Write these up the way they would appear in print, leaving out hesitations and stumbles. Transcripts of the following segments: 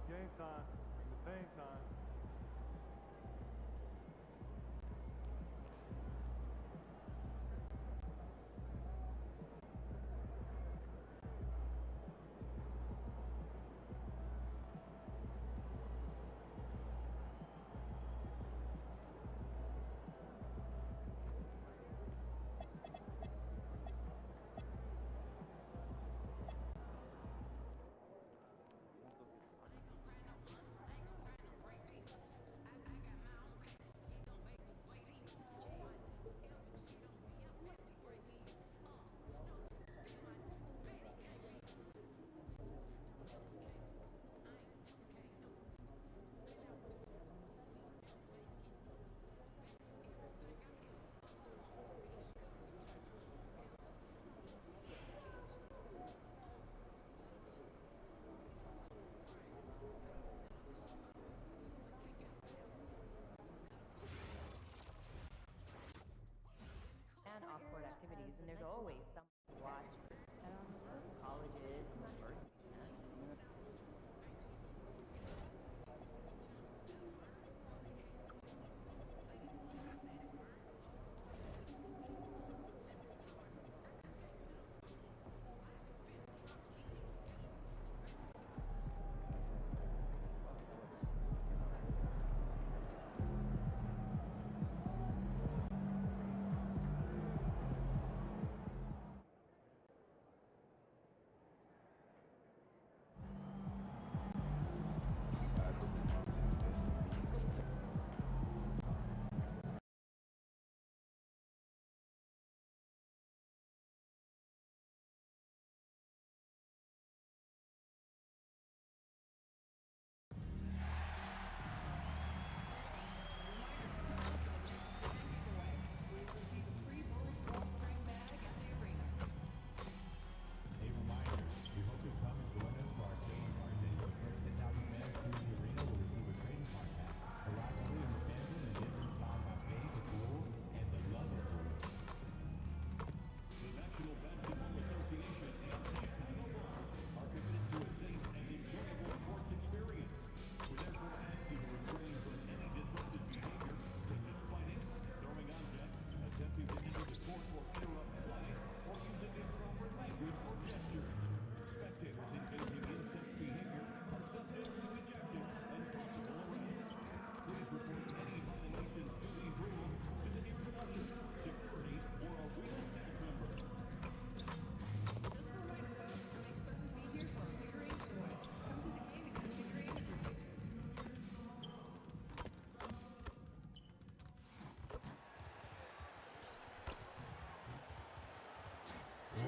Game time. Bring the pain time. And off-court activities, and there's always some to watch colleges and universities.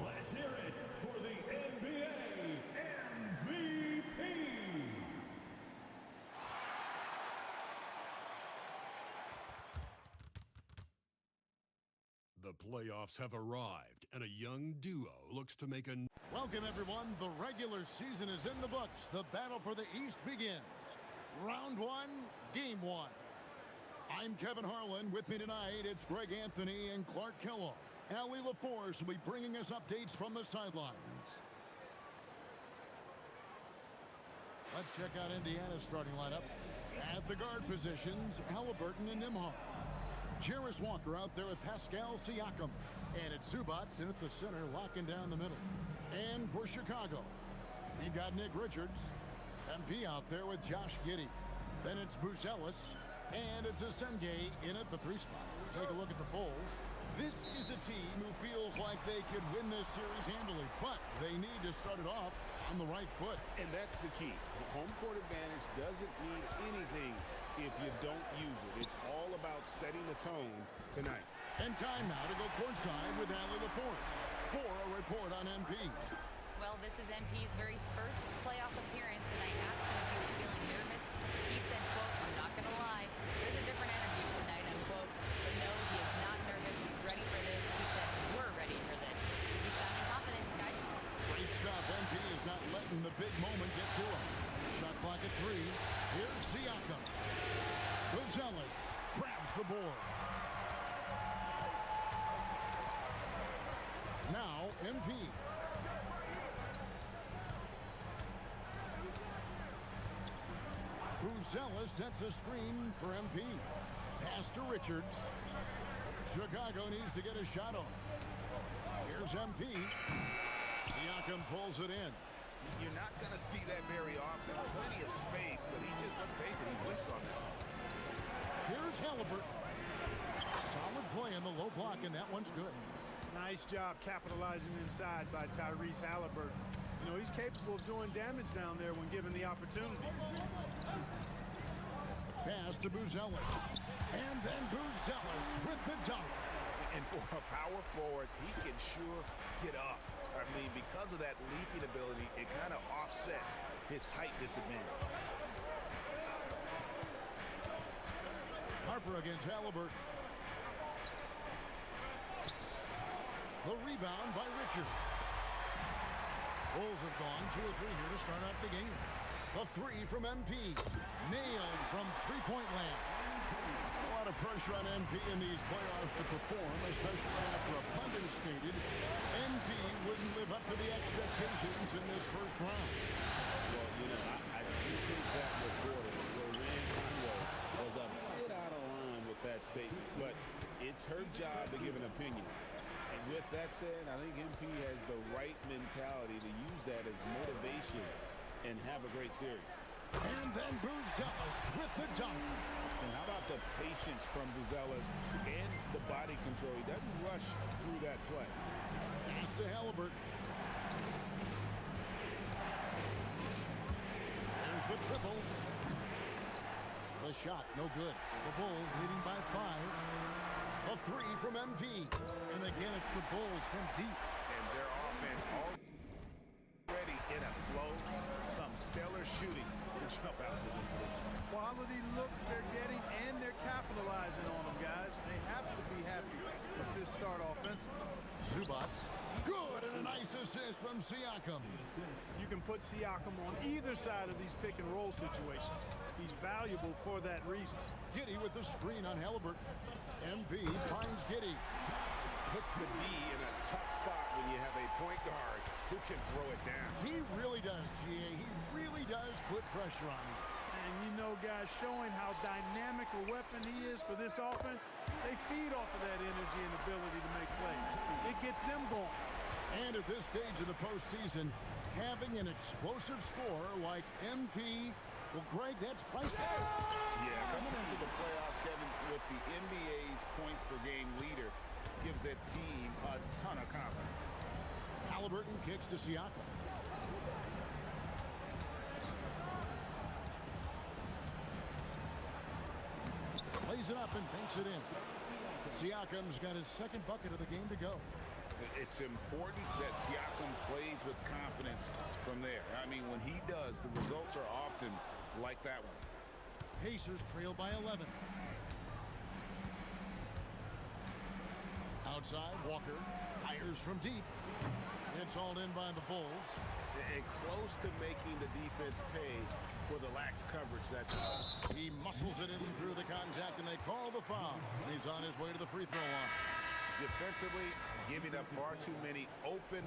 Let's hear it for the NBA MVP! The playoffs have arrived, and a young duo looks to make a... Welcome, everyone. The regular season is in the books. The battle for the East begins. Round one, game one. I'm Kevin Harlan. With me tonight, it's Greg Anthony and Clark Kellogg. Allie LaForce will be bringing us updates from the sidelines. Let's check out Indiana's starting lineup. At the guard positions, Halliburton and Nimhart. Jarris Walker out there with Pascal Siakam. And it's Zubats in at the center, locking down the middle. And for Chicago, you've got Nick Richards. MP out there with Josh Giddey. Then it's Buzelis. And it's Asenge in at the 3 spot. Take a look at the polls. This is a team who feels like they could win this series handily, but they need to start it off on the right foot. And that's the key. Home court advantage doesn't mean anything if you don't use it. It's all about setting the tone tonight. And time now to go courtside with Allie LaForce for a report on MP. Well, this is MP's very first playoff appearance, and I asked him if he was feeling nervous. He said, quote, "I'm not going to lie, there's a different energy tonight," unquote. But no, he is not nervous. He's ready for this. He said, "We're ready for this." He's sounding confident, guys. Great stuff. MP is not letting the big moment get to him. Shot clock at 3. Here's Siakam. Buzelis grabs the board. Now, MP. Buzelis sets a screen for MP. Pass to Richards. Chicago needs to get a shot on. Here's MP. Siakam pulls it in. You're not going to see that very often. Plenty of space, but he just, let's face it, he whiffs on that. Here's Halliburton. Solid play in the low block, and that one's good. Nice job capitalizing inside by Tyrese Halliburton. You know, he's capable of doing damage down there when given the opportunity. Pass to Buzelis. And then Buzelis with the dunk. And for a power forward, he can sure get up. I mean, because of that leaping ability, it kind of offsets his height disadvantage. Harper against Halliburton. The rebound by Richard. Bulls have gone 2 of 3 here to start out the game. The three from MP. Nailed from three-point land. A lot of pressure on MP in these playoffs to perform, especially after a pundit stated MP wouldn't live up to the expectations in this first round. Well, you know, I do think that reporter, Roseanne Conway, was a bit out of line with that statement, but it's her job to give an opinion. And with that said, I think MP has the right mentality to use that as motivation and have a great series. And then Buzelis with the dunk. And how about the patience from Buzelis and the body control? He doesn't rush through that play. Pass to Halliburton. There's the triple. The shot, no good. The Bulls leading by 5. A three from MP. And again, it's the Bulls from deep. And their offense already in a flow. Some stellar shooting to jump out to this league. Quality looks they're getting, and they're capitalizing on them, guys. They have to be happy with this start offensively. Zubats. Good, and a nice assist from Siakam. You can put Siakam on either side of these pick-and-roll situations. He's valuable for that reason. Giddey with the screen on Halliburton. MP finds Giddey. Puts the D in a tough spot when you have a point guard who can throw it down. He really does, GA. He really does put pressure on him. And you know, guys, showing how dynamic a weapon he is for this offense, they feed off of that energy and ability to make plays. It gets them going. And at this stage of the postseason, having an explosive scorer like MP, well, Greg, that's priceless. Yeah, coming into the playoffs, Kevin, with the NBA's points per game leader, gives that team a ton of confidence. Halliburton kicks to Siakam. Plays it up and banks it in. Siakam's got his second bucket of the game to go. It's important that Siakam plays with confidence from there. I mean, when he does, the results are often like that one. Pacers trail by 11. Outside, Walker fires from deep. It's hauled in by the Bulls. And close to making the defense pay for the lax coverage. That's He muscles it in through the contact, and they call the foul. He's on his way to the free throw line. defensively, giving up far too many open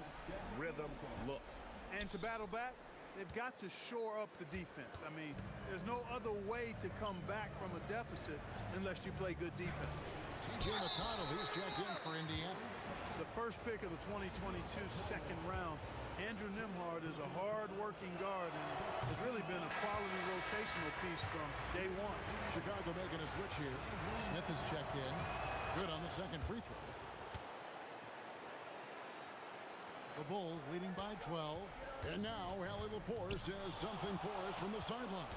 rhythm looks. And to battle back, they've got to shore up the defense. I mean, there's no other way to come back from a deficit unless you play good defense. T.J. McConnell, he's checked in for Indiana. The first pick of the 2022 second round, Andrew Nembhard is a hard-working guard and has really been a quality rotational piece from day one. Chicago making a switch here. Smith is checked in. Good on the second free throw. The Bulls leading by 12. And now Allie LaForce has something for us from the sideline.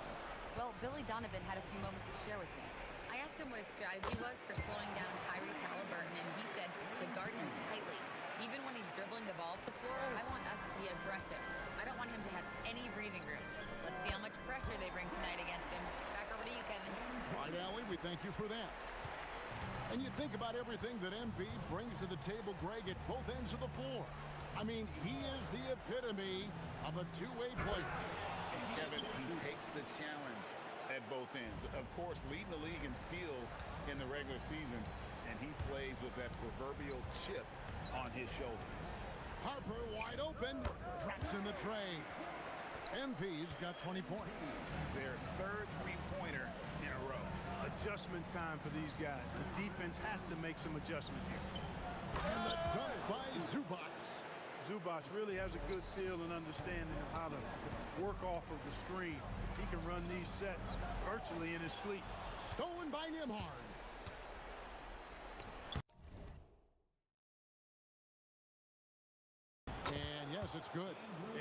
Well, Billy Donovan had a few moments to share with me. I asked him what his strategy was for slowing down Tyrese Halliburton, and he said to guard him tightly. Even when he's dribbling the ball up the floor, I want us to be aggressive. I don't want him to have any breathing room. Let's see how much pressure they bring tonight against him. Back over to you, Kevin. Right, Allie, we thank you for that. And you think about everything that MP brings to the table, Greg, at both ends of the floor. I mean, he is the epitome of a two-way player. And Kevin, he takes the challenge at both ends. Of course, leading the league in steals in the regular season, and he plays with that proverbial chip on his shoulder. Harper wide open, drops in the tray. MP's got 20 points. Their third three-pointer in a row. Adjustment time for these guys. The defense has to make some adjustment here. And the dunk by Zubac. Zubac really has a good feel and understanding of how to work off of the screen. He can run these sets virtually in his sleep. Stolen by Nembhard. And yes, it's good.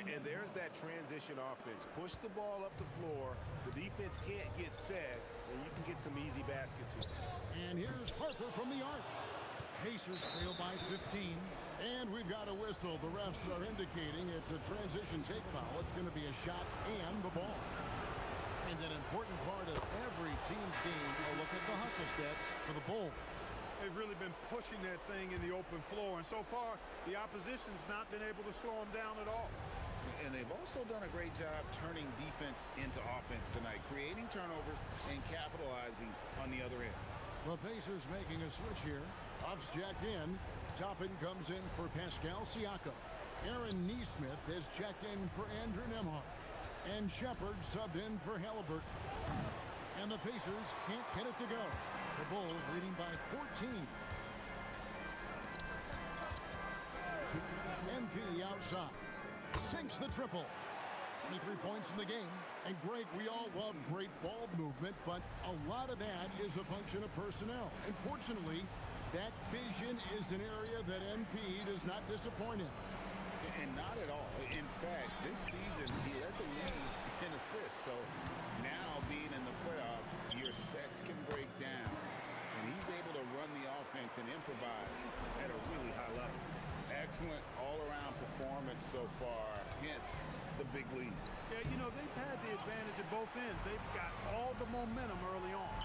And there's that transition offense. Push the ball up the floor. The defense can't get set, and you can get some easy baskets here. And here's Harper from the arc. Pacers trail by 15. And we've got a whistle. The refs are indicating it's a transition take foul. It's going to be a shot and the ball. And an important part of every team's game, a look at the hustle stats for the Bulls. They've really been pushing that thing in the open floor, and so far the opposition's not been able to slow them down at all. And they've also done a great job turning defense into offense tonight, creating turnovers and capitalizing on the other end. The Pacers making a switch here. Off's jacked in. Toppin comes in for Pascal Siakam. Aaron Nesmith has checked in for Andrew Nembhard. And Shepard subbed in for Halliburton. And the Pacers can't get it to go. The Bulls leading by 14. MP outside. Sinks the triple. 23 points in the game. And Greg, we all love great ball movement, but a lot of that is a function of personnel. Unfortunately, that vision is an area that MP does not disappoint in. And not at all. In fact, this season, he led the league in assists. So now, being in the playoffs, your sets can break down. And he's able to run the offense and improvise at a really high level. Excellent all-around performance so far, hence the big lead. Yeah, you know, they've had the advantage at both ends. They've got all the momentum early on.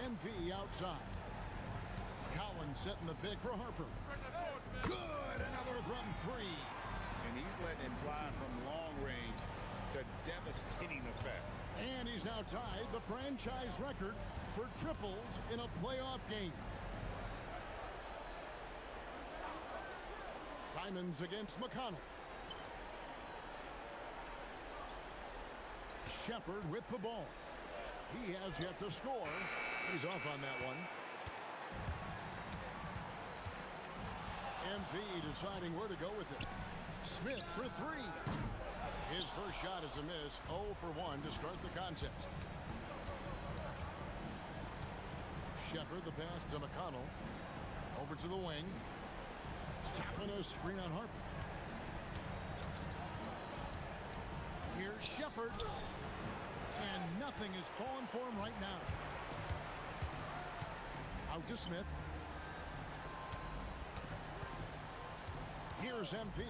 MP outside. Collins setting the pick for Harper. Good! Another from three. And he's letting it fly from long range to devastating effect. And he's now tied the franchise record for triples in a playoff game. Simons against McConnell. Shepard with the ball. He has yet to score. He's off on that one. MP deciding where to go with it. Smith for three. His first shot is a miss. 0 for 1 to start the contest. Shepard the pass to McConnell. Over to the wing. Tapping a screen on Harper. Here's Shepard. And nothing is falling for him right now. Out to Smith. Here's MP.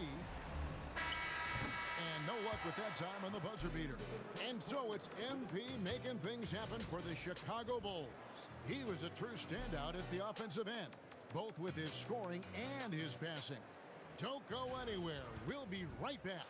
And no luck with that time on the buzzer beater. And so it's MP making things happen for the Chicago Bulls. He was a true standout at the offensive end, both with his scoring and his passing. Don't go anywhere. We'll be right back.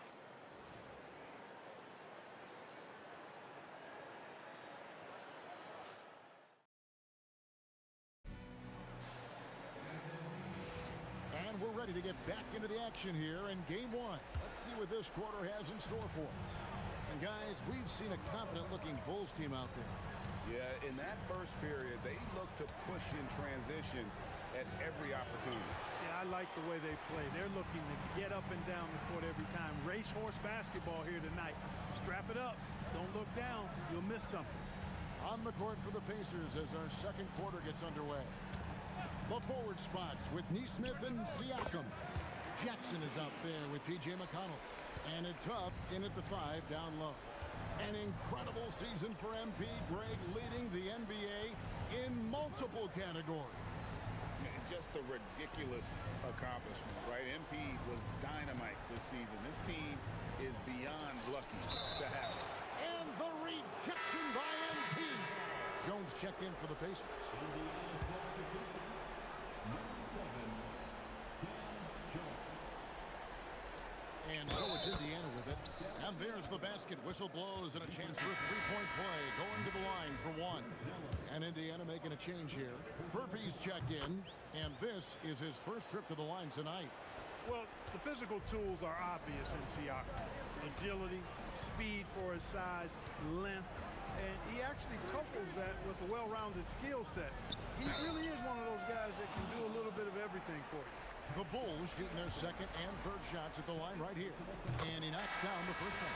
And we're ready to get back into the action here in game one. Let's see what this quarter has in store for us. And guys, we've seen a confident-looking Bulls team out there. Yeah, in that first period, they looked to push in transition at every opportunity. Yeah, I like the way they play. They're looking to get up and down the court every time. Racehorse basketball here tonight. Strap it up. Don't look down. You'll miss something. On the court for the Pacers as our second quarter gets underway. The forward spots with Nesmith and Siakam. Jackson is out there with T.J. McConnell. And it's Huff in at the 5 down low. An incredible season for MP. Greg leading the NBA in multiple categories. Just a ridiculous accomplishment, right? MP was dynamite this season. This team is beyond lucky to have it. And the rejection by MP. Jones checked in for the Pacers. And so it's Indiana with it. And there's the basket. Whistle blows and a chance for a three-point play. Going to the line for one. And Indiana making a change here. Murphy's checked in. And this is his first trip to the line tonight. Well, the physical tools are obvious in Siakam. Agility, speed for his size, length, and he actually couples that with a well-rounded skill set. He really is one of those guys that can do a little bit of everything for you. The Bulls shooting their second and third shots at the line right here. And he knocks down the first one.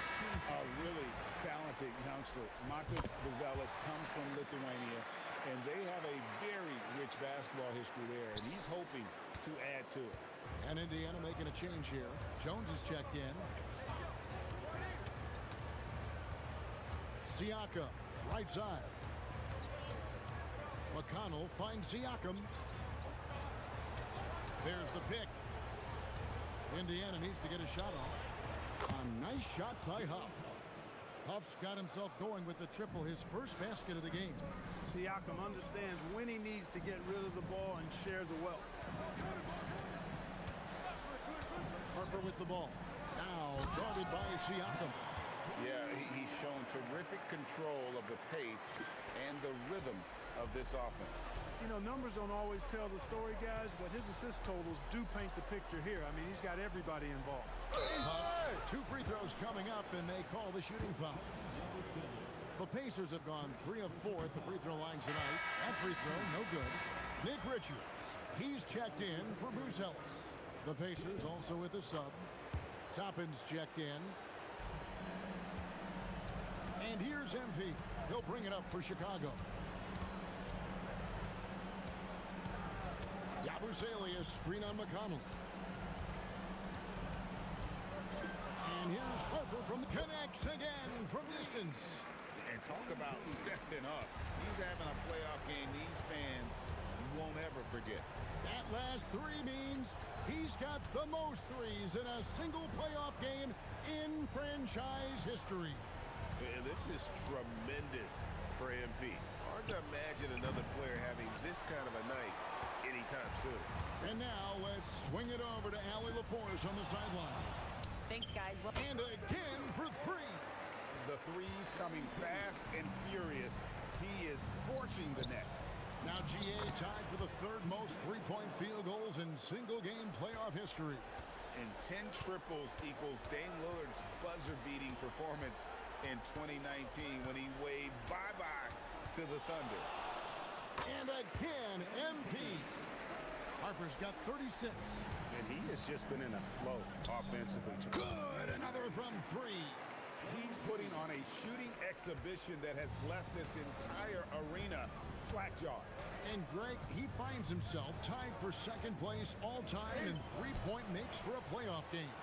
A really talented youngster. Montes Buzelis comes from Lithuania, and they have a very rich basketball history there, and he's hoping to add to it. And Indiana making a change here. Jones is checked in. Siakam, right side. McConnell finds Siakam. There's the pick. Indiana needs to get a shot off. A nice shot by Huff. Huff's got himself going with the triple, his first basket of the game. Siakam understands when he needs to get rid of the ball and share the wealth. Harper with the ball. Now guarded by Siakam. Yeah, he's shown terrific control of the pace and the rhythm of this offense. You know, numbers don't always tell the story, guys, but his assist totals do paint the picture here. I mean, he's got everybody involved. Two free throws coming up, and they call the shooting foul. The Pacers have gone 3 of 4 at the free throw line tonight. That free throw, no good. Nick Richards, he's checked in for Buzelis. The Pacers also with a sub. Toppin's checked in. And here's MP. He'll bring it up for Chicago. Yabusele, screen on McConnell. And here's Harper from the connects again from distance. And talk about stepping up. He's having a playoff game these fans won't ever forget. That last three means he's got the most threes in a single playoff game in franchise history. And this is tremendous for MP. Hard to imagine another player having this kind of a night anytime soon. And now let's swing it over to Allie LaForce on the sideline. Thanks, guys. Well, And again for three. The threes coming fast and furious. He is scorching the nets. Now GA tied for the third most three-point field goals in single-game playoff history. And 10 triples equals Dame Lillard's buzzer-beating performance in 2019 when he waved bye-bye to the Thunder. And again, MP. Harper's got 36. And he has just been in a flow offensively. Good, another from three. He's putting on a shooting exhibition that has left this entire arena slack-jawed. And Greg, he finds himself tied for second place all-time in three-point makes for a playoff game.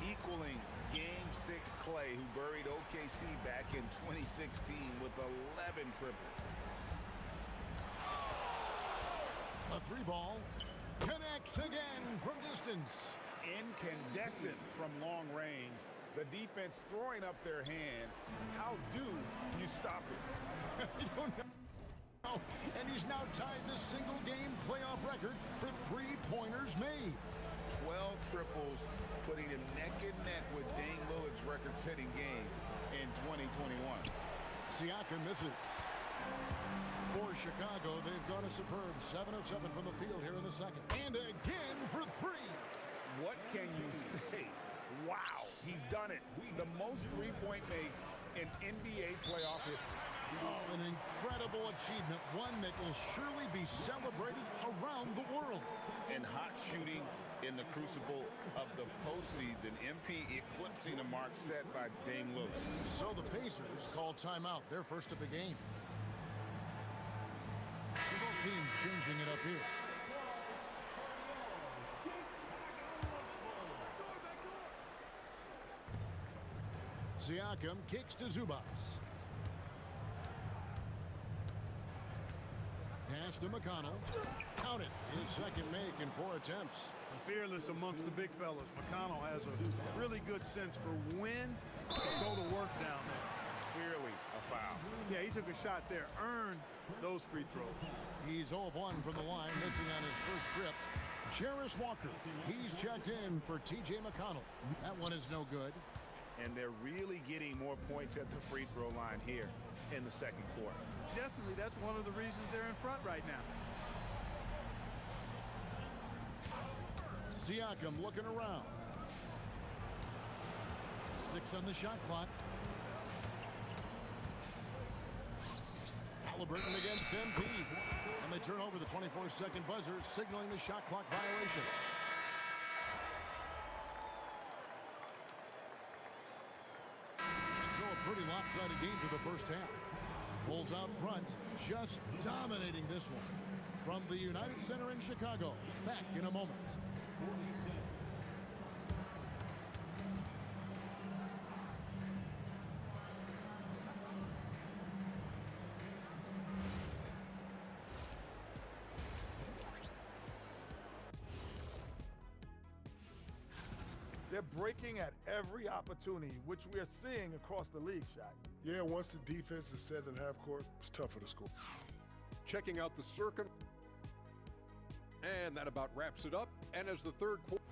Equaling Game 6 Clay, who buried OKC back in 2016 with 11 triples. A three ball connects again from distance. Incandescent from long range. The defense throwing up their hands. How do you stop it? I don't know. And he's now tied the single-game playoff record for three-pointers made. 12 triples, putting him neck and neck with Dame Lillard's record-setting game in 2021. Siakam misses. For Chicago, they've gone a superb 7 of 7 from the field here in the second. And again for three. What can you say? Wow, he's done it. The most three-point makes in NBA playoff history. Oh, an incredible achievement, one that will surely be celebrated around the world. And hot shooting in the crucible of the postseason. MP eclipsing the mark set by Dame Lillard. So the Pacers call timeout, their first of the game. So both teams changing it up here. Siakam kicks to Zubats. Pass to McConnell. Count it. His second make in 4 attempts. Fearless amongst the big fellas. McConnell has a really good sense for when to go to work down there. Clearly a foul. Yeah, he took a shot there. Earned those free throws. He's 0 of 1 from the line, missing on his first trip. Jarris Walker. He's checked in for T.J. McConnell. That one is no good. And they're really getting more points at the free throw line here in the second quarter. Definitely, that's one of the reasons they're in front right now. Siakam looking around. 6 on the shot clock. Halliburton against MP. And they turn over the 24-second buzzer, signaling the shot clock violation. So a pretty lopsided game for the first half. Bulls out front, just dominating this one. From the United Center in Chicago. Back in a moment. They're breaking at every opportunity, which we are seeing across the league, Shaq. Yeah, once the defense is set in half court, it's tougher to score. Checking out the circuit. And that about wraps it up. And as the third quarter.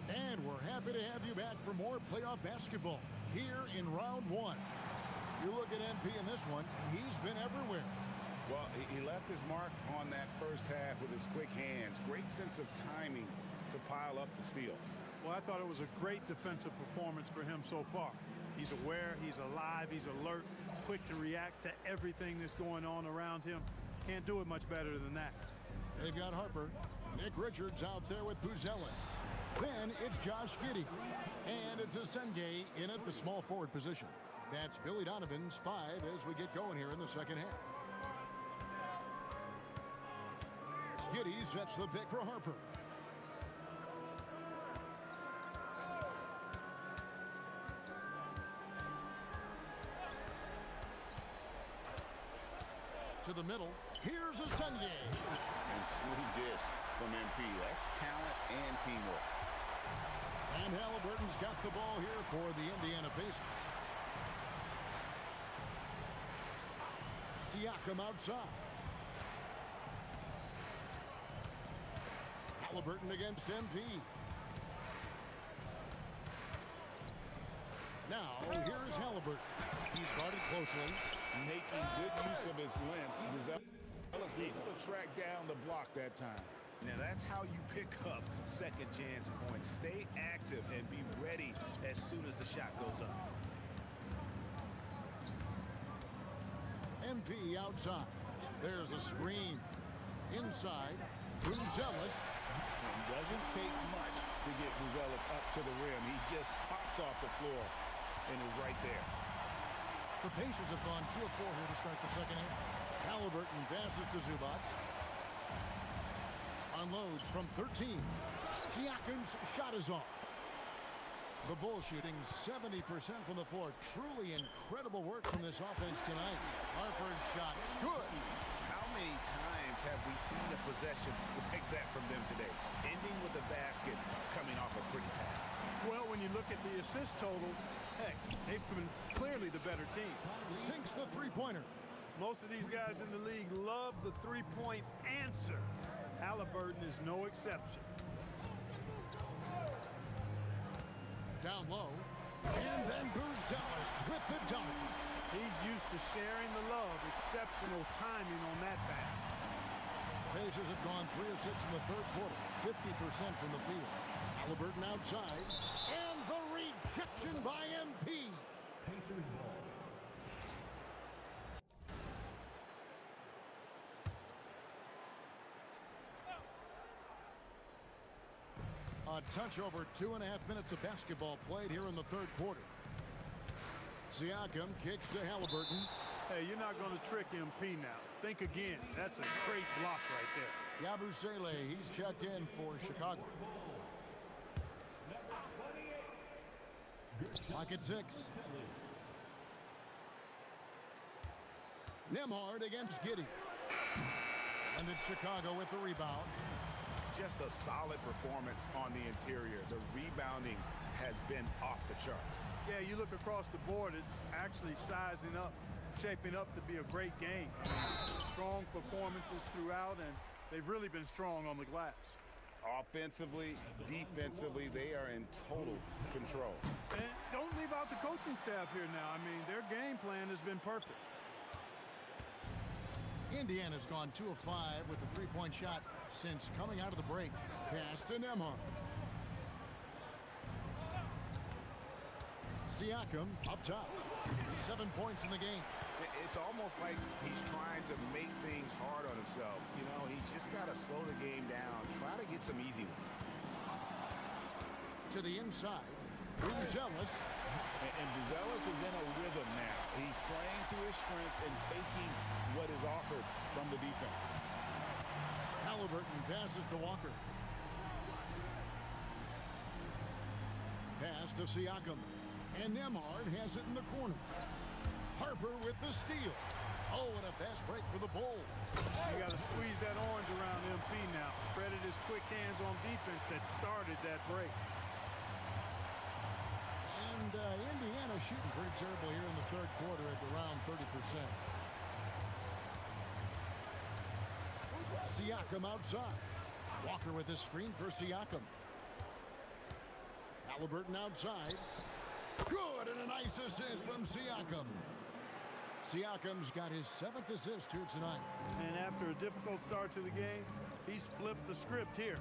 And we're happy to have you back for more playoff basketball here in round 1. You look at MP in this one, he's been everywhere. Well, he left his mark on that first half with his quick hands. Great sense of timing to pile up the steals. Well, I thought it was a great defensive performance for him so far. He's aware, he's alive, he's alert, quick to react to everything that's going on around him. Can't do it much better than that. They've got Harper. Nick Richards out there with Buzelis. Then it's Josh Giddey. And it's Asenge in at the small forward position. That's Billy Donovan's 5 as we get going here in the second half. Giddey sets the pick for Harper. To the middle. Here's Asenge. And smooth dish from MP. That's talent and teamwork. And Halliburton's got the ball here for the Indiana Pacers. Siakam outside. Halliburton against MP. Now, here's Halliburton. He's guarded closely. Making good use of his length. Buzelis able to track down the block that time. Now that's how you pick up second chance points. Stay active and be ready as soon as the shot goes up. MP outside. There's a screen. Inside. Buzelis. And doesn't take much to get Buzelis up to the rim. He just pops off the floor and is right there. The Pacers have gone 2 of 4 here to start the second half. Halliburton passes to Zubac. Unloads from 13. Siakam's shot is off. The Bulls shooting 70% from the floor. Truly incredible work from this offense tonight. Harper's shot is good. How many times have we seen a possession like that from them today? Ending with a basket, coming off a pretty pass. Well, when you look at the assist totals, heck, they've been clearly the better team. Sinks the three-pointer. Most of these guys in the league love the three-point answer. Halliburton is no exception. Down low. And then Buzelis with the dunk. He's used to sharing the love. Exceptional timing on that pass. Pacers have gone 3 of 6 in the third quarter. 50% from the field. Halliburton outside. And the rejection by MP. Pacers ball. A touch over 2.5 minutes of basketball played here in the third quarter. Siakam kicks to Halliburton. Hey, you're not going to trick MP now. Think again. That's a great block right there. Yabusele, he's checked in for Chicago. Clock at 6. Nembhard against Giddey. And it's Chicago with the rebound. Just a solid performance on the interior. The rebounding has been off the charts. Yeah, you look across the board, it's actually sizing up, shaping up to be a great game. Strong performances throughout, and they've really been strong on the glass. Offensively, defensively, they are in total control. And don't leave about the coaching staff here now. I mean, their game plan has been perfect. Indiana's gone 2 of 5 with the three-point shot since coming out of the break. Pass to Nembhard. Siakam up top. 7 points in the game. It's almost like he's trying to make things hard on himself. You know, he's just got to slow the game down, try to get some easy ones. To the inside, Buzelis. And Buzelis is in a rhythm now. He's playing to his strengths and taking what is offered from the defense. Halliburton passes to Walker. Pass to Siakam. And Nembhard has it in the corner. Harper with the steal. Oh, and a fast break for the Bulls. You got to squeeze that orange around MP now. Credit his quick hands on defense that started that break. And Indiana shooting pretty terrible here in the third quarter at around 30%. Siakam outside. Walker with the screen for Siakam. Halliburton outside. Good, and a nice assist from Siakam. Siakam's got his 7th assist here tonight. And after a difficult start to the game, he's flipped the script here.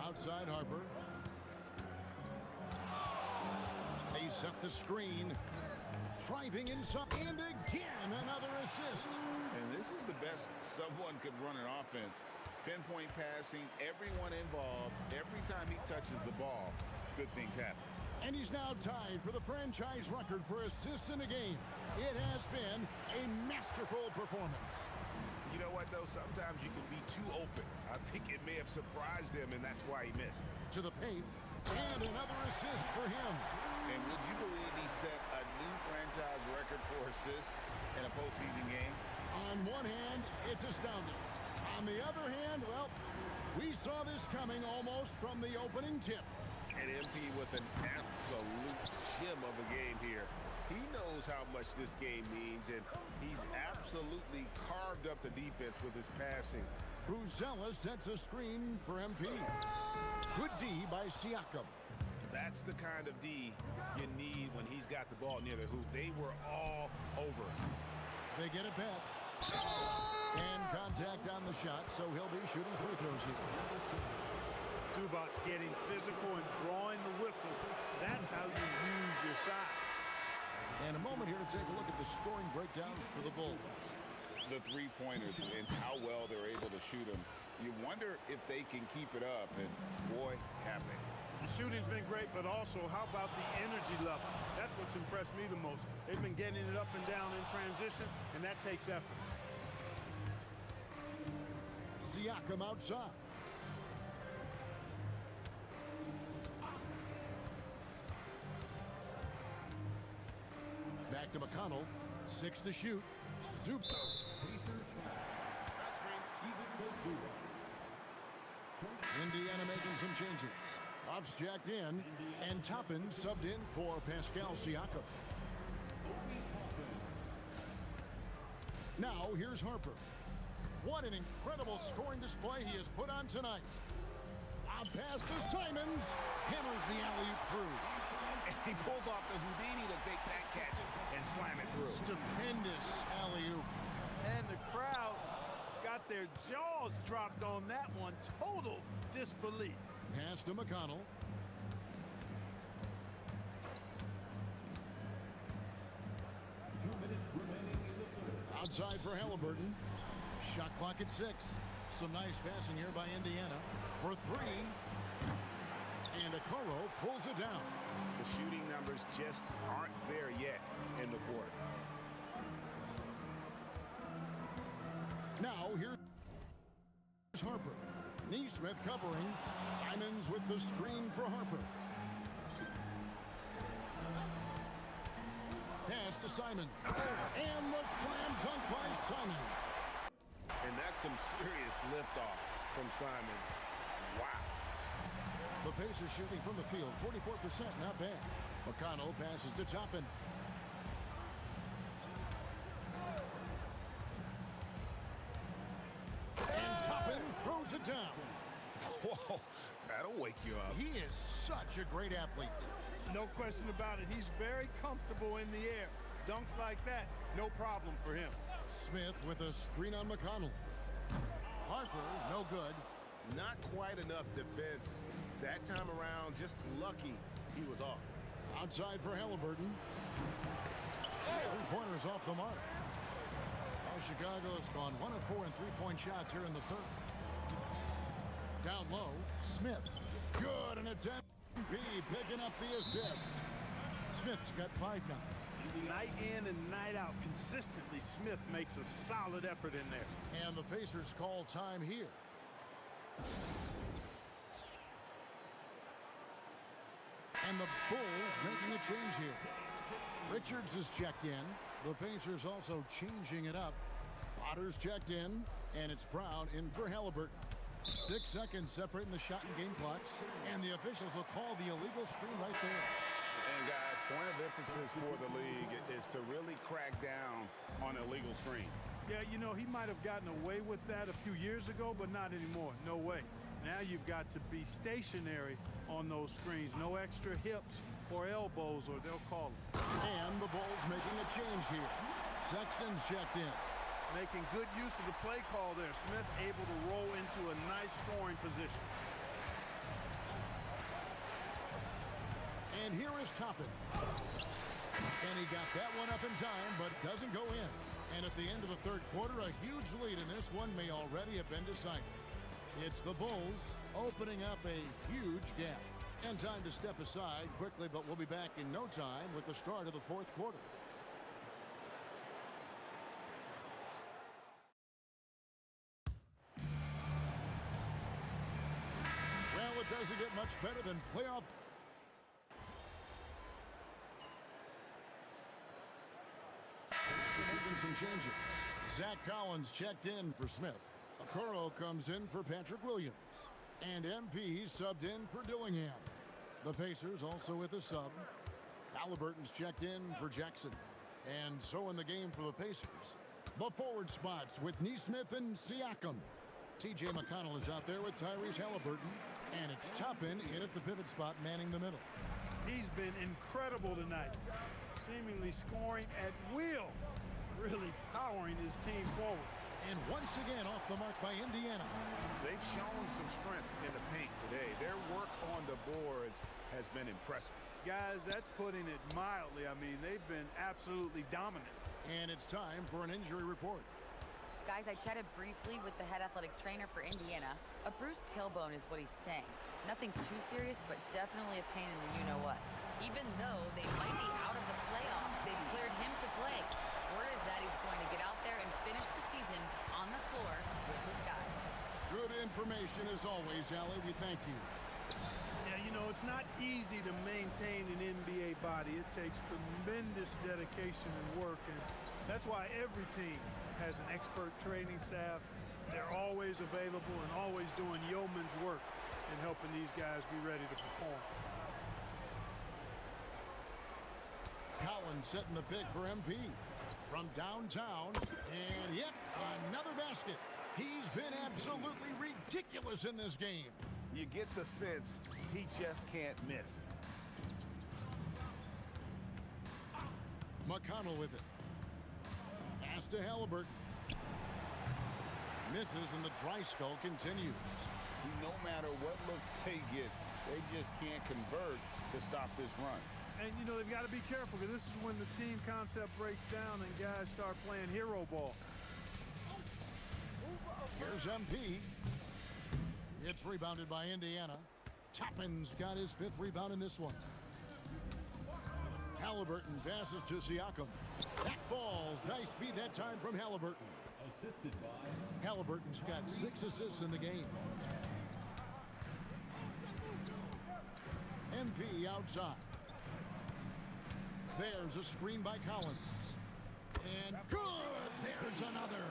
Outside Harper. They set the screen. Driving inside. And again, another assist. And this is the best someone could run an offense. Pinpoint passing, everyone involved. Every time he touches the ball, good things happen. And he's now tied for the franchise record for assists in a game. It has been a masterful performance. You know what, though? Sometimes you can be too open. I think it may have surprised him, and that's why he missed. To the paint, and another assist for him. And would you believe he set a new franchise record for assists in a postseason game? On one hand, it's astounding. On the other hand, well, we saw this coming almost from the opening tip. And MP with an absolute gem of a game here. He knows how much this game means, and he's absolutely carved up the defense with his passing. Buzelis sets a screen for MP. Good D by Siakam. That's the kind of D you need when he's got the ball near the hoop. They were all over. They get it back. And contact on the shot, so he'll be shooting free throws here. Zubac's getting physical and drawing the whistle. That's how you use your size. And a moment here to take a look at the scoring breakdown for the Bulls. The three-pointers and how well they're able to shoot them. You wonder if they can keep it up, and boy, have they. The shooting's been great, but also how about the energy level? That's what's impressed me the most. They've been getting it up and down in transition, and that takes effort. Siakam outside. Back to McConnell. 6 to shoot. Zoop. Indiana making some changes. Off's jacked in, and Toppin subbed in for Pascal Siakam. Now, here's Harper. What an incredible scoring display he has put on tonight. A pass to Simons. Hammers the alley-oop through. And he pulls off the Houdini to make that catch and slam it through. Stupendous alley-oop. And the crowd got their jaws dropped on that one. Total disbelief. Pass to McConnell. Outside for Halliburton. Shot clock at 6. Some nice passing here by Indiana. For 3. And Okoro pulls it down. The shooting numbers just aren't there yet in the quarter. Now here's Harper. Neesmith covering. Simons with the screen for Harper. Pass to Simon. And the slam dunk by Simon. And that's some serious liftoff from Simons. Wow. The Pacers shooting from the field, 44%, not bad. McConnell passes to Toppin. And Toppin throws it down. Whoa, that'll wake you up. He is such a great athlete. No question about it. He's very comfortable in the air. Dunks like that, no problem for him. Smith with a screen on McConnell. Harper, no good. Not quite enough defense. That time around, just lucky he was off. Outside for Halliburton. Three-pointers off the mark. Well, Chicago has gone 1 of 4 in three-point shots here in the third. Down low, Smith. Good, and it's MP picking up the assist. Smith's got 5 now. Night in and night out, consistently, Smith makes a solid effort in there. And the Pacers call time here. And the Bulls making a change here. Richards is checked in. The Pacers also changing it up. Potter's checked in, and it's Brown in for Halliburton. 6 seconds separating the shot and game clocks, and the officials will call the illegal screen right there. And guys, point of emphasis for the league is to really crack down on illegal screens. Yeah, you know, he might have gotten away with that a few years ago, but not anymore. No way. Now you've got to be stationary on those screens. No extra hips or elbows, or they'll call it. And the Bulls making a change here. Sexton's checked in. Making good use of the play call there. Smith able to roll into a nice scoring position. And here is Toppin. And he got that one up in time, but doesn't go in. And at the end of the third quarter, a huge lead in this one may already have been decided. It's the Bulls opening up a huge gap. And time to step aside quickly, but we'll be back in no time with the start of the fourth quarter. Well, it doesn't get much better than playoff. Making some changes. Zach Collins checked in for Smith. Okoro comes in for Patrick Williams. And MP subbed in for Dillingham. The Pacers also with a sub. Halliburton's checked in for Jackson. And so in the game for the Pacers, the forward spots with Neesmith and Siakam. TJ McConnell is out there with Tyrese Halliburton. And it's Toppin in at the pivot spot, manning the middle. He's been incredible tonight. Seemingly scoring at will. Really powering his team forward. And once again off the mark by Indiana. They've shown some strength in the paint today. Their work on the boards has been impressive. Guys, that's putting it mildly. I mean, they've been absolutely dominant. And it's time for an injury report. Guys, I chatted briefly with the head athletic trainer for Indiana. A bruised tailbone is what he's saying. Nothing too serious, but definitely a pain in the you-know-what. Even though they might be out of the playoffs, they've cleared him to play. Word is that he's going to get out there and finish the season on the floor with his guys. Good information as always, Allie. We thank you. Yeah, you know, it's not easy to maintain an NBA body. It takes tremendous dedication and work, and that's why every team has an expert training staff. They're always available and always doing yeoman's work in helping these guys be ready to perform. Collins setting the pick for MP. From downtown, and yep, another basket. He's been absolutely ridiculous in this game. You get the sense he just can't miss. McConnell with it. Pass to Halliburton. Misses, and the dry spell continues. No matter what looks they get, they just can't convert to stop this run. And, you know, they've got to be careful because this is when the team concept breaks down and guys start playing hero ball. Here's MP. It's rebounded by Indiana. Toppin's got his 5th rebound in this one. Halliburton passes to Siakam. That falls. Nice feed that time from Halliburton. Assisted by Halliburton's got 6 assists in the game. MP outside. There's a screen by Collins. And good! There's another.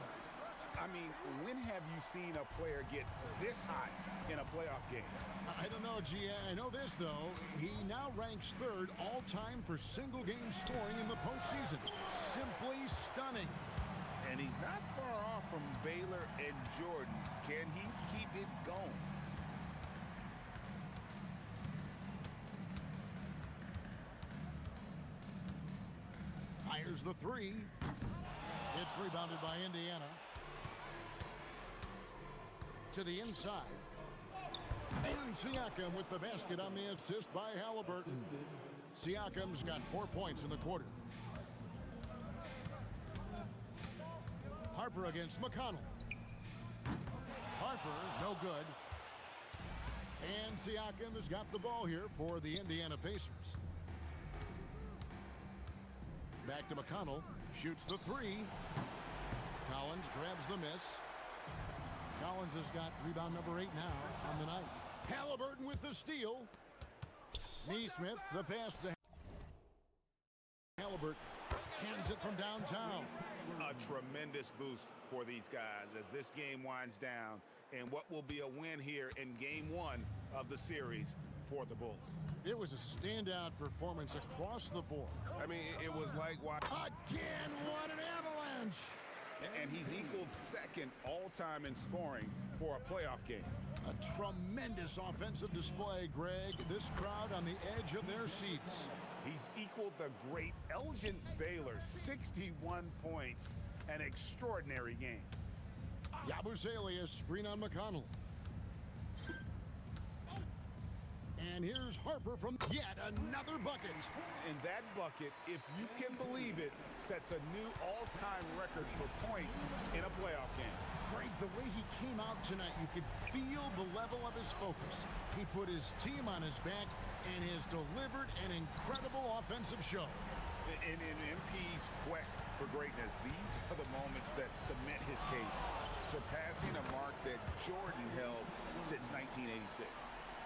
I mean, when have you seen a player get this hot in a playoff game? I don't know, G. I know this, though. He now ranks 3rd all-time for single-game scoring in the postseason. Simply stunning. And he's not far off from Baylor and Jordan. Can he keep it going? Fires the three. It's rebounded by Indiana. To the inside. And Siakam with the basket on the assist by Halliburton. Siakam's got 4 points in the quarter. Harper against McConnell. Harper, no good. And Siakam has got the ball here for the Indiana Pacers. Back to McConnell. Shoots the three. Collins grabs the miss. Collins has got rebound number 8 now on the night. Halliburton with the steal. Neesmith, the pass to Halliburton. Cans it from downtown. A tremendous boost for these guys as this game winds down and what will be a win here in game 1 of the series for the Bulls. It was a standout performance across the board. I mean, it was like again, what an avalanche! And he's equaled second all-time in scoring for a playoff game. A tremendous offensive display, Greg. This crowd on the edge of their seats. He's equaled the great Elgin Baylor, 61 points, an extraordinary game. Yabusele, screen on McConnell. And here's Harper from yet another bucket. And that bucket, if you can believe it, sets a new all-time record for points in a playoff game. Greg, the way he came out tonight, you could feel the level of his focus. He put his team on his back and has delivered an incredible offensive show. In MP's quest for greatness, these are the moments that cement his case, surpassing a mark that Jordan held since 1986.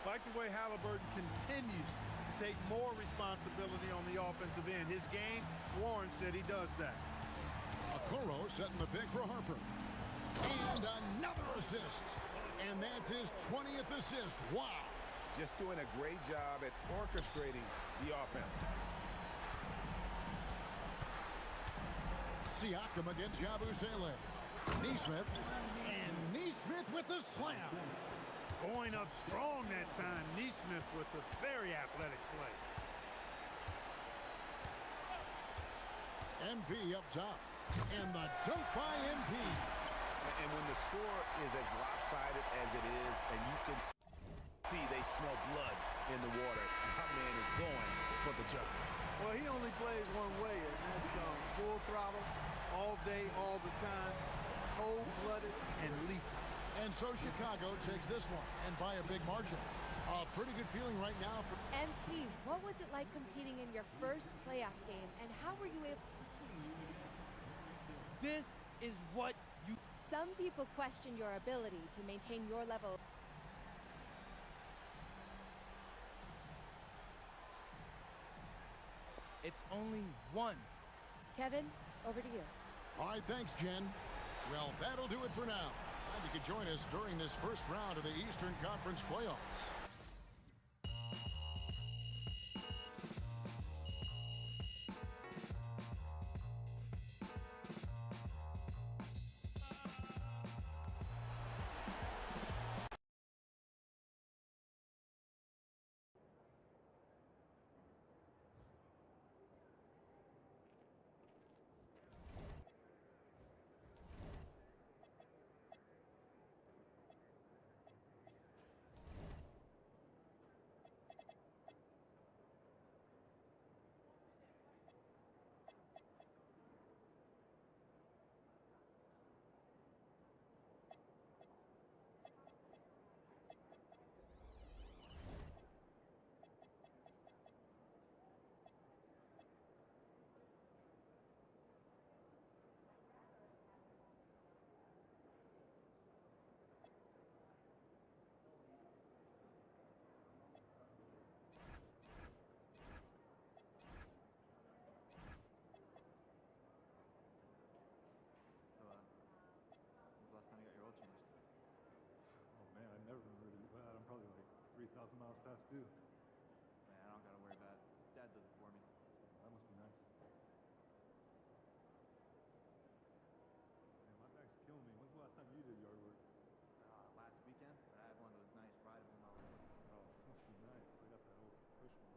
Like the way Halliburton continues to take more responsibility on the offensive end. His game warrants that he does that. Okoro setting the pick for Harper. And another assist. And that's his 20th assist. Wow. Just doing a great job at orchestrating the offense. Siakam against Yabusele. Neesmith. And Neesmith with the slam. Going up strong that time. Neesmith with a very athletic play. MP up top. And the dunk by MP. And when the score is as lopsided as it is, and you can see they smell blood in the water, our man is going for the jugular. Well, he only plays one way, and that's full throttle, all day, all the time, cold-blooded and lethal. And so Chicago takes this one, and by a big margin. A pretty good feeling right now. MP, what was it like competing in your first playoff game, and how were you able? This is what you... Some people question your ability to maintain your level. It's only one. Kevin, over to you. All right, thanks, Jen. Well, that'll do it for now. Glad you could join us during this first round of the Eastern Conference playoffs. Never been really bad. I'm probably like 3,000 miles past due. Man, I don't gotta worry about it. Dad does it for me. That must be nice. Man, my back's killing me. When's the last time you did yard work? Last weekend, but I had one of those nice ride home hours. Oh, this must be nice. I got that old push one.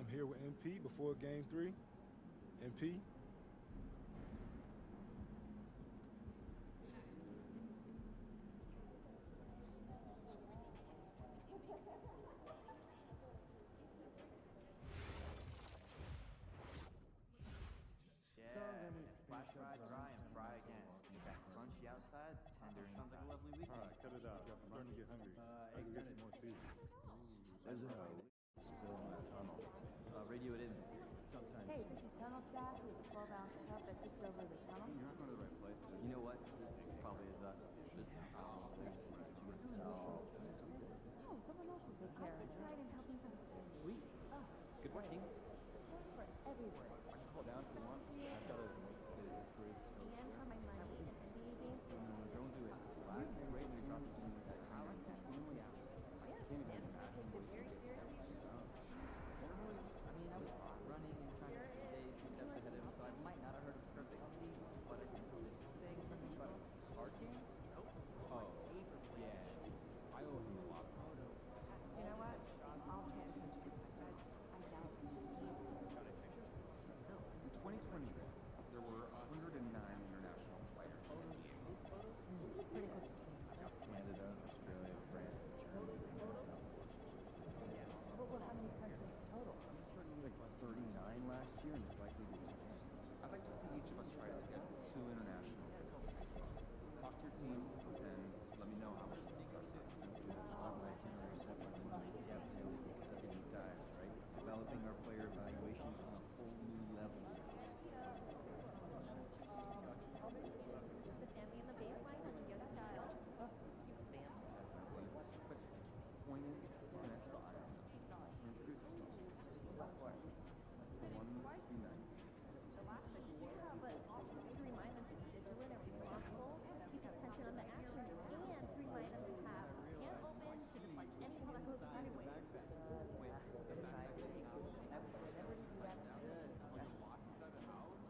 I'm here with MP before Game 3. MP? Flash fry, dry, and fry again. Get that crunchy outside, tender inside. Sounds like a lovely weekend. All right, cut it out. I'm starting to get hungry. I can get some more seasoning. There's a spill in that tunnel. Radio it in. Sometimes. Hey, this is tunnel staff. We have a 12-ounce cup that sits over the tunnel. You're not going to the right place. You know what? This probably is us. Just Oh, someone else will take care of it. I'll take pride in helping them. Sweet. Oh, Good working. for everyone. I can call down if you want. I've got a history. And for my money in NBA games. Don't do it. Last year, right when you dropped the team with that crowd, yeah. Can't even imagine. I take it very seriously. I mean, I was running and trying to stay 2 steps ahead of him, so I might not have heard it perfectly, but I think he was saying something about a card game? Nope. Oh, yeah. I owe him a lot. You know what? I'll pay attention to this guy. I doubt he Got it pictures? No. In 2020, there were 109 international players in the NBA. pretty good. Canada, Australia, France, Germany. Well, how many countries total? I'm certain like 39 last year, and it's likely to be 10. I'd like to see each of us try to schedule 2 international trips. Talk to your teams, and let me know how much you think I'll do. My itinerary separate. Yeah, so we take 7 deep dives, right? Developing our player evaluations on a whole new level. The family in the baseline and the young child. Oh, cute band. But point is, an extra item. The one would be nice. Yeah, but also to remind them to be vigilant and responsible, keep attention on the action, and to remind them to have hands open to deflect any public anyway.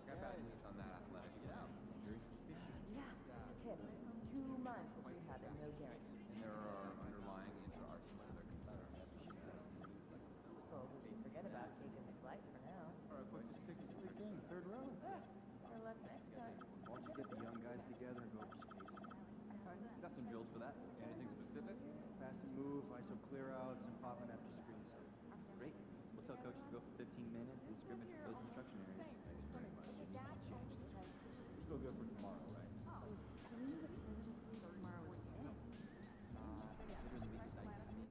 Got bad news on that athletic injury. Yeah, tip. 2 months of rehab and no guarantee. And there are underlying interarching other concerns. So forget about taking the flight for now. All right, let's just take this big game, 3rd row. Or luck next time. Why don't you get the young guys together and go over space? Got some drills for that. Anything specific? Pass and move, ISO clear outs, and pop in after screen set. Great. We'll tell coach to go for 15 minutes and scrimmage with those instruction areas. Thanks very much. It needs to change this week. Still good for tomorrow, right? We need to plan this week tomorrow or today. Later in the week is nice for me.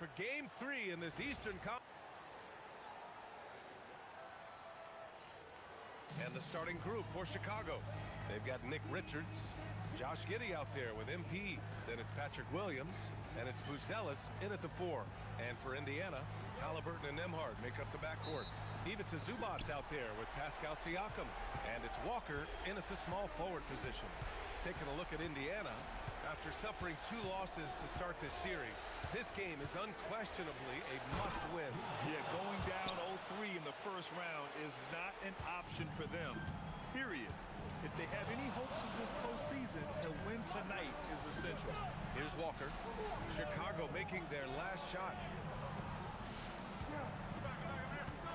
for Game 3 in this Eastern Conference. And the starting group for Chicago. They've got Nick Richards, Josh Giddey out there with MP. Then it's Patrick Williams, and it's Buzelis in at the 4. And for Indiana, Halliburton and Nembhard make up the backcourt. Ivica Zubac's out there with Pascal Siakam. And it's Walker in at the small forward position. Taking a look at Indiana, after suffering 2 losses to start this series, this game is unquestionably a must-win. Yeah, going down 0-3 in the first round is not an option for them, period. If they have any hopes of this postseason, a win tonight is essential. Here's Walker. Chicago making their last shot.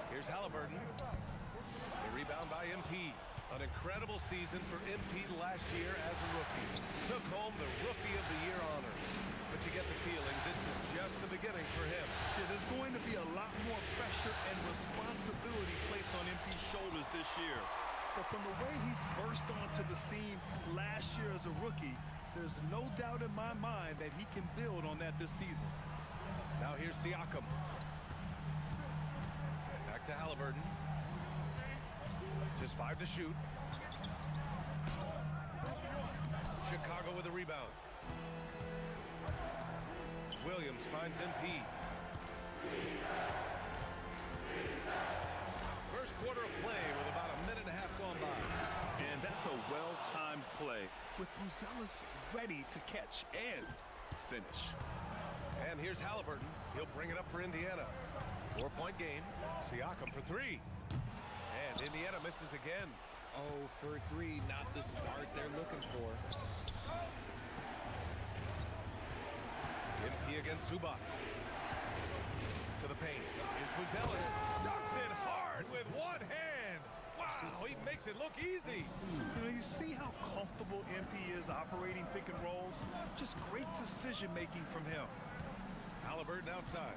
Here's Halliburton. The rebound by MP. An incredible season for MP last year as a rookie. Took home the Rookie of the Year honors. But you get the feeling this is just the beginning for him. Yeah, there's going to be a lot more pressure and responsibility placed on MP's shoulders this year. But from the way he's burst onto the scene last year as a rookie, there's no doubt in my mind that he can build on that this season. Now here's Siakam. Back to Halliburton. Just 5 to shoot. Chicago with a rebound. Williams finds MP. First quarter of play with about a minute and a half gone by. And that's a well-timed play with Buzelis ready to catch and finish. And here's Halliburton. He'll bring it up for Indiana. 4-point game. Siakam for 3. And Indiana misses again. Oh, for 3, not the start they're looking for. MP against Zubac. To the paint. Here's Buzelis. Ducks it hard with one hand. Wow, he makes it look easy. You know, you see how comfortable MP is operating pick and rolls? Just great decision-making from him. Halliburton outside.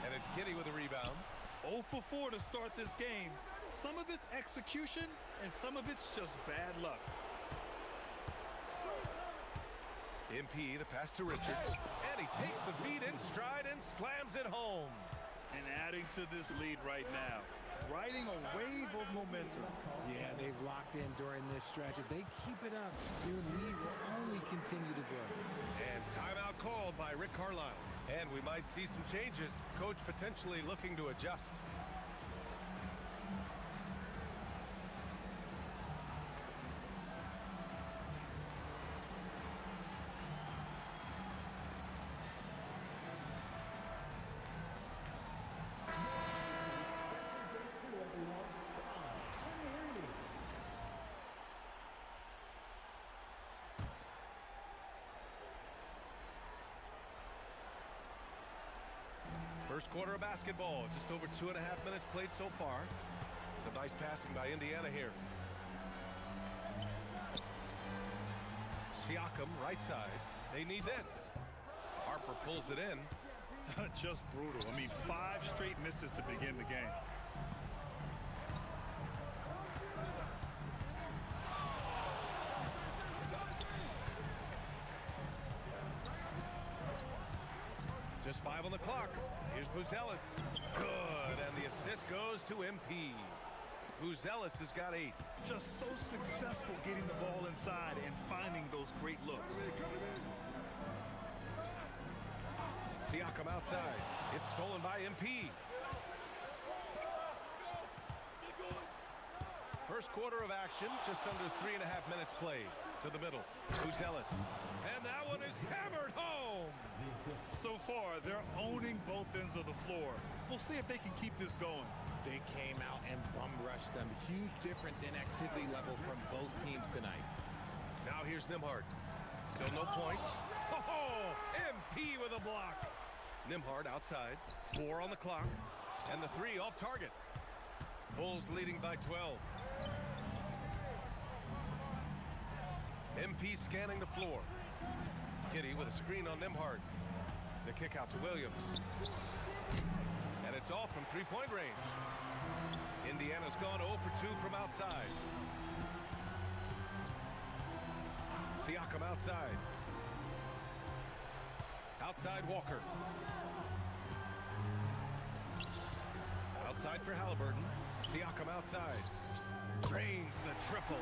And it's Giddey with a rebound. 0 for 4 to start this game. Some of it's execution, and some of it's just bad luck. MP, the pass to Richards. And he takes the feed in stride and slams it home. And adding to this lead right now. Riding a wave of momentum. Yeah, they've locked in during this stretch. If they keep it up, their lead will only continue to grow. And timeout called by Rick Carlisle. And we might see some changes. Coach potentially looking to adjust. First quarter of basketball, just over 2.5 minutes played so far. Some nice passing by Indiana here. Siakam, right side. They need this. Harper pulls it in. Just brutal. I mean, 5 straight misses to begin the game. Just 5 on the clock. Here's Buzelis. Good, and the assist goes to MP. Buzelis has got 8. Just so successful getting the ball inside and finding those great looks. Siakam outside. It's stolen by MP. First quarter of action, just under 3.5 minutes played. To the middle, Buzelis. And that one is hammered home. So far, they're owning both ends of the floor. We'll see if they can keep this going. They came out and bum rushed them. Huge difference in activity level from both teams tonight. Now here's Nembhard. Still no points. Oh, MP with a block. Nembhard outside. 4 on the clock. And the 3 off target. Bulls leading by 12. MP scanning the floor. Giddey with a screen on Nembhard. The kick out to Williams. And it's off from 3-point range. Indiana's gone 0 for 2 from outside. Siakam outside. Outside Walker. Outside for Halliburton. Siakam outside. Drains the triple.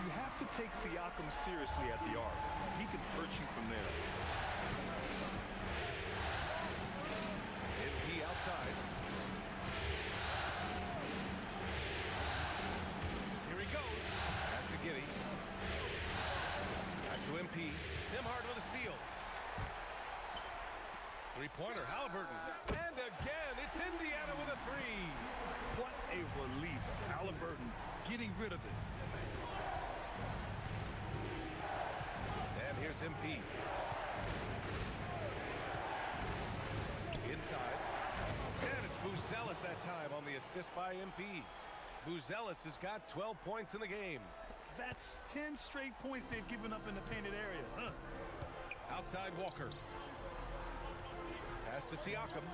You have to take Siakam seriously at the arc. He can hurt you from there. MP outside. Here he goes. Pass to Giddey. Back to MP. Nembhard with a steal. Three-pointer, Halliburton. And again, it's Indiana with a three. What a release. Halliburton getting rid of it. And here's MP. Inside. And it's Buzelis that time on the assist by MP. Buzelis has got 12 points in the game. That's 10 straight points they've given up in the painted area. Outside Walker. Pass to Siakam.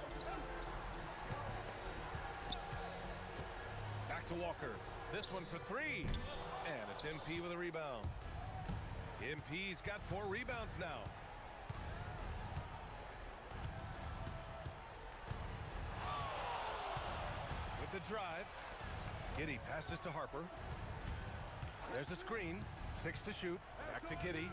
Back to Walker. This one for three. And it's MP with a rebound. MP's got 4 rebounds now. With the drive. Giddey passes to Harper. There's a screen. 6 to shoot. Back to Giddey.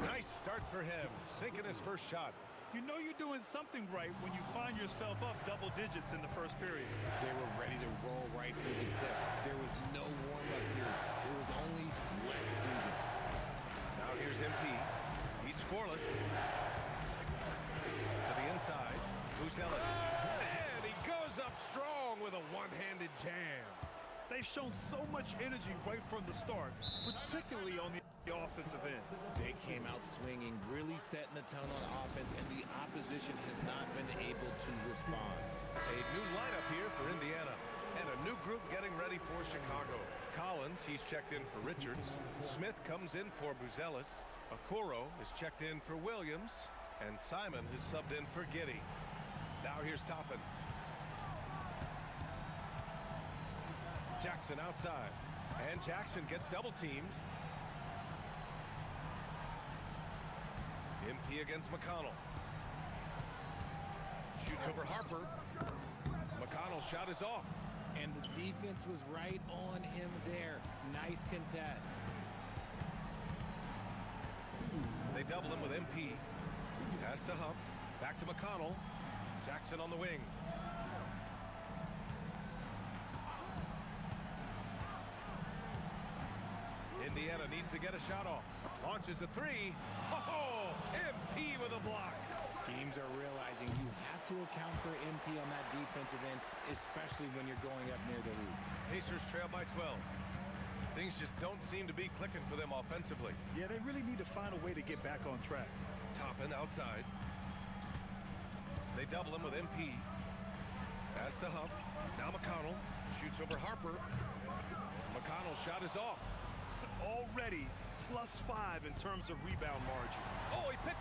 Nice start for him. Sinking his first shot. You know you're doing something right when you find yourself up double digits in the first period. They were ready to roll right through the tip. There was no warm-up period. It was only, let's do this. Now here's MP. He's scoreless. To the inside. Buzelis. And he goes up strong with a one-handed jam. They've shown so much energy right from the start, particularly on the offensive end. They came out swinging, really setting the tone on offense, and the opposition has not been able to respond. A new lineup here for Indiana, and a new group getting ready for Chicago. Collins, he's checked in for Richards. Smith comes in for Buzelis. Okoro is checked in for Williams, and Simon is subbed in for Giddey. Now here's Toppin. Jackson outside, and Jackson gets double-teamed. MP against McConnell. Shoots over Harper. McConnell's shot is off. And the defense was right on him there. Nice contest. They double him with MP. Pass to Huff. Back to McConnell. Jackson on the wing. Indiana needs to get a shot off. Launches the three. Oh, MP with a block. Teams are realizing you have to account for MP on that defensive end, especially when you're going up near the hoop. Pacers trail by 12. Things just don't seem to be clicking for them offensively. Yeah, they really need to find a way to get back on track. Toppin outside. They double him with MP. Pass to Huff. Now McConnell shoots over Harper. McConnell's shot is off. Already +5 in terms of rebound margin. Oh, he picked.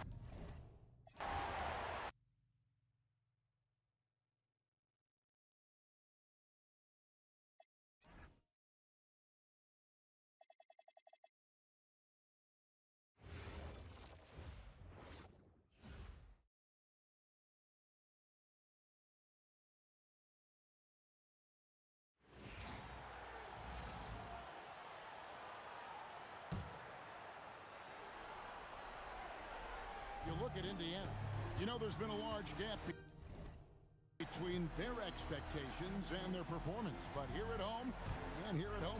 You look at Indiana. You know there's been a large gap between their expectations and their performance. But here at home,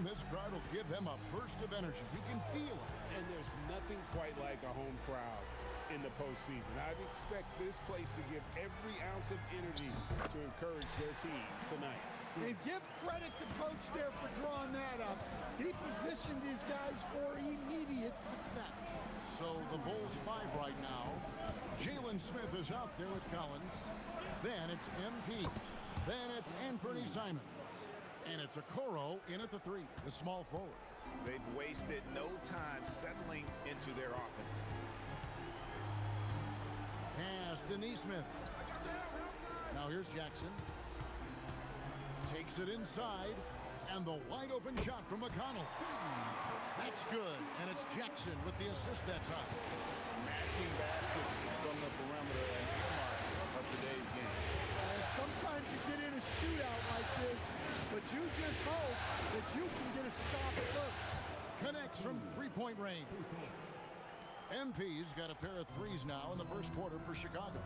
this crowd will give them a burst of energy. You can feel it. And there's nothing quite like a home crowd in the postseason. I'd expect this place to give every ounce of energy to encourage their team tonight. And give credit to Coach there for drawing that up. He positioned these guys for immediate success. So the Bulls 5 right now. Jalen Smith is out there with Collins. Then it's MP. Then it's Anthony Simons. And it's Okoro in at the 3, the small forward. They've wasted no time settling into their offense. Pass to Neesmith. Now here's Jackson. Takes it inside. And the wide open shot from McConnell. That's good, and it's Jackson with the assist that time. Matching baskets from the perimeter and earmark of today's game. Sometimes you get in a shootout like this, but you just hope that you can get a stop first. Connects from three-point range. MP's got a pair of threes now in the first quarter for Chicago.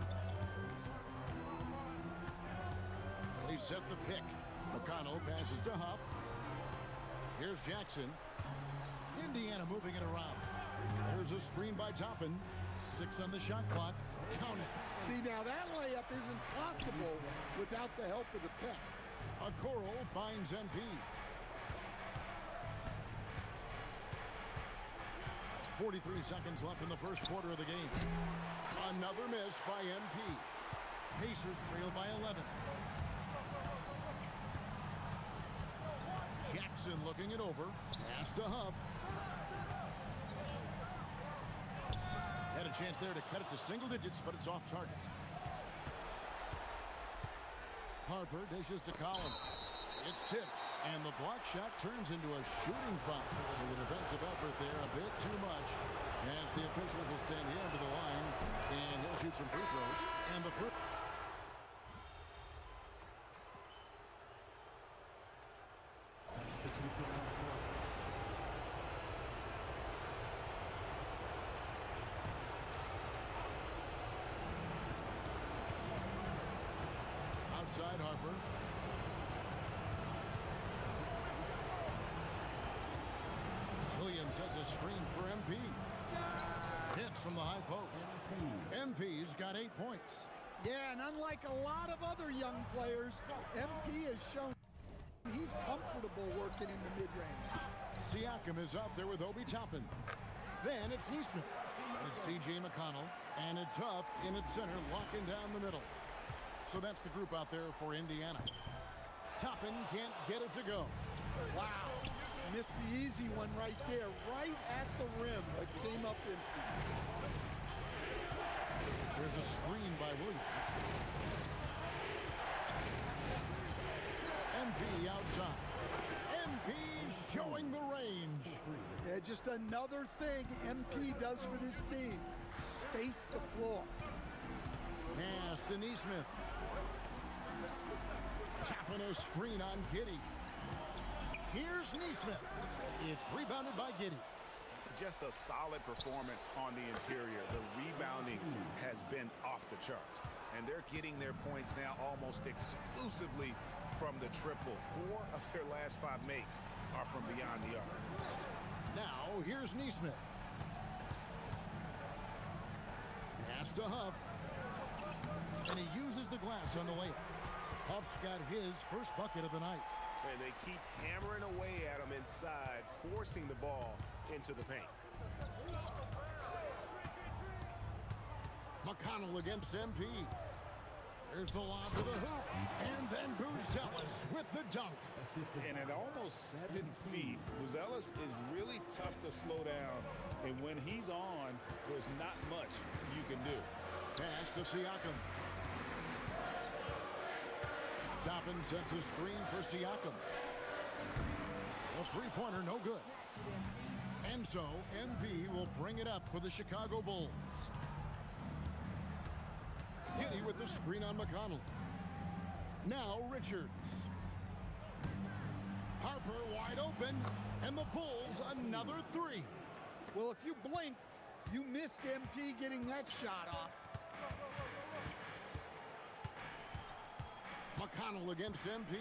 They set the pick. McConnell passes to Huff. Here's Jackson. Indiana moving it around. There's a screen by Toppin. 6 on the shot clock. Count it. See, now that layup isn't possible without the help of the pick. Okoro finds MP. 43 seconds left in the first quarter of the game. Another miss by MP. Pacers trail by 11. Jackson looking it over. Pass to Huff. Had a chance there to cut it to single digits, but it's off target. Harper dishes to Collins. It's tipped, and the block shot turns into a shooting foul. So the defensive effort there a bit too much, as the officials will send him to the line, and he'll shoot some free throws. And the first. Outside Harper. Williams sets a screen for MP. Hits from the high post. MP's got 8 points. Yeah, and unlike a lot of other young players, MP has shown he's comfortable working in the mid-range. Siakam is out there with Obi Toppin. Then it's Neesmith. It's T.J. McConnell. And it's Huff in its center, locking down the middle. So that's the group out there for Indiana. Toppin can't get it to go. Wow. Missed the easy one right there, right at the rim, but came up empty. There's a screen by Williams. MP outside. MP showing the range. Yeah, just another thing MP does for this team. Space the floor. Pass to Neesmith. Tapping a screen on Giddey. Here's Neesmith. It's rebounded by Giddey. Just a solid performance on the interior. The rebounding has been off the charts. And they're getting their points now almost exclusively from the triple. 4 of their last 5 makes are from beyond the arc. Now, here's Neesmith. Pass to Huff. And he uses the glass on the layup. Huff's got his first bucket of the night. And they keep hammering away at him inside, forcing the ball into the paint. McConnell against MP. There's the lob to the hoop. And then Buzelis with the dunk. And at almost 7 feet, Buzelis is really tough to slow down. And when he's on, there's not much you can do. Pass to Siakam. Toppin sets a screen for Siakam. A three-pointer, no good. And so, MP will bring it up for the Chicago Bulls. Giddey with the screen on McConnell. Now Richards. Harper wide open, and the Bulls another 3. Well, if you blinked, you missed MP getting that shot off. McConnell against MP.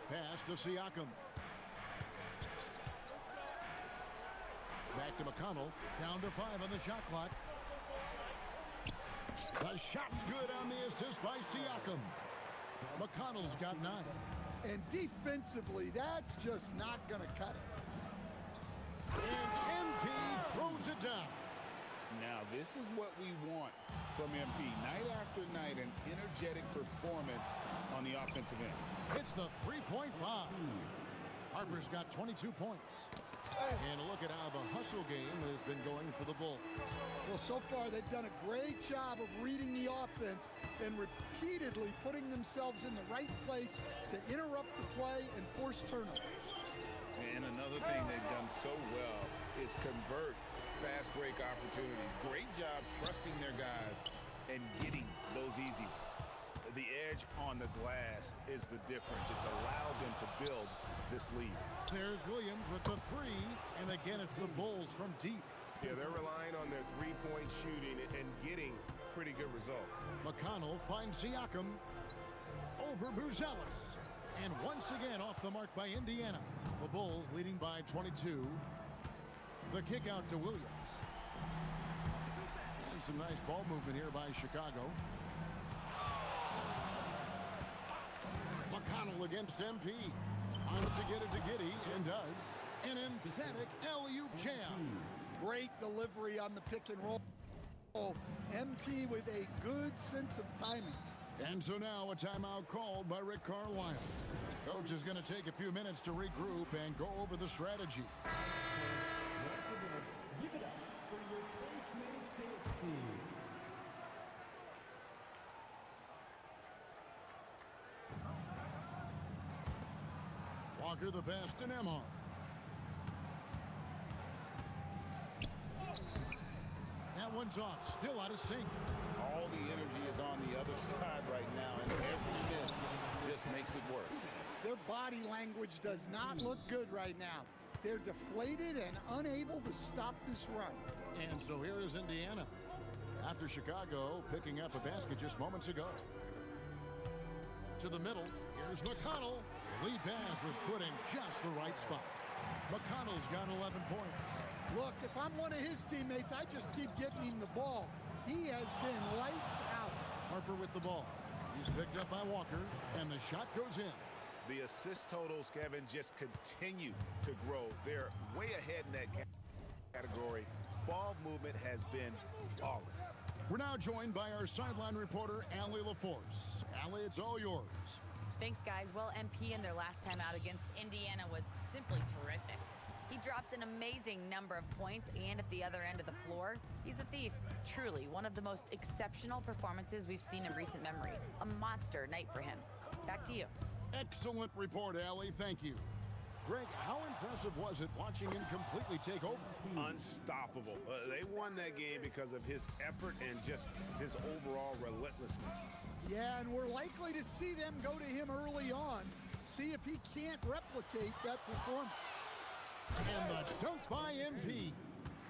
Pass to Siakam. Back to McConnell. Down to 5 on the shot clock. The shot's good on the assist by Siakam. McConnell's got 9. And defensively, that's just not going to cut it. And MP throws it down. Now, this is what we want from MP. Night after night, an energetic performance on the offensive end. It's the three-point bomb. Harper's got 22 points. And look at how the hustle game has been going for the Bulls. Well, so far they've done a great job of reading the offense and repeatedly putting themselves in the right place to interrupt the play and force turnovers. And And another thing they've done so well is convert fast break opportunities. Great job trusting their guys and getting those easy ones. The edge on the glass is the difference. It's allowed them to build this lead. There's Williams with the three, and again it's the Bulls from deep. Yeah, they're relying on their three-point shooting and getting pretty good results. McConnell finds Siakam over Buzelis. And once again off the mark by Indiana. The Bulls leading by 22. The kick out to Williams. And some nice ball movement here by Chicago. McConnell against MP. Wants to get it to Giddey and does. An emphatic alley-oop jam. Great delivery on the pick and roll. MP with a good sense of timing. And so now a timeout called by Rick Carlisle. Coach is going to take a few minutes to regroup and go over the strategy. Give it up for your Postmates team. Walker the pass to Nembhard. That one's off, still out of sync. All the energy is on the other side right now, and every miss just makes it worse. Their body language does not look good right now. They're deflated and unable to stop this run. And so here is Indiana. After Chicago picking up a basket just moments ago. To the middle, here's McConnell. The lead pass was put in just the right spot. McConnell's got 11 points. Look, if I'm one of his teammates, I just keep getting him the ball. He has been lights out. Harper with the ball. He's picked up by Walker, and the shot goes in. The assist totals, Kevin, just continue to grow. They're way ahead in that category. Ball movement has been flawless. We're now joined by our sideline reporter, Allie LaForce. Allie, it's all yours. Thanks, guys. Well, MP in their last time out against Indiana was simply terrific. He dropped an amazing number of points, and at the other end of the floor, he's a thief. Truly, one of the most exceptional performances we've seen in recent memory. A monster night for him. Back to you. Excellent report, Allie. Thank you. Greg, how impressive was it watching him completely take over? Unstoppable. They won that game because of his effort and just his overall relentlessness. Yeah, and we're likely to see them go to him early on. See if he can't replicate that performance. And the dunk by MP.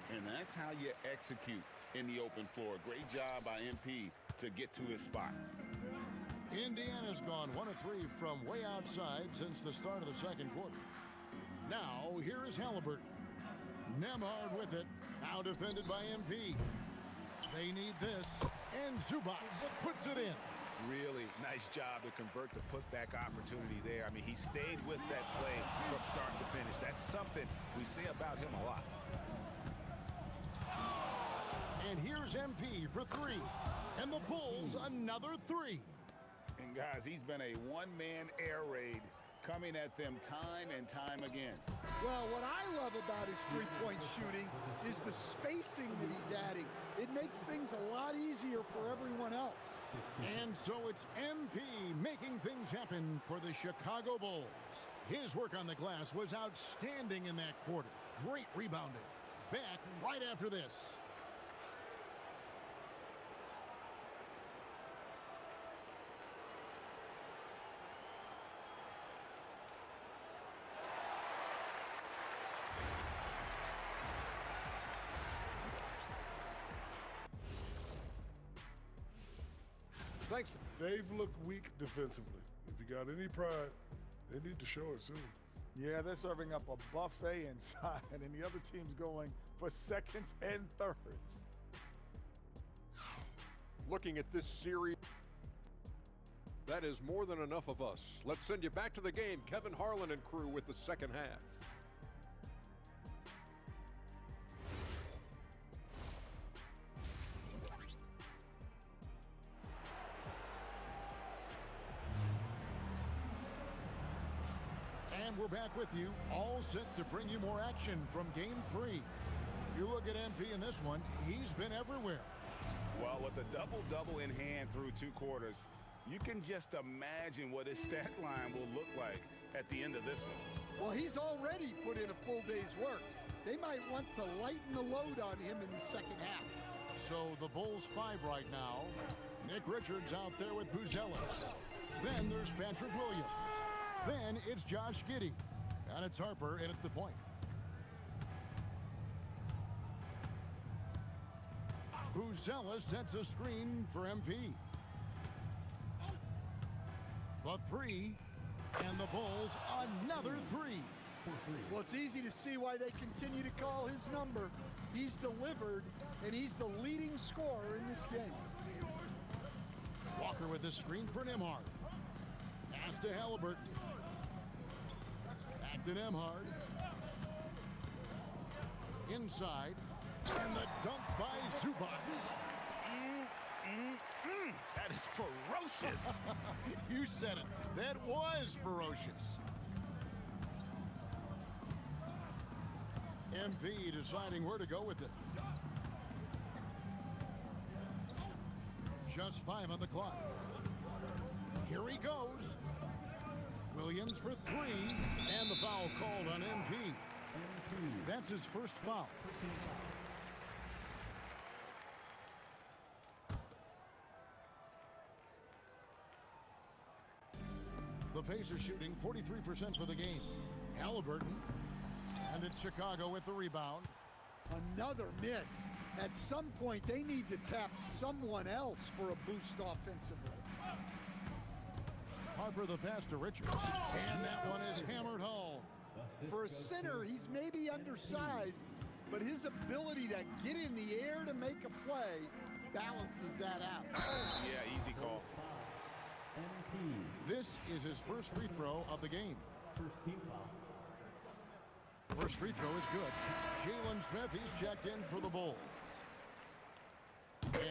And that's how you execute in the open floor. Great job by MP to get to his spot. Indiana's gone 1 of 3 from way outside since the start of the second quarter. Now, here is Halliburton. Nembhard with it. Now defended by MP. They need this. And Zubac puts it in. Really nice job to convert the putback opportunity there. I mean, he stayed with that play from start to finish. That's something we say about him a lot. And here's MP for 3. And the Bulls another 3. And guys, he's been a one-man air raid coming at them time and time again. Well, what I love about his three-point shooting is the spacing that he's adding. It makes things a lot easier for everyone else. And so it's MP making things happen for the Chicago Bulls. His work on the glass was outstanding in that quarter. Great rebounding. Back right after this. Thanks. They've looked weak defensively. If you got any pride, they need to show it soon. Yeah, they're serving up a buffet inside, and the other team's going for seconds and thirds. Looking at this series, that is more than enough of us. Let's send you back to the game. Kevin Harlan and crew with the second half. And we're back with you, all set to bring you more action from Game 3. You look at MP in this one, he's been everywhere. Well, with a double-double in hand through 2 quarters, you can just imagine what his stat line will look like at the end of this one. Well, he's already put in a full day's work. They might want to lighten the load on him in the second half. So the Bulls 5 right now. Nick Richards out there with Buzelis. Then there's Patrick Williams. Then it's Josh Giddey. And it's Harper in at the point. Buzelis sets a screen for MP. The three, and the Bulls another three. Well, it's easy to see why they continue to call his number. He's delivered, and he's the leading scorer in this game. Walker with the screen for Nembhard. Pass to Halliburton. Back to Nembhard. Inside. And the dunk by Zubac. That is ferocious. You said it. That was ferocious. MP deciding where to go with it. Just 5 on the clock. Here he goes. Williams for 3, and the foul called on MP. That's his first foul. The Pacers shooting 43% for the game. Halliburton, and it's Chicago with the rebound. Another miss. At some point, they need to tap someone else for a boost offensively. Harper the pass to Richards, and that one is hammered home. For a center, he's maybe undersized, but his ability to get in the air to make a play balances that out. Yeah, easy call. This is his first free throw of the game. First team foul. First free throw is good. Jalen Smith, he's checked in for the Bulls.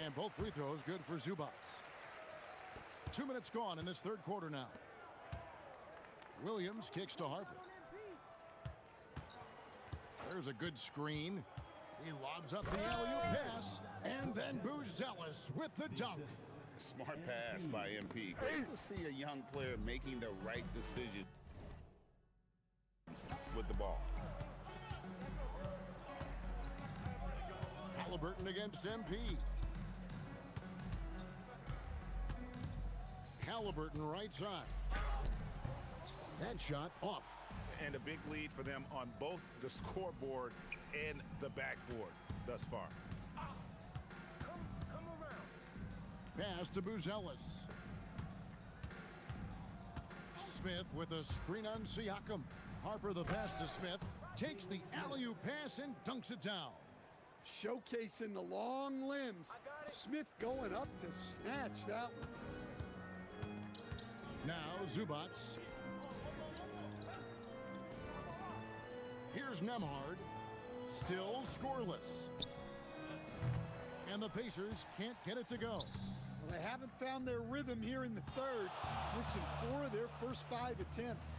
And both free throws good for Zubac. 2 minutes gone in this third quarter now. Williams kicks to Harper. There's a good screen. He lobs up the alley-oop pass. And then Buzelis with the dunk. Smart pass by MP. Great to see a young player making the right decision with the ball. Halliburton against MP. Halliburton right side. That shot off. And a big lead for them on both the scoreboard and the backboard thus far. Pass to Buzelis. Smith with a screen on Siakam. Harper the pass to Smith. Takes the alley-oop pass and dunks it down. Showcasing the long limbs. Smith going up to snatch that one. Now Zubac. Here's Nembhard. Still scoreless. And the Pacers can't get it to go. Well, they haven't found their rhythm here in the third. Missing 4 of their first 5 attempts.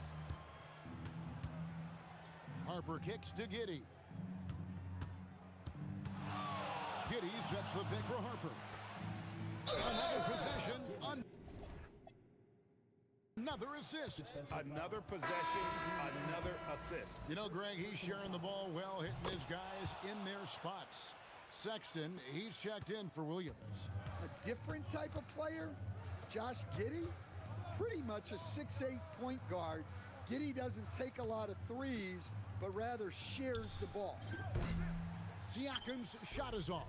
Harper kicks to Giddey. Giddey sets the pick for Harper. Another possession. Another assist. Another possession, another assist. You know, Greg, he's sharing the ball well, hitting his guys in their spots. Sexton, he's checked in for Williams. A different type of player? Josh Giddey? Pretty much a 6'8" point guard. Giddey doesn't take a lot of threes, but rather shares the ball. Siakam's shot is off.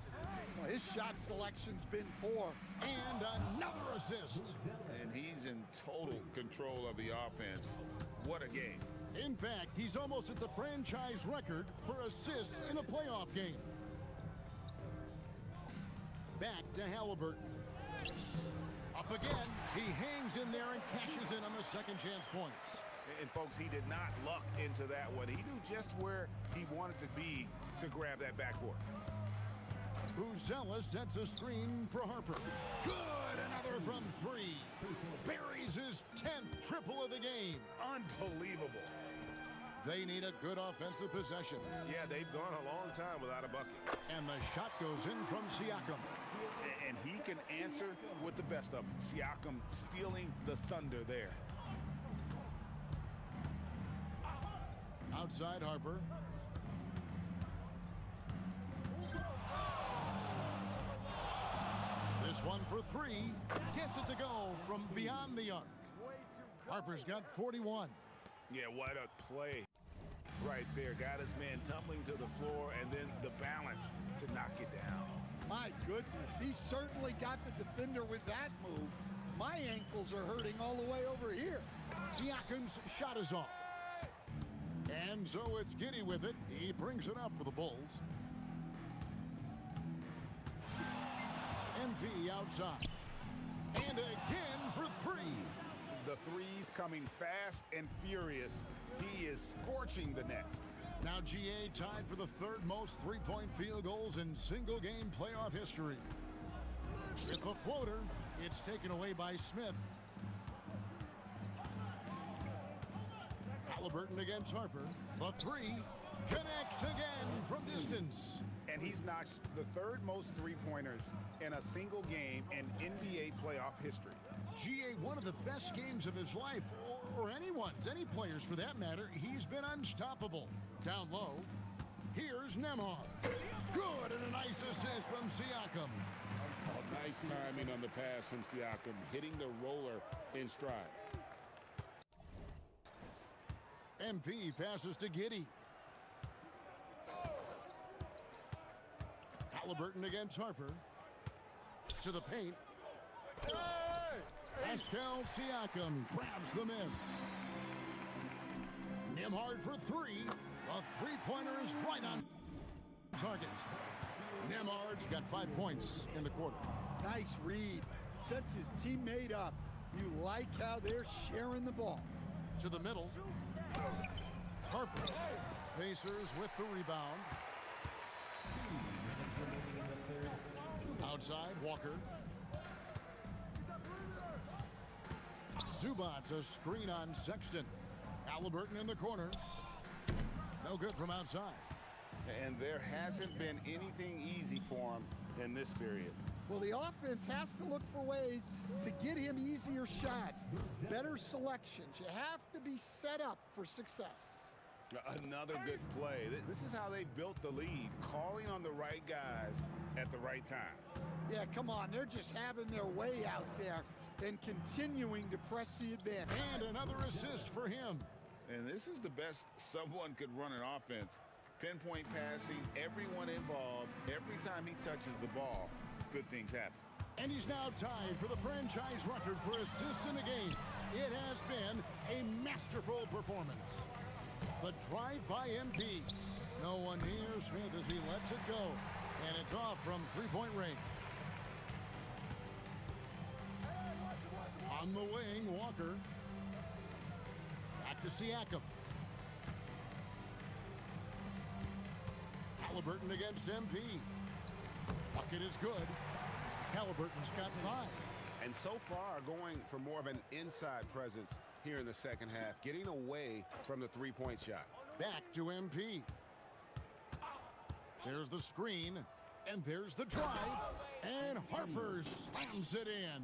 Well, his shot selection's been poor. And another assist. And he's in total control of the offense. What a game. In fact, he's almost at the franchise record for assists in a playoff game. Back to Halliburton. Up again. He hangs in there and cashes in on the second chance points. And folks, he did not luck into that one. He knew just where he wanted to be to grab that backboard. Buzelis sets a screen for Harper. Good, another from 3. Buries his 10th triple of the game. Unbelievable. They need a good offensive possession. Yeah, they've gone a long time without a bucket. And the shot goes in from Siakam. And he can answer with the best of them. Siakam stealing the thunder there. Outside Harper. This one for three. Gets it to go from beyond the arc. Harper's got 41. Yeah, what a play right there. Got his man tumbling to the floor, and then the balance to knock it down. My goodness, he certainly got the defender with that move. My ankles are hurting all the way over here. Siakam's shot is off. And so it's Giddey with it. He brings it up for the Bulls. MP outside. And again for three. The threes coming fast and furious. He is scorching the nets. Now GA tied for the third most three-point field goals in single-game playoff history. With the floater, it's taken away by Smith. Halliburton against Harper. The three connects again from distance. And he's knocked the third most three-pointers in a single game in NBA playoff history. GA, one of the best games of his life, or anyone's, any players for that matter. He's been unstoppable. Down low, here's Nembhard. Good, and a nice assist from Siakam. Nice timing on the pass from Siakam, hitting the roller in stride. MP passes to Giddey. Halliburton against Harper. To the paint. Pascal Siakam grabs the miss. Nembhard for three. The three-pointer is right on target. Nembhard's got 5 points in the quarter. Nice read. Sets his teammate up. You like how they're sharing the ball. To the middle. Harper. Pacers with the rebound. Outside, Walker. Zubats a screen on Sexton. Halliburton in the corner. No good from outside. And there hasn't been anything easy for him in this period. Well, the offense has to look for ways to get him easier shots, better selections. You have to be set up for success. Another good play. This is how they built the lead, calling on the right guys at the right time. Yeah, come on. They're just having their way out there and continuing to press the advantage. And another assist for him. And this is the best someone could run an offense. Pinpoint passing, everyone involved. Every time he touches the ball, good things happen. And he's now tied for the franchise record for assists in the game. It has been a masterful performance. The drive by MP. No one near Smith as he lets it go. And it's off from three-point range. On the wing, Walker. Back to Siakam. Halliburton against MP. Bucket is good. Halliburton's got 5. And so far, going for more of an inside presence here in the second half, getting away from the three-point shot. Back to MP. There's the screen, and there's the drive, and Harper slams it in.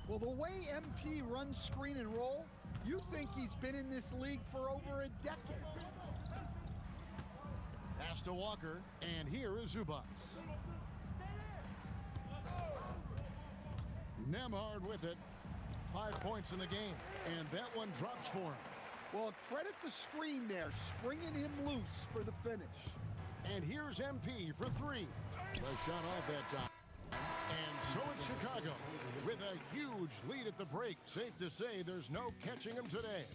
Well, the way MP runs screen and roll, you think he's been in this league for over a decade. Pass to Walker, and here is Zubats. Nembhard with it. 5 points in the game, and that one drops for him. Well, credit the screen there, springing him loose for the finish. And here's MP for 3. The shot off that time. And so it's Chicago with a huge lead at the break. Safe to say there's no catching him today.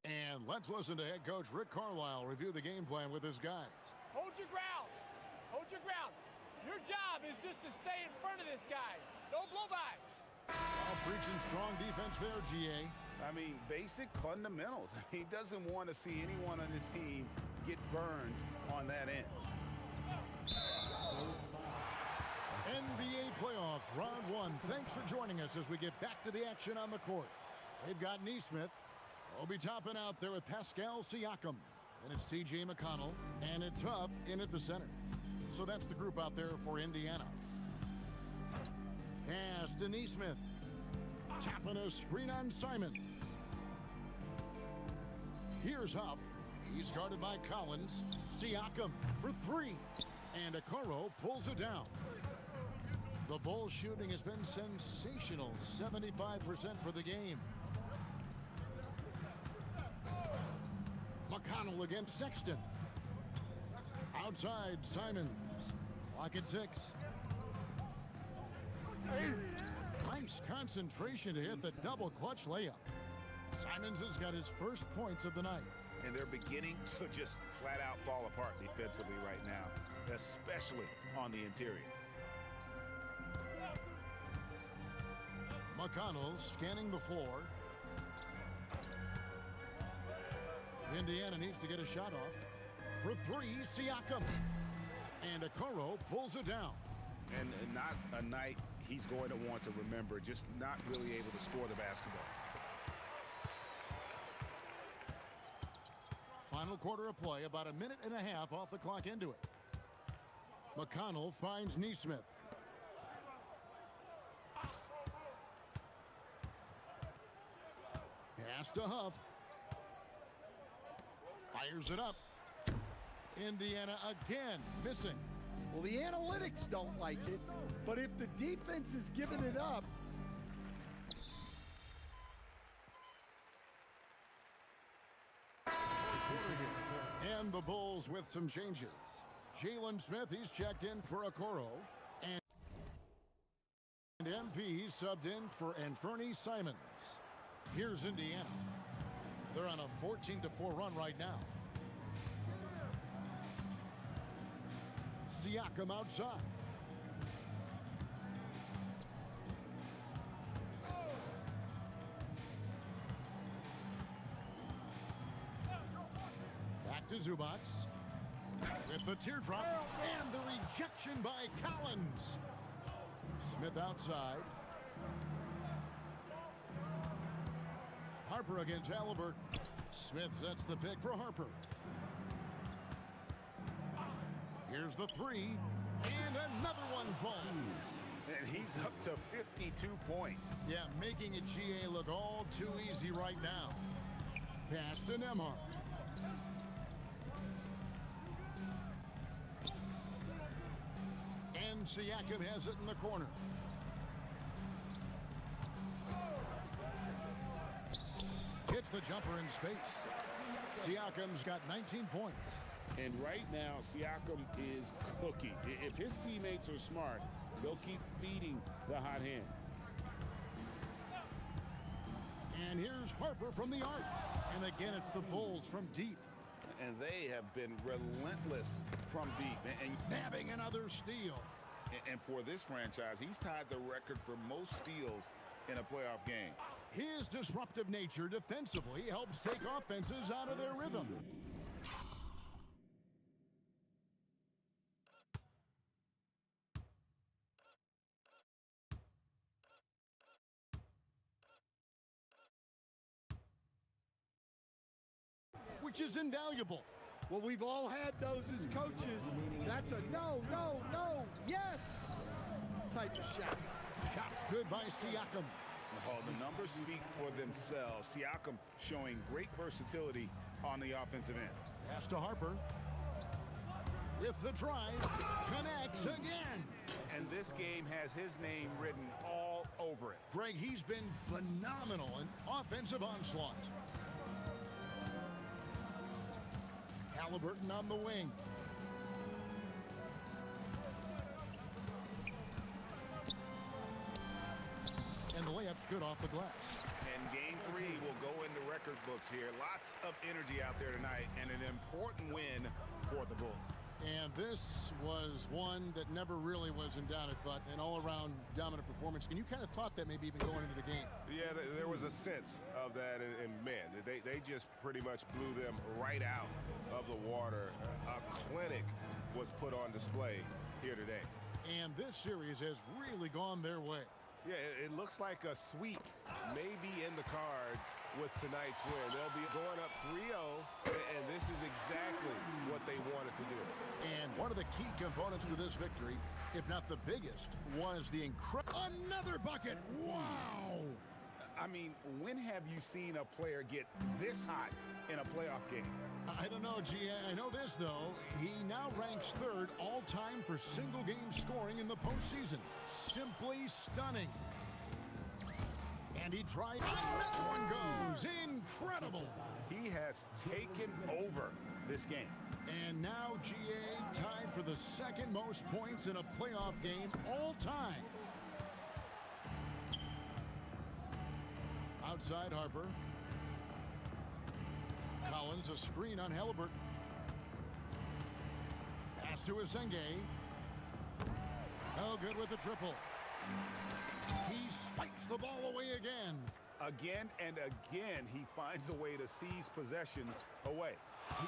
And let's listen to head coach Rick Carlisle review the game plan with his guys. Hold your ground. Hold your ground. Your job is just to stay in front of this guy. No blow-bys. Preaching strong defense there, GA. I mean, basic fundamentals. He doesn't want to see anyone on his team get burned on that end. NBA playoffs, round 1. Thanks for joining us as we get back to the action on the court. They've got Nesmith. Obi Toppin out there with Pascal Siakam. And it's TJ McConnell. And it's Huff in at the center. So that's the group out there for Indiana. Pass to Nesmith. Tapping a screen on Simon. Here's Huff. He's guarded by Collins. Siakam for three. And Okoro pulls it down. The Bulls shooting has been sensational. 75% for the game. McConnell against Sexton. Outside, Simons. Clock at 6. Nice concentration to hit the double clutch layup. Simons has got his first points of the night. And they're beginning to just flat out fall apart defensively right now, especially on the interior. McConnell scanning the floor. Indiana needs to get a shot off. For three, Siakam. And Okoro pulls it down. And not a night he's going to want to remember, just not really able to score the basketball. Final quarter of play, about a minute and a half off the clock into it. McConnell finds Nesmith. Pass to Huff. Fires it up. Indiana again missing. Well, the analytics don't like it, but if the defense is giving it up, and the Bulls with some changes. Jalen Smith, he's checked in for Okoro. And MP subbed in for Anferny Simons. Here's Indiana. They're on a 14-4 run right now. Siakam outside. Back to Zubac. With the teardrop and the rejection by Collins. Smith outside. Harper against Halliburton. Smith sets the pick for Harper. Here's the three, and another one falls. And he's up to 52 points. Yeah, making it GA look all too easy right now. Pass to Nembhard. And Siakam has it in the corner. Hits the jumper in space. Siakam's got 19 points. And right now, Siakam is cooking. If his teammates are smart, they'll keep feeding the hot hand. And here's Harper from the arc. And again, it's the Bulls from deep. And they have been relentless from deep. And nabbing another steal. And for this franchise, he's tied the record for most steals in a playoff game. His disruptive nature defensively helps take offenses out of their rhythm. Which is invaluable. Well, we've all had those as coaches. That's a no, no, no, yes type of shot. Shots good by Siakam. Oh, the numbers speak for themselves. Siakam showing great versatility on the offensive end. Pass to Harper. With the drive, connects again. And this game has his name written all over it. Greg, he's been phenomenal in offensive onslaught. Halliburton on the wing. And the layup's good off the glass. And game 3 will go in the record books here. Lots of energy out there tonight and an important win for the Bulls. And this was one that never really was in doubt, I thought, an all-around dominant performance. And you kind of thought that maybe even going into the game. Yeah, there was a sense of that, and man, they just pretty much blew them right out of the water. A clinic was put on display here today. And this series has really gone their way. Yeah, it looks like a sweep may be in the cards with tonight's win. They'll be going up 3-0, and this is exactly what they wanted to do. And one of the key components to this victory, if not the biggest, was the incredible... Another bucket! Wow! I mean, when have you seen a player get this hot in a playoff game. I don't know, G.A. I know this, though. He now ranks third all-time for single-game scoring in the postseason. Simply stunning. And he tried, and that one goes. Incredible. He has taken over this game. And now G.A. tied for the second most points in a playoff game all time. Outside Harper. Collins, a screen on Halliburton. Pass to Asenge. Oh, good with the triple. He swipes the ball away again. Again and again, he finds a way to seize possessions away.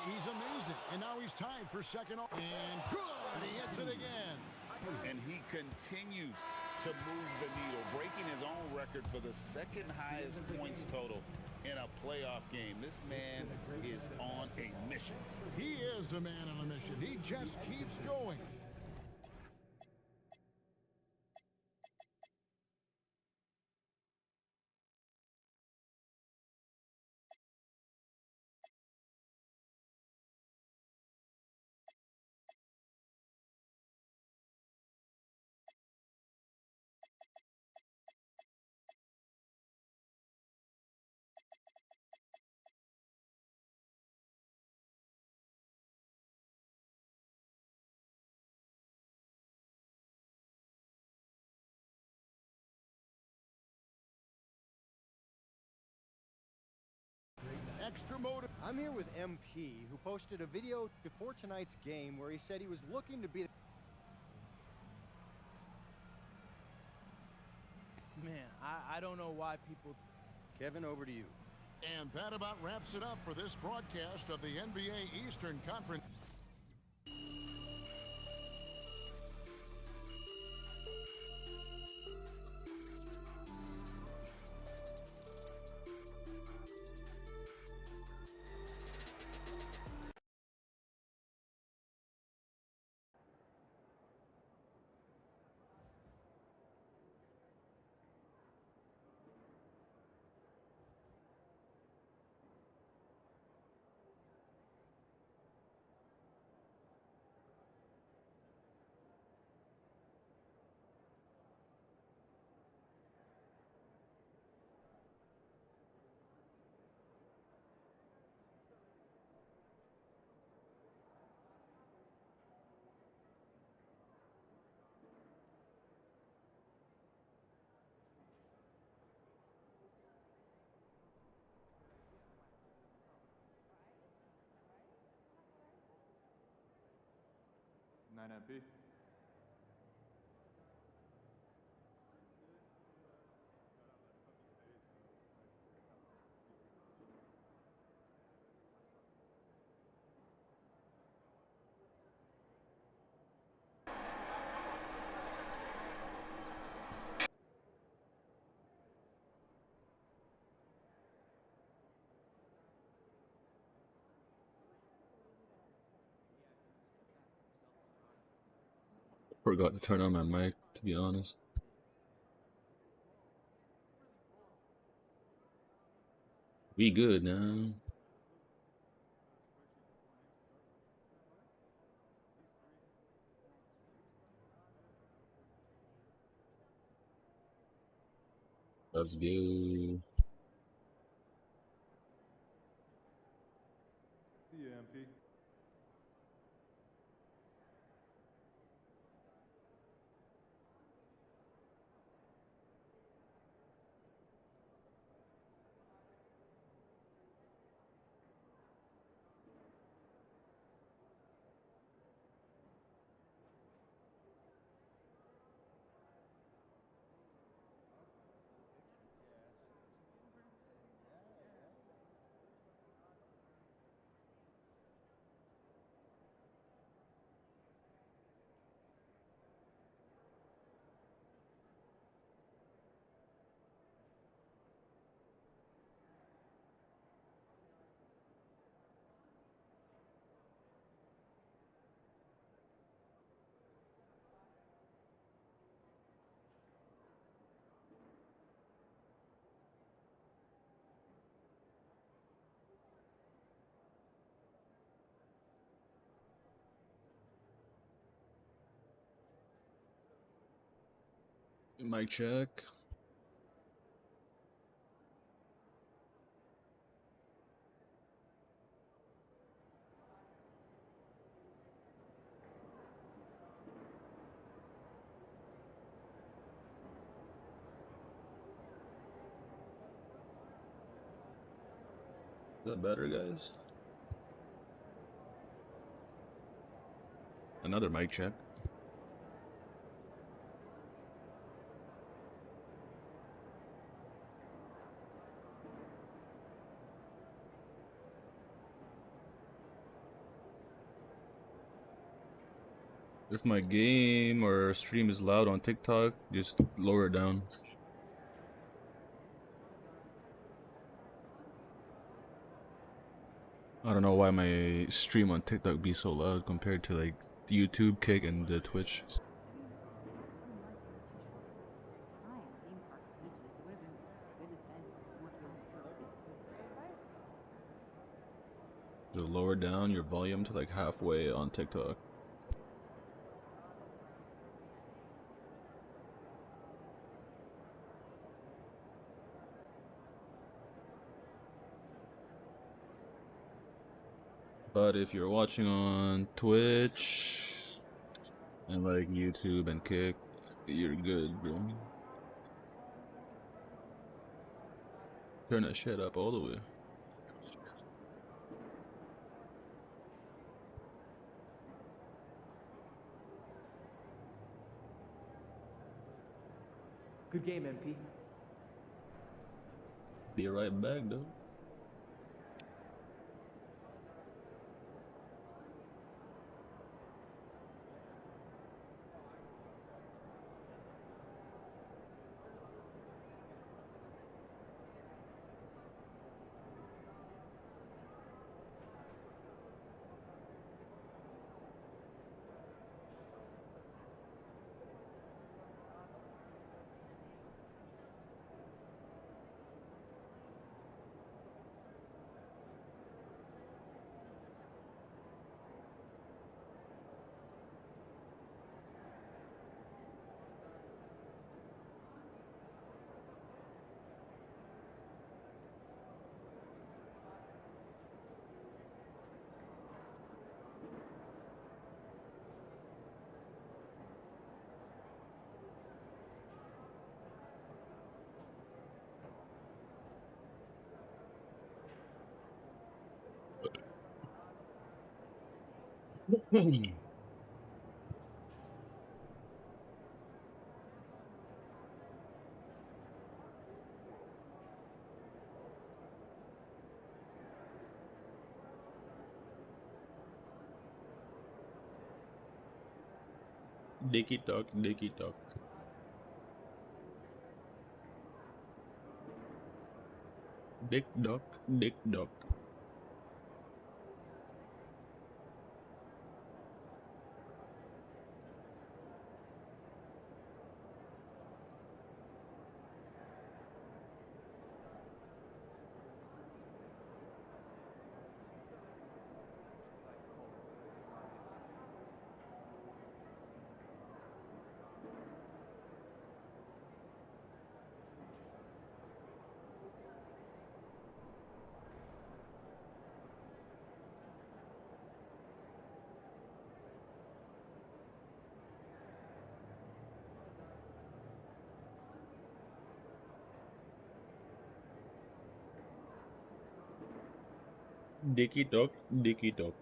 He's amazing. And now he's tied for second. And good. He hits it again. And he continues to move the needle, breaking his own record for the second highest points total in a playoff game. This man is on a mission. He is a man on a mission. He just keeps going. Extra motive. I'm here with MP, who posted a video before tonight's game where he said he was looking to be... Man, I don't know why people... Kevin, over to you. And that about wraps it up for this broadcast of the NBA Eastern Conference. Nine MP. Forgot to turn on my mic, to be honest. We good now. Let's go. See you, MP. Mic check. Is that better, guys? Another mic check. If my game or stream is loud on TikTok, just lower it down. I don't know why my stream on TikTok be so loud compared to like YouTube, Kick, and the Twitch. Just lower down your volume to like halfway on TikTok. But if you're watching on Twitch and like YouTube and Kick, you're good, bro. Turn that shit up all the way. Good game, MP. Be right back, though. Dicky talk, dicky talk. Dick duck, dick duck. Dicky talk, dicky talk.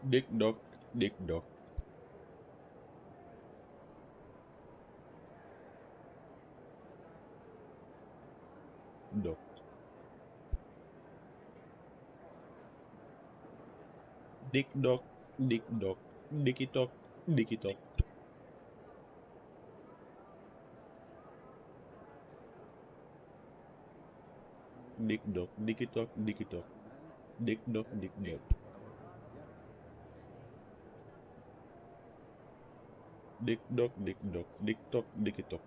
Dick duck, dick duck. Duck. Dick duck, dick duck. Dicky talk, dicky talk. Dick duck, dicky talk, dicky talk. Dick duck, dick duck. Dick duck, dick duck. Dick talk, dicky talk.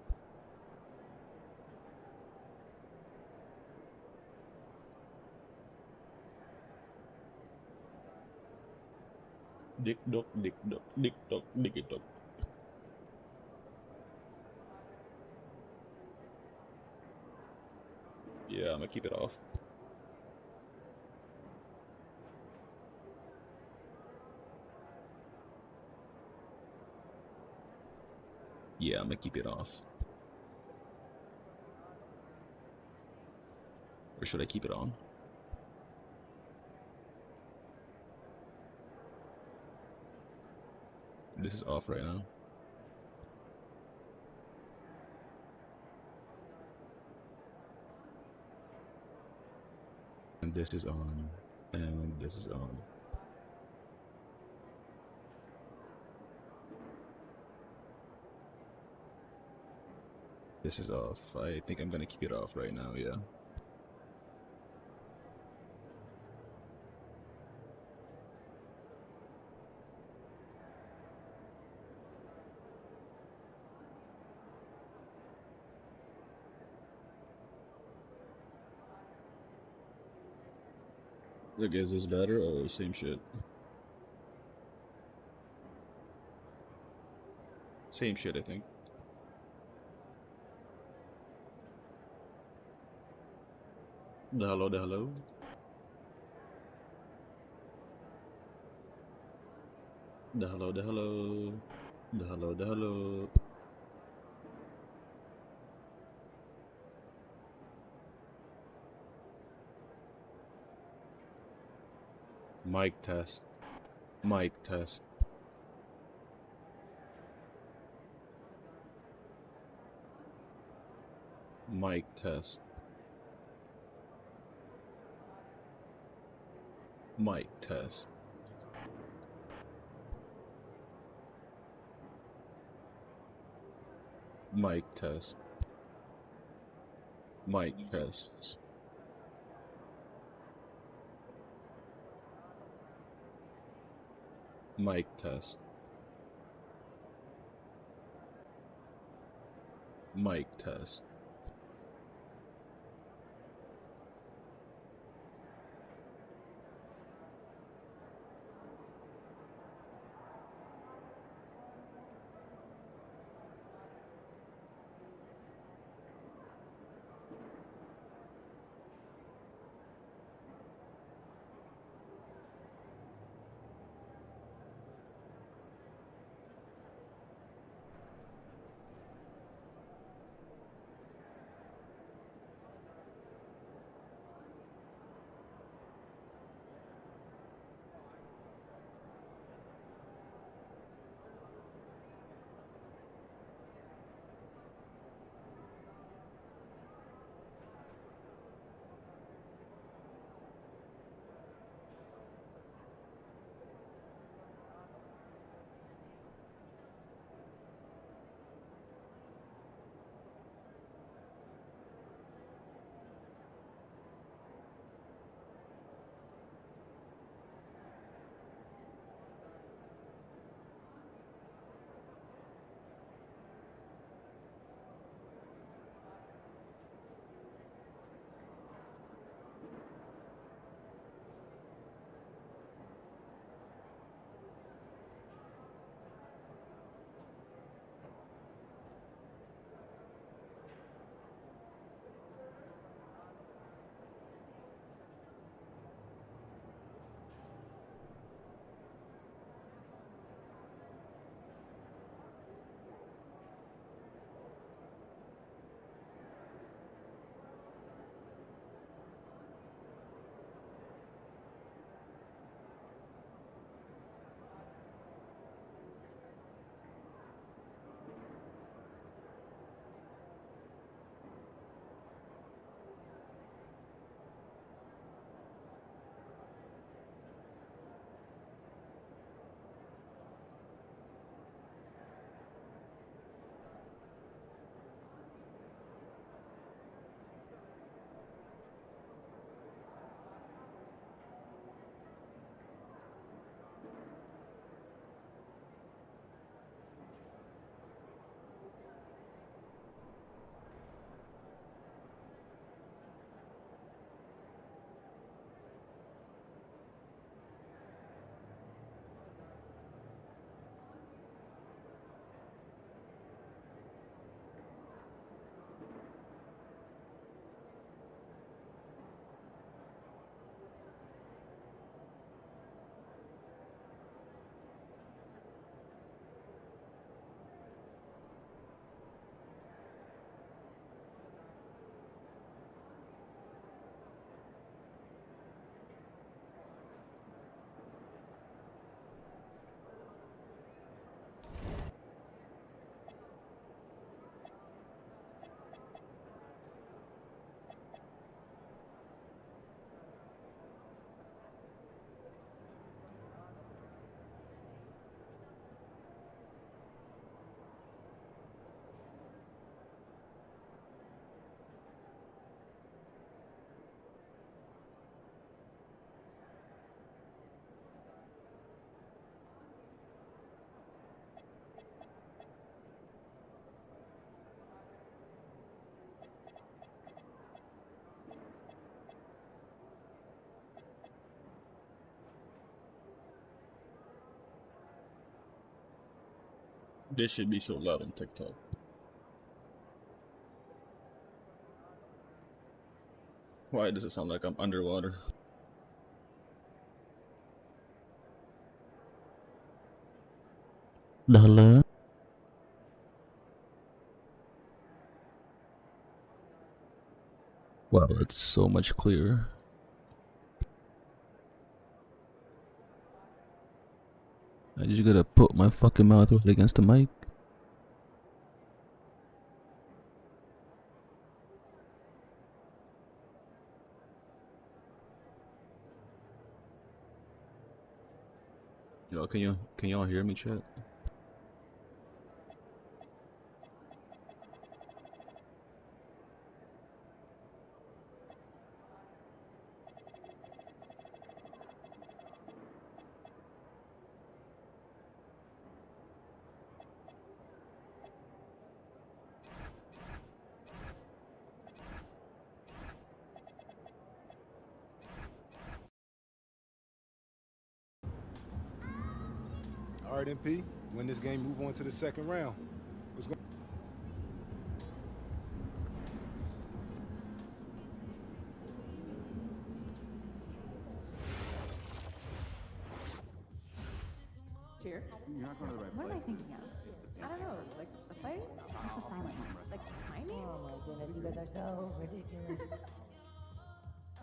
Dick duck, dick duck, dick duck, dick duck. Yeah, I'm gonna keep it off. Yeah, I'm gonna keep it off. Or should I keep it on? This is off right now. And this is on. And this is on. This is off. I think I'm gonna keep it off right now, yeah. Like, is this better or same shit? Same shit, I think. The hello, the hello. The hello, the hello. The hello, the hello. Mic test. Mic test. Mic test. Mic test. Mic test. Mic test. Mic test. Mic test. This should be so loud on TikTok. Why does it sound like I'm underwater? Hello? Wow, it's so much clearer. I just gotta put my fucking mouth right against the mic. Yo, can y'all hear me, chat? All right, MP, win this game, move on to the second round. What's going Cheer? You're not going to the right What am I place. thinking of? I don't know. Like the fight? It's the silent one. Like timing? Oh my goodness, you guys are so ridiculous.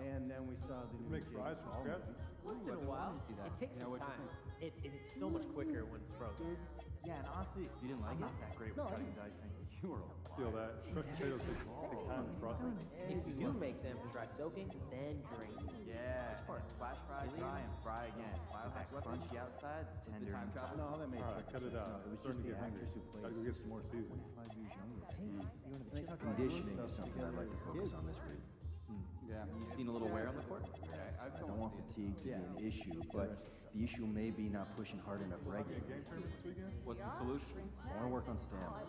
And then we saw the new Make fries from scratch. Once in a while, it takes some time. It's so much quicker when it's frozen. Yeah, and honestly, if you didn't like it, not that great with cutting and dicing. You were I feel that. Crushed potatoes take time to process. If you do make them, try soaking, then drain. Yeah, flash fry, dry, and fry again. That crunchy outside, tender inside. No, that makes All right, cut it out. It was Starting just to the get hungry. actress who plays Gotta go get some more seasoning. 5 years younger. Conditioning is something I'd like to focus on this week. Yeah, you've seen a little wear on the court? I don't want fatigue to be an issue, but the issue may be not pushing hard enough regularly. What's the solution? I want to work on stamina.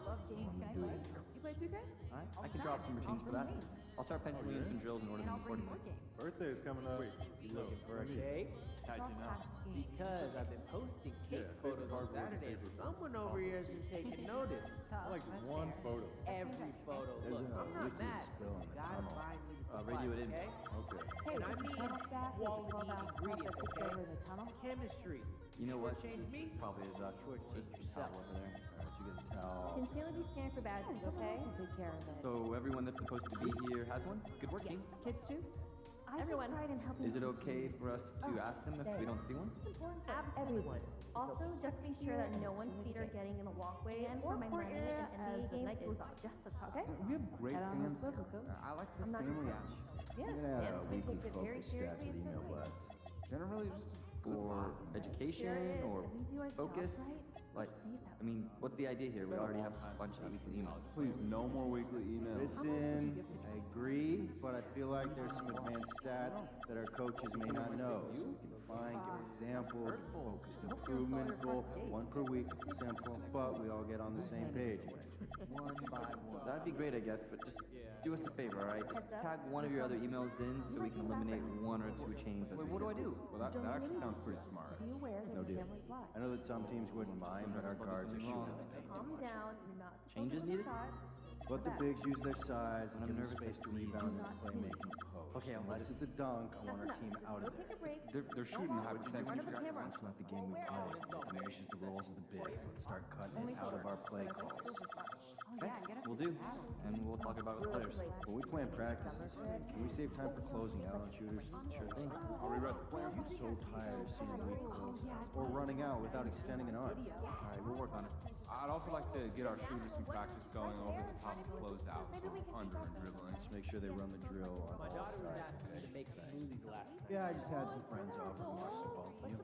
You play 2K? Alright, I can drop some routines for that. I'll start penciling in some drills in order to be accordingly. Birthday is coming up. You looking for a cake? How'd you know? Because I've been posting cake photos on Saturday. Someone over here has been taking notice. Like one photo. Every photo. Look, I'm not mad. Gotta buy me the supplies, Radio it in. okay? Okay. And I mean quality ingredients, okay? Chemistry. You know what? Change me? Probably is just a towel over there. Alright, you get the towel. Continually be scanned for badges, okay? Take care of it. So everyone that's supposed to be here has one? Good work, team. Kids too? Everyone. Pride in helping. Is it okay for us to ask them if we don't see one? Everyone. Also, just be sure that no one's feet are getting in the walkway and for my money and NBA game is just the top. Okay? We have great fans here. I like the I'm not family gonna atmosphere. Yeah. I'm going to add And a we weekly take it very focus stat to seriously the email and blast. Generally just for education or focus. Like, I mean, what's the idea here? We already have a bunch of weekly emails. Please, no more weekly emails. Listen, I agree, but I feel like there's some advanced stats that our coaches may not know. So we can find, give an example, focused improvement goal, 1 per week, simple, but we all get on the same page. One by one. That'd be great, I guess, but just do us a favor, alright? Tag one of your other emails in so we can eliminate 1 or 2 chains as we what do I do? Well, that actually sounds pretty smart. Be aware that No the deal. camera's live. I know that some teams wouldn't mind, but our guards are shooting. Calm down. You're not Changes needed? Let the bigs use their size and I'm give them nervous space to that these rebound do and playmaking post. Okay, I'm Unless it's a dunk, I want our team out of Take a there. break. They're shooting how it's In front of the camera. That's not the game we play. It diminishes the roles of the bigs. Let's start cutting it out of our play calls. Oh yeah, get up. We'll do, and we'll talk about it with players. When we plan practices, can we save time for closing out on shooters? Sure thing. I'll rewrite the plan. I'm so tired of seeing weak posts or running out without extending an arm. Alright, we'll work on it. I'd also like to get our shooters some practice going over the top of closeout, under and dribbling. Just make sure they run the drill on My all daughter was sides. asking me to make smoothies last night. Yeah, I just had some friends over and watched the both of you.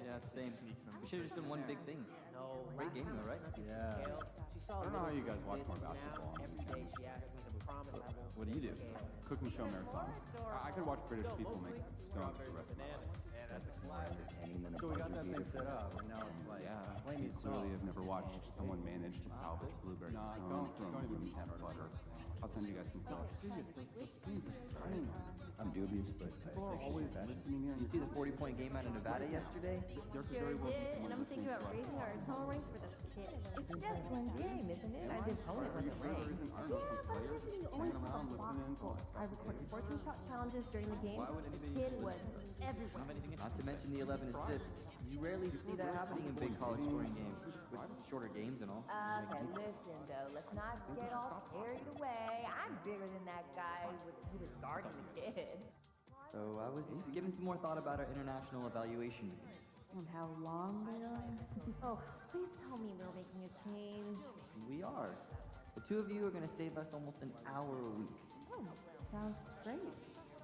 Yeah, it's the same. We should have just done one big thing. No, Great game though, right? Yeah. She saw I don't know how you guys watch this more now. basketball. Every day she asked me to promise I won't. What do you do? Cooking show marathon. I could watch British people make stones for the rest of my life. That's more entertaining than a So we got buzzer that beater thing set up, and now it's like, Yeah, play me you clearly songs. have never watched someone manage to salvage blueberry stones from room temp butter. I'll send you guys some stuff. Serious, those things are trying. I'm dubious, but People are always listening here. You see the 40-point game out of Nevada yesterday? There Sure very well be did, someone and I'm listening thinking to about us. raising our tone ranks for the kid. It's just one game, isn't it? As opponent Are you wasn't sure there ranked. isn't, I don't know, some players hanging around listening to us? I recorded 14 shot challenges during the game. Why would The anybody kid do was everywhere. Not to mention the 11 assists. You rarely see that happening in big college scoring games, with shorter games and all. Okay, listen though, let's not get all carried away. I'm bigger than that guy who was guarding the kid. So I was giving some more thought about our international evaluation meetings. And how long they are? Oh, please tell me we're making a change. We are. The two of you are going to save us almost an hour a week. Oh, sounds great.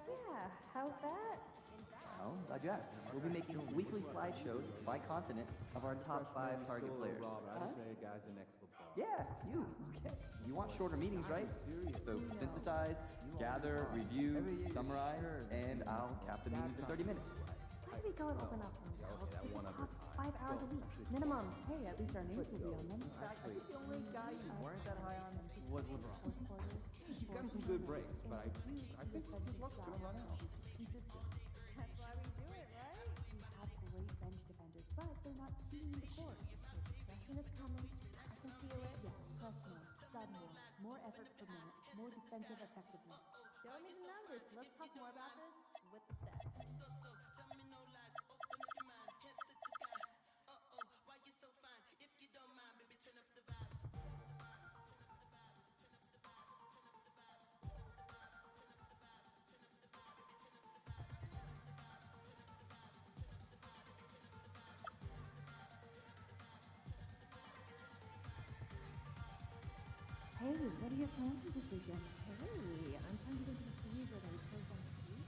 Yeah, how's that? Well, glad you asked. We'll be making weekly slideshows by continent of our top 5 target players. Guys, the next football. Yeah, you. Okay. You want shorter meetings, right? So synthesize, gather, review, summarize, and I'll cap the meetings to 30 minutes. Why do we go and open up ourselves? Top 5 hours a week, minimum. Hey, at least our names will be on them. I think the only guy you weren't that high on was LeBron. You've gotten some good breaks, but I think his luck's gonna run out. That's why we do it, right? We have great bench defenders, but they're not seeing the court. Possession is coming. I can feel it. Yes, press more, sub more effort per minute, more defensive effectiveness. Show me the numbers. Let's talk more about this with the stats. Hey, what are your plans for this weekend? Hey, I'm trying to get to see where they close on the beach.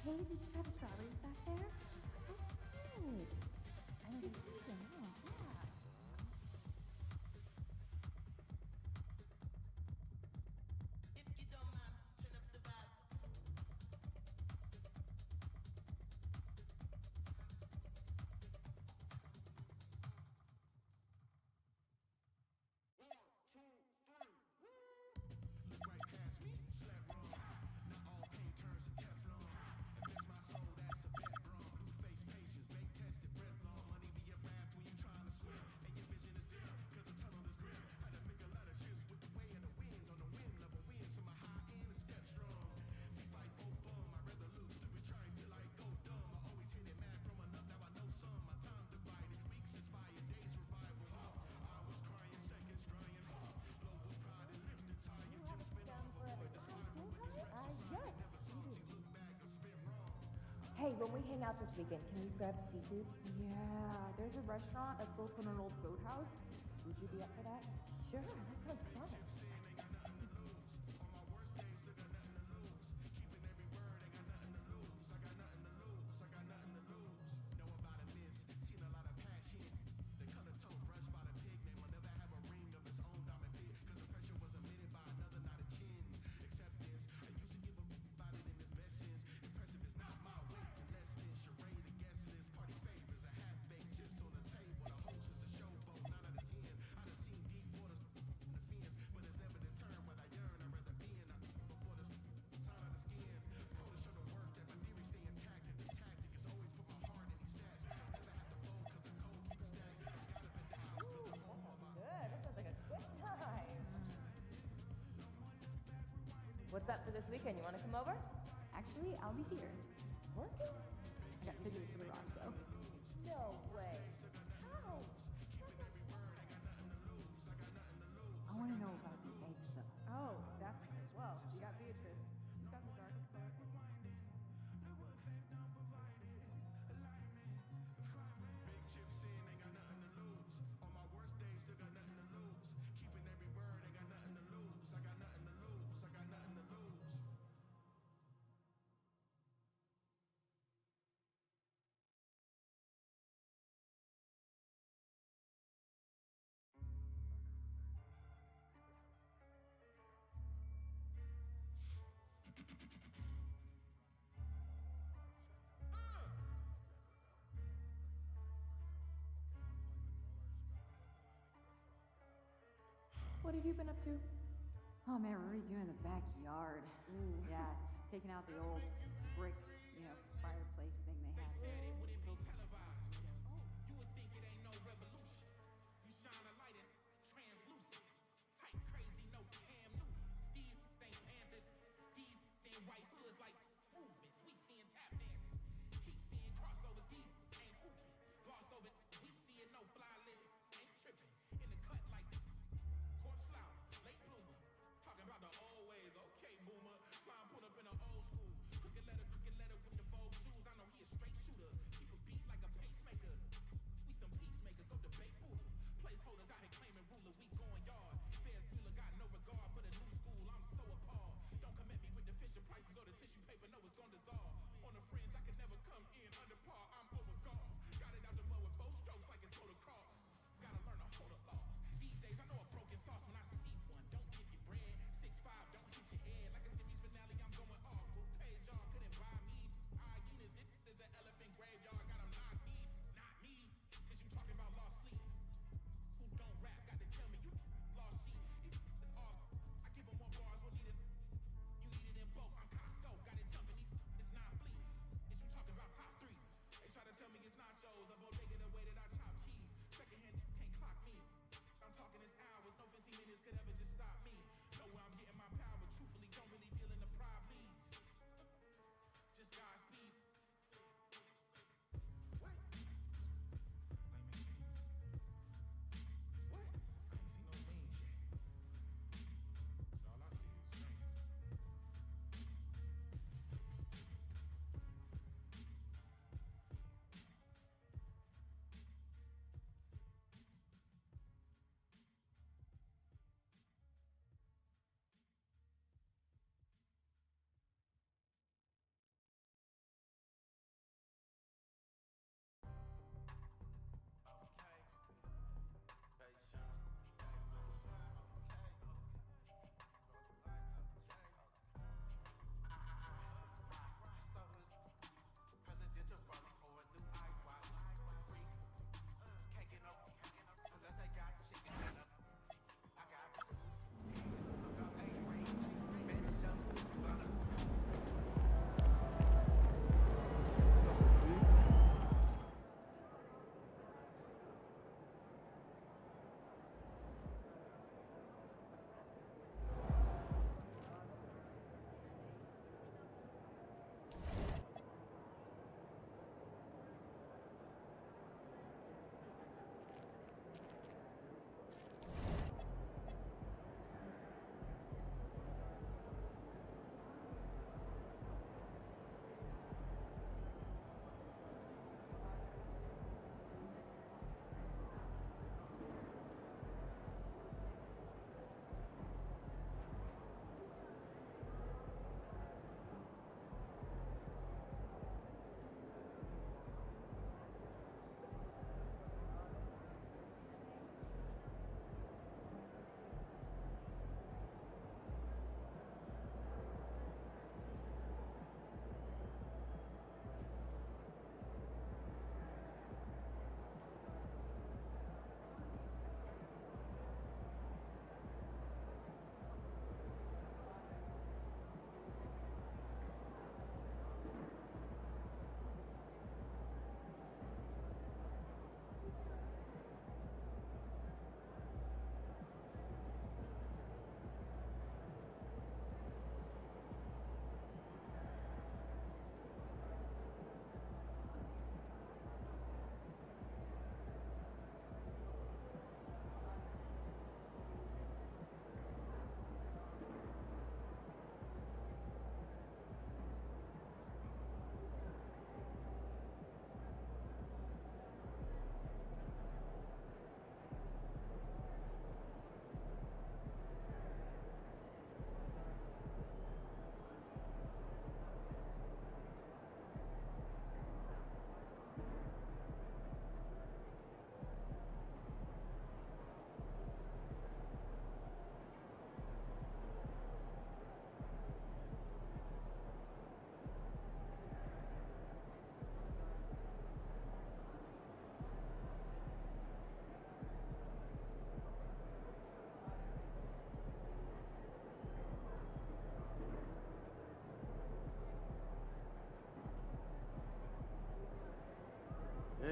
Hey, did you try the strawberries back there? I did. I know they're season, yeah. Hey, when we hang out this weekend, can we grab seafood? Yeah, there's a restaurant that's built on an old boathouse. Would you be up for that? Sure, that sounds fun. What's up for this weekend? You want to come over? Actually, I'll be here. Working? I got tickets to the rock show. No way. How? I want to know about the egg stuff. Oh, definitely. Well, you got Beatrice. She's got the darkest color. What have you been up to? Oh man, we're redoing the backyard. Ooh. Yeah, taking out the old brick, fireplace thing they had.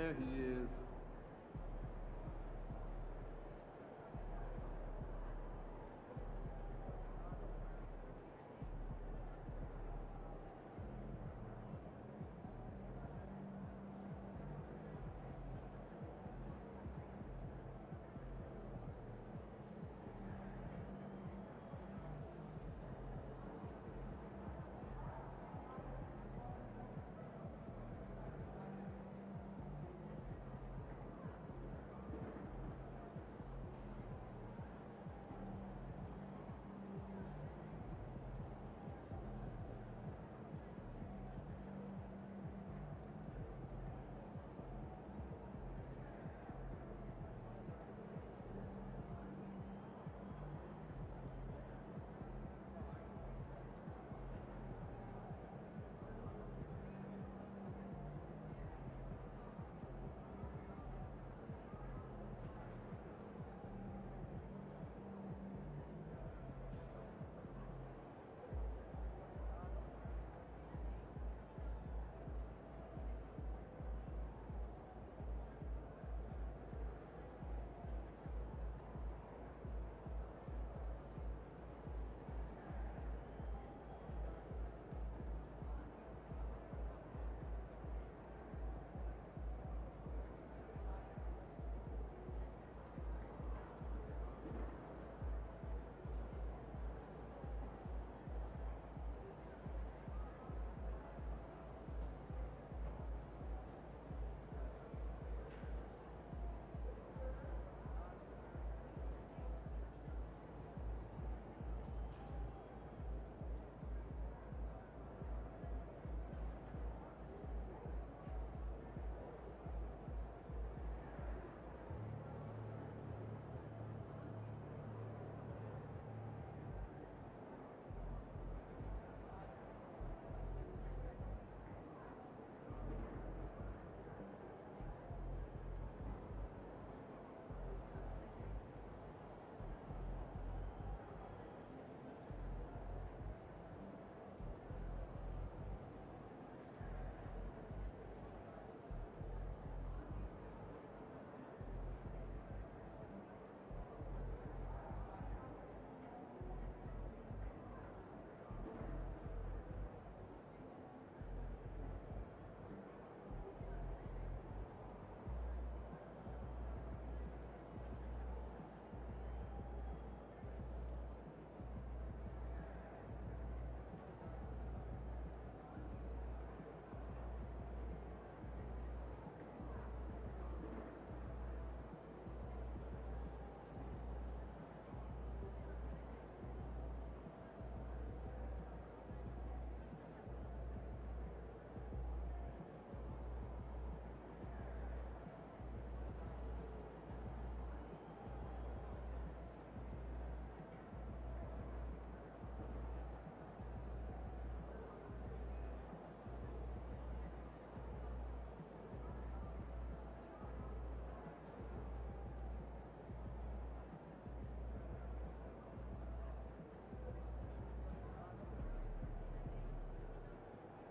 There he is.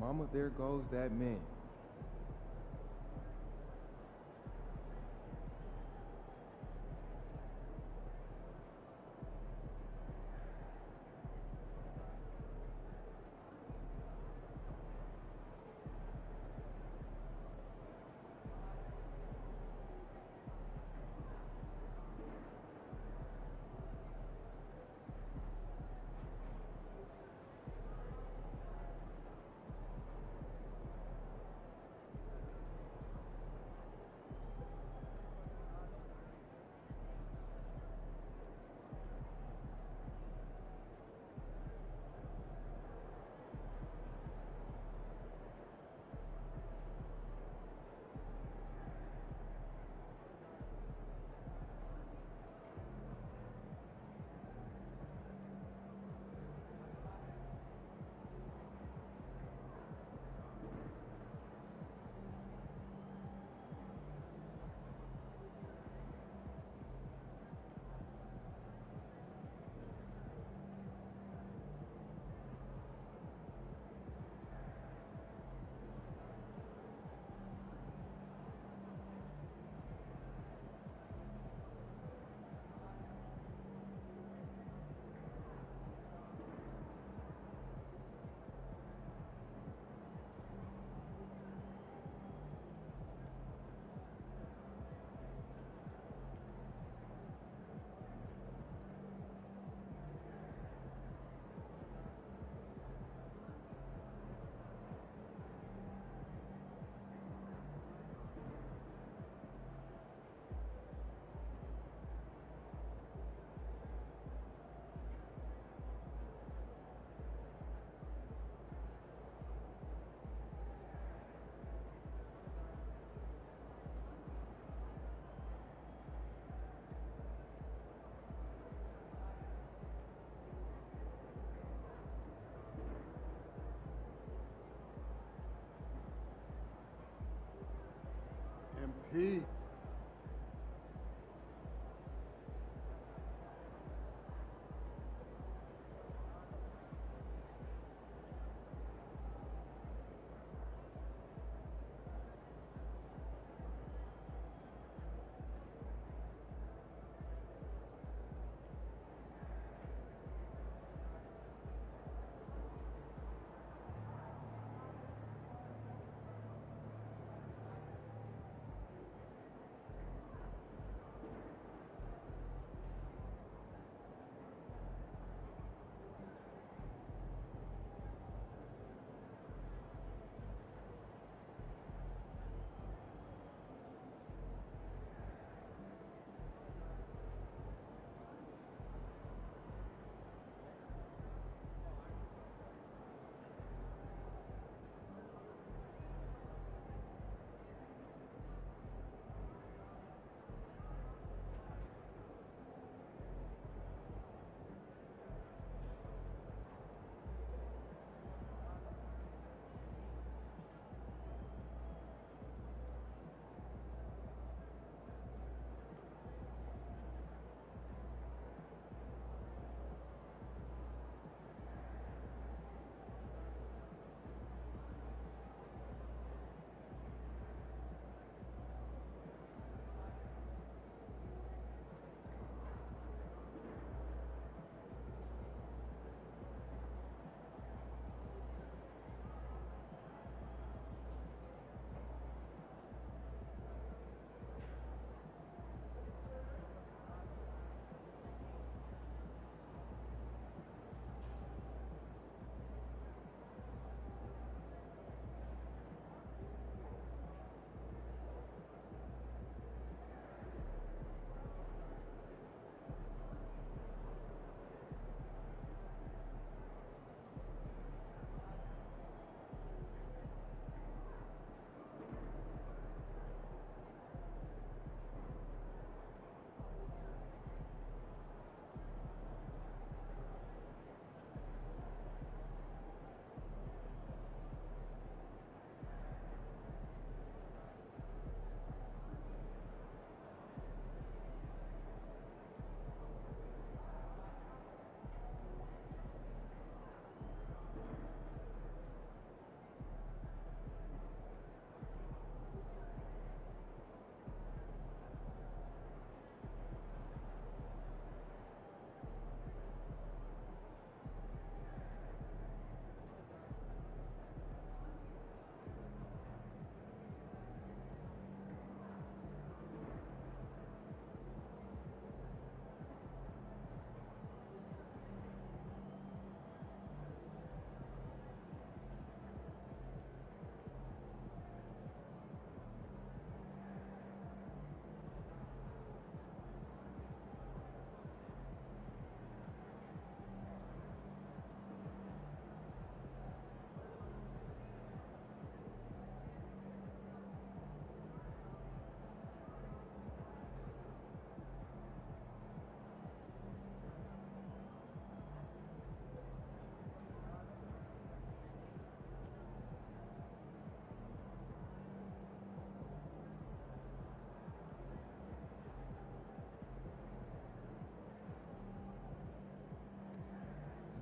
Mama, there goes that man.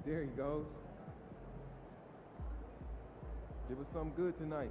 There he goes. Give us something good tonight.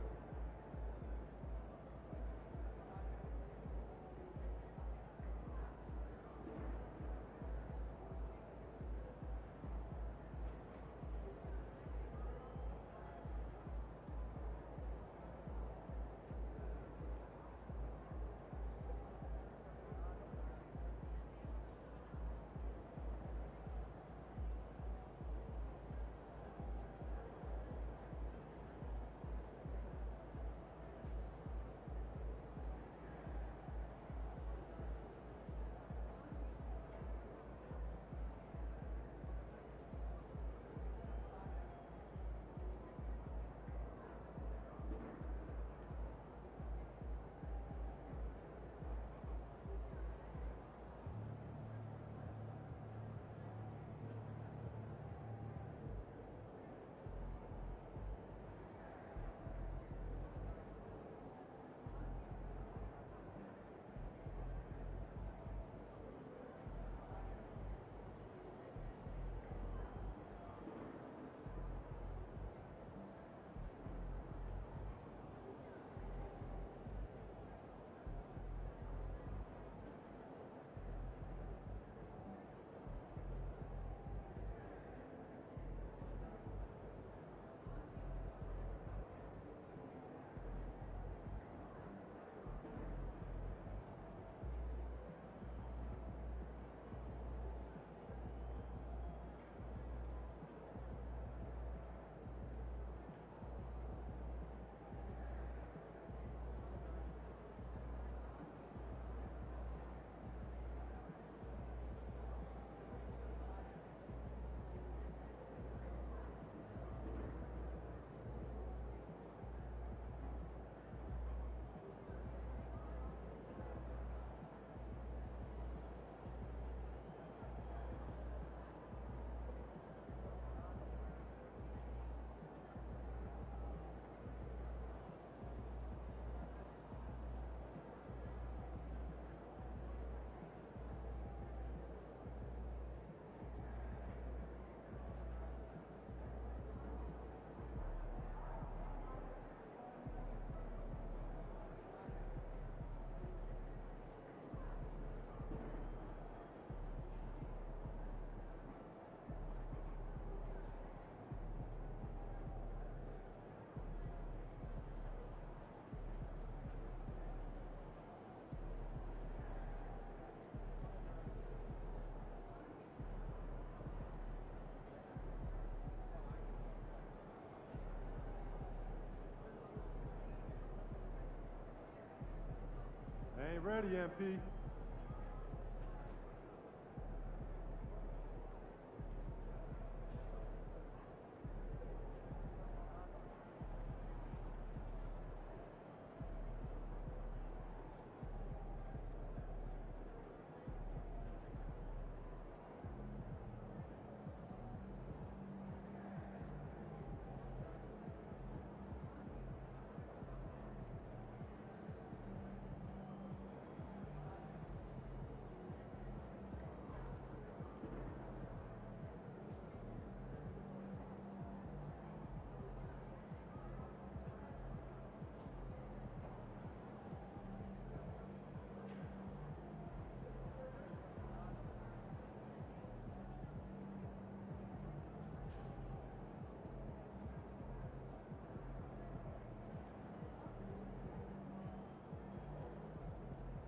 Ain't ready, MP.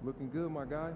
Looking good, my guy.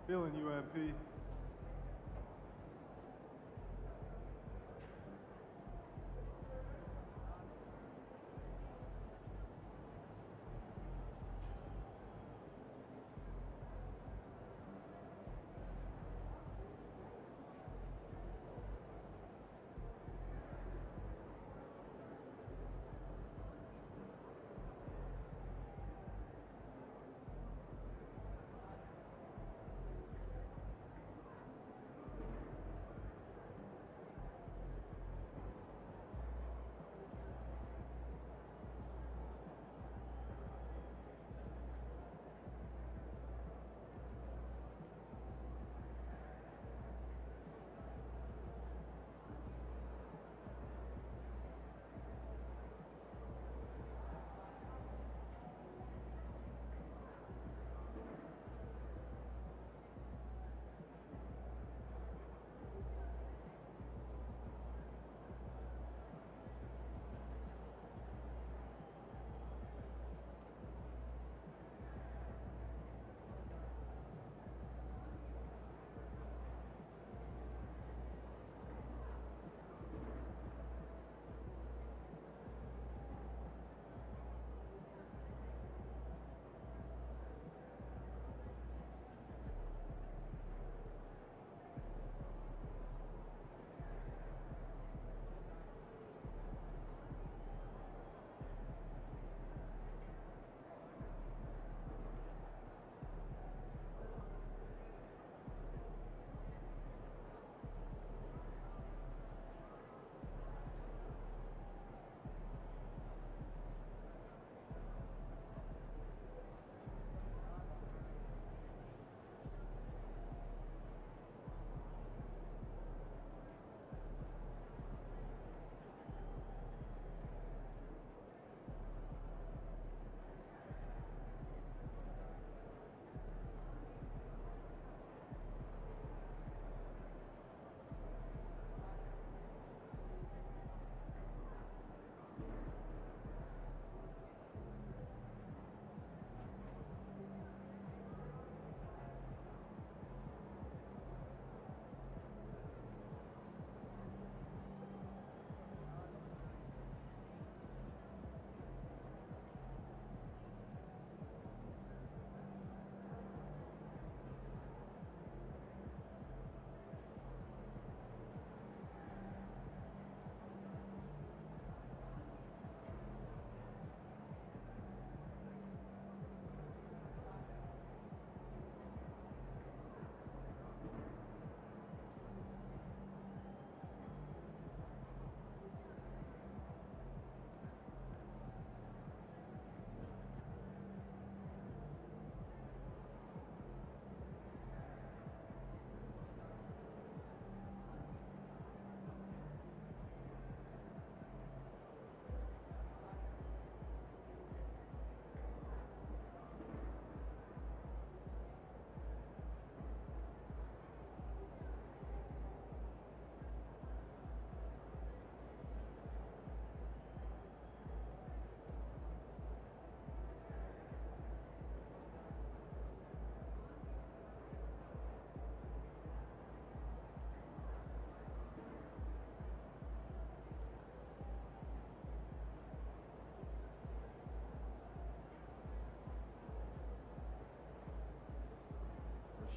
Feeling you, MP.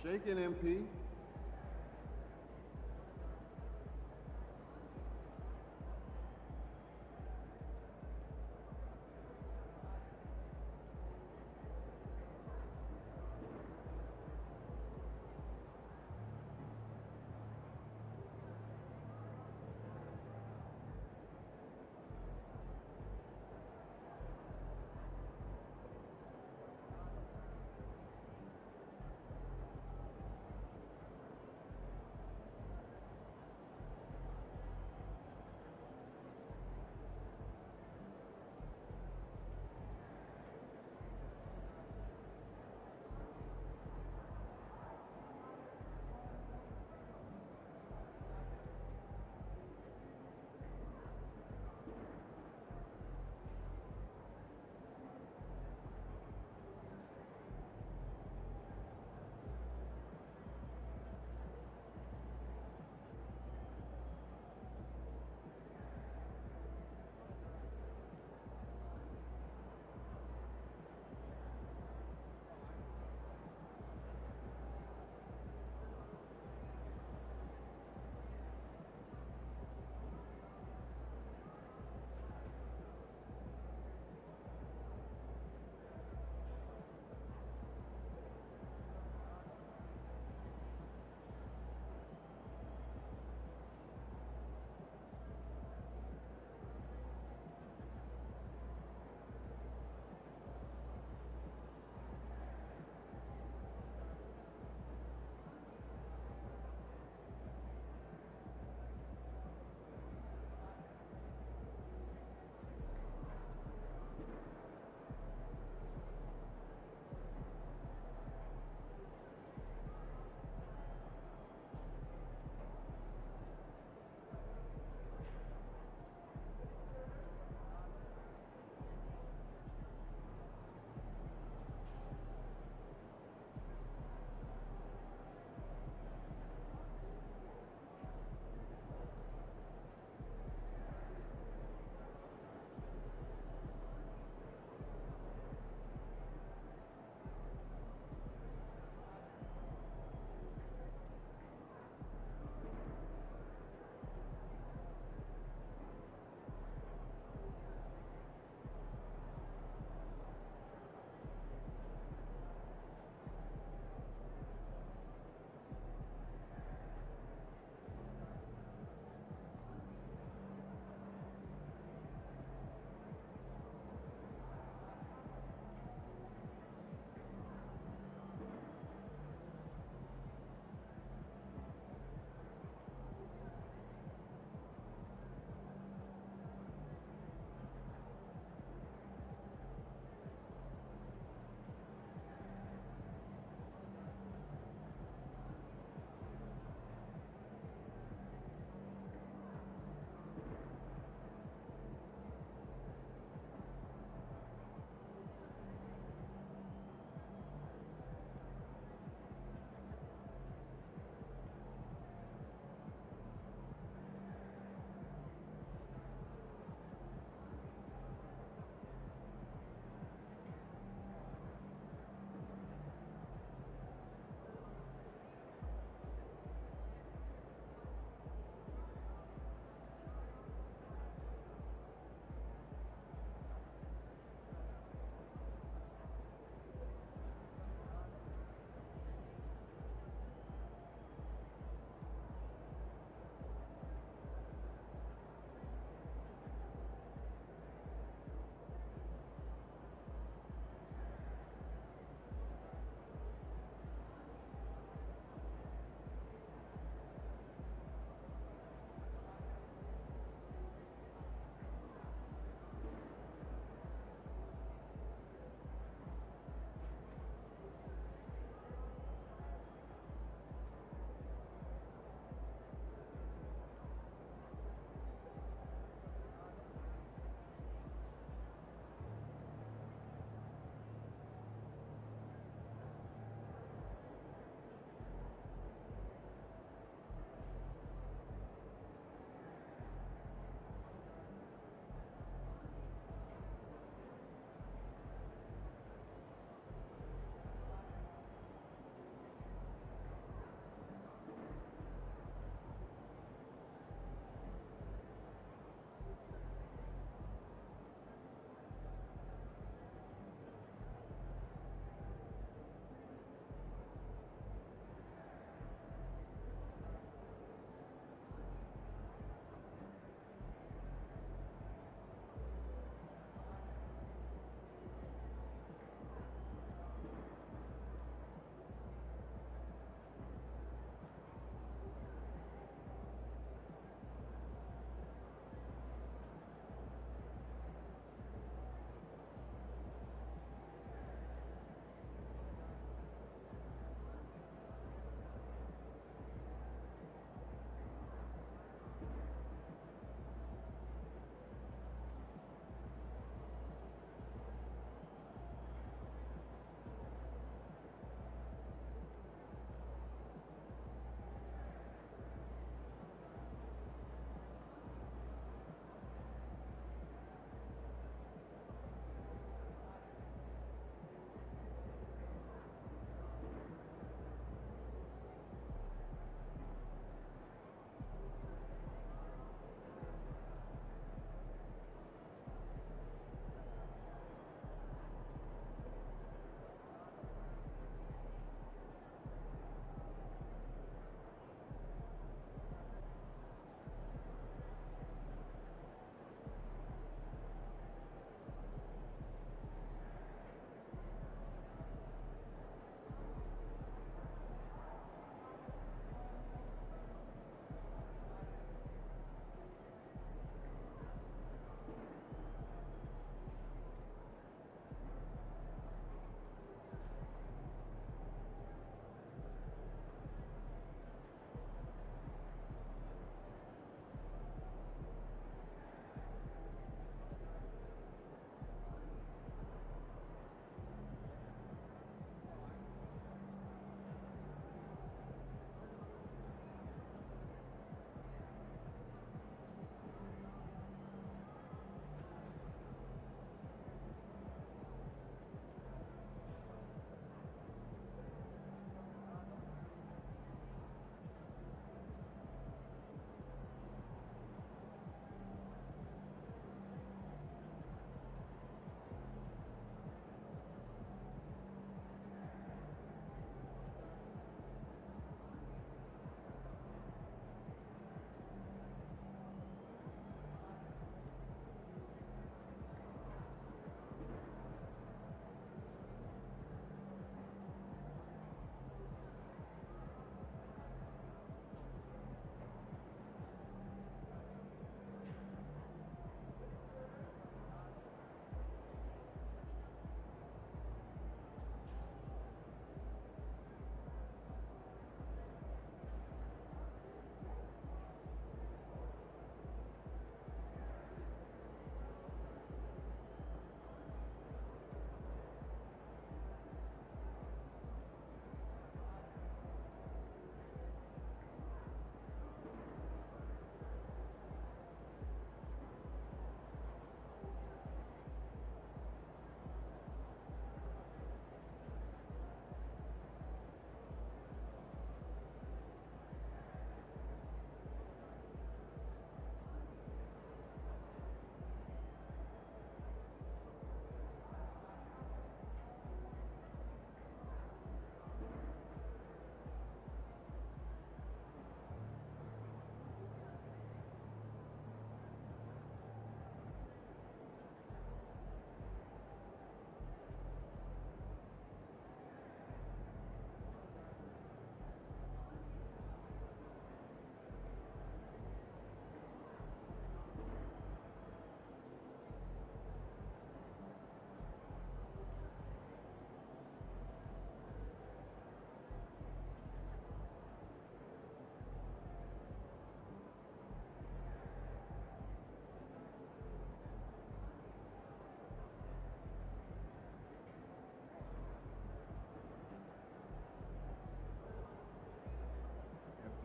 Shaking, MP.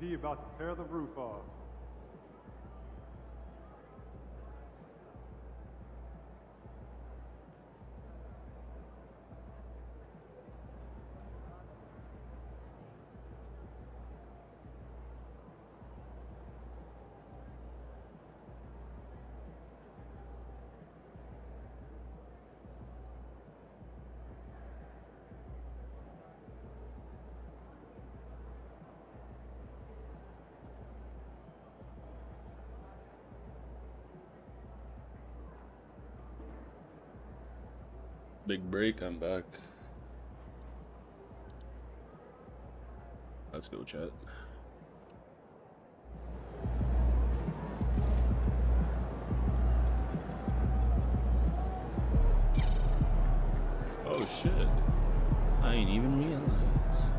He about to tear the roof off. Big break, I'm back. Let's go, chat. Oh shit. I ain't even realize.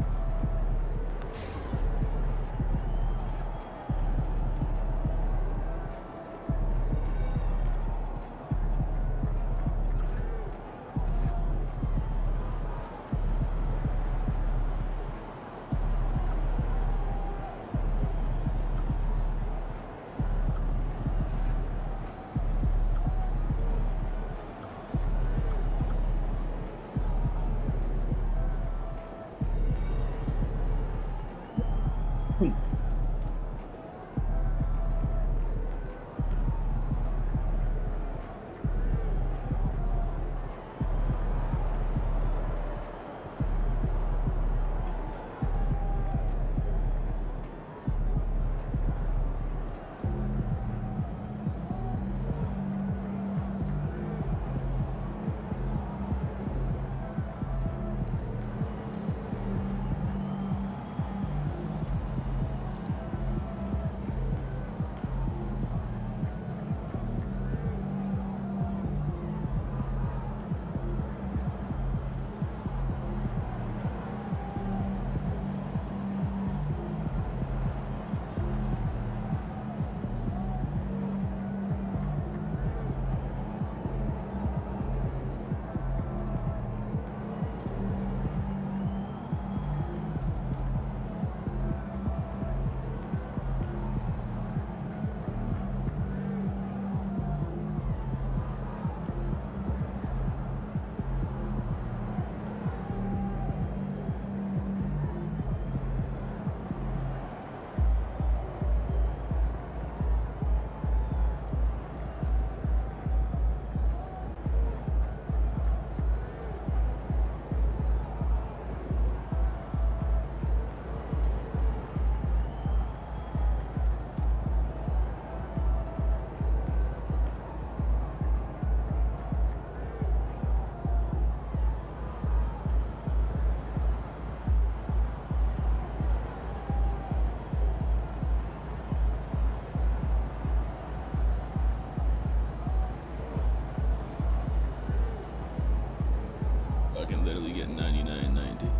I can literally get 99.90.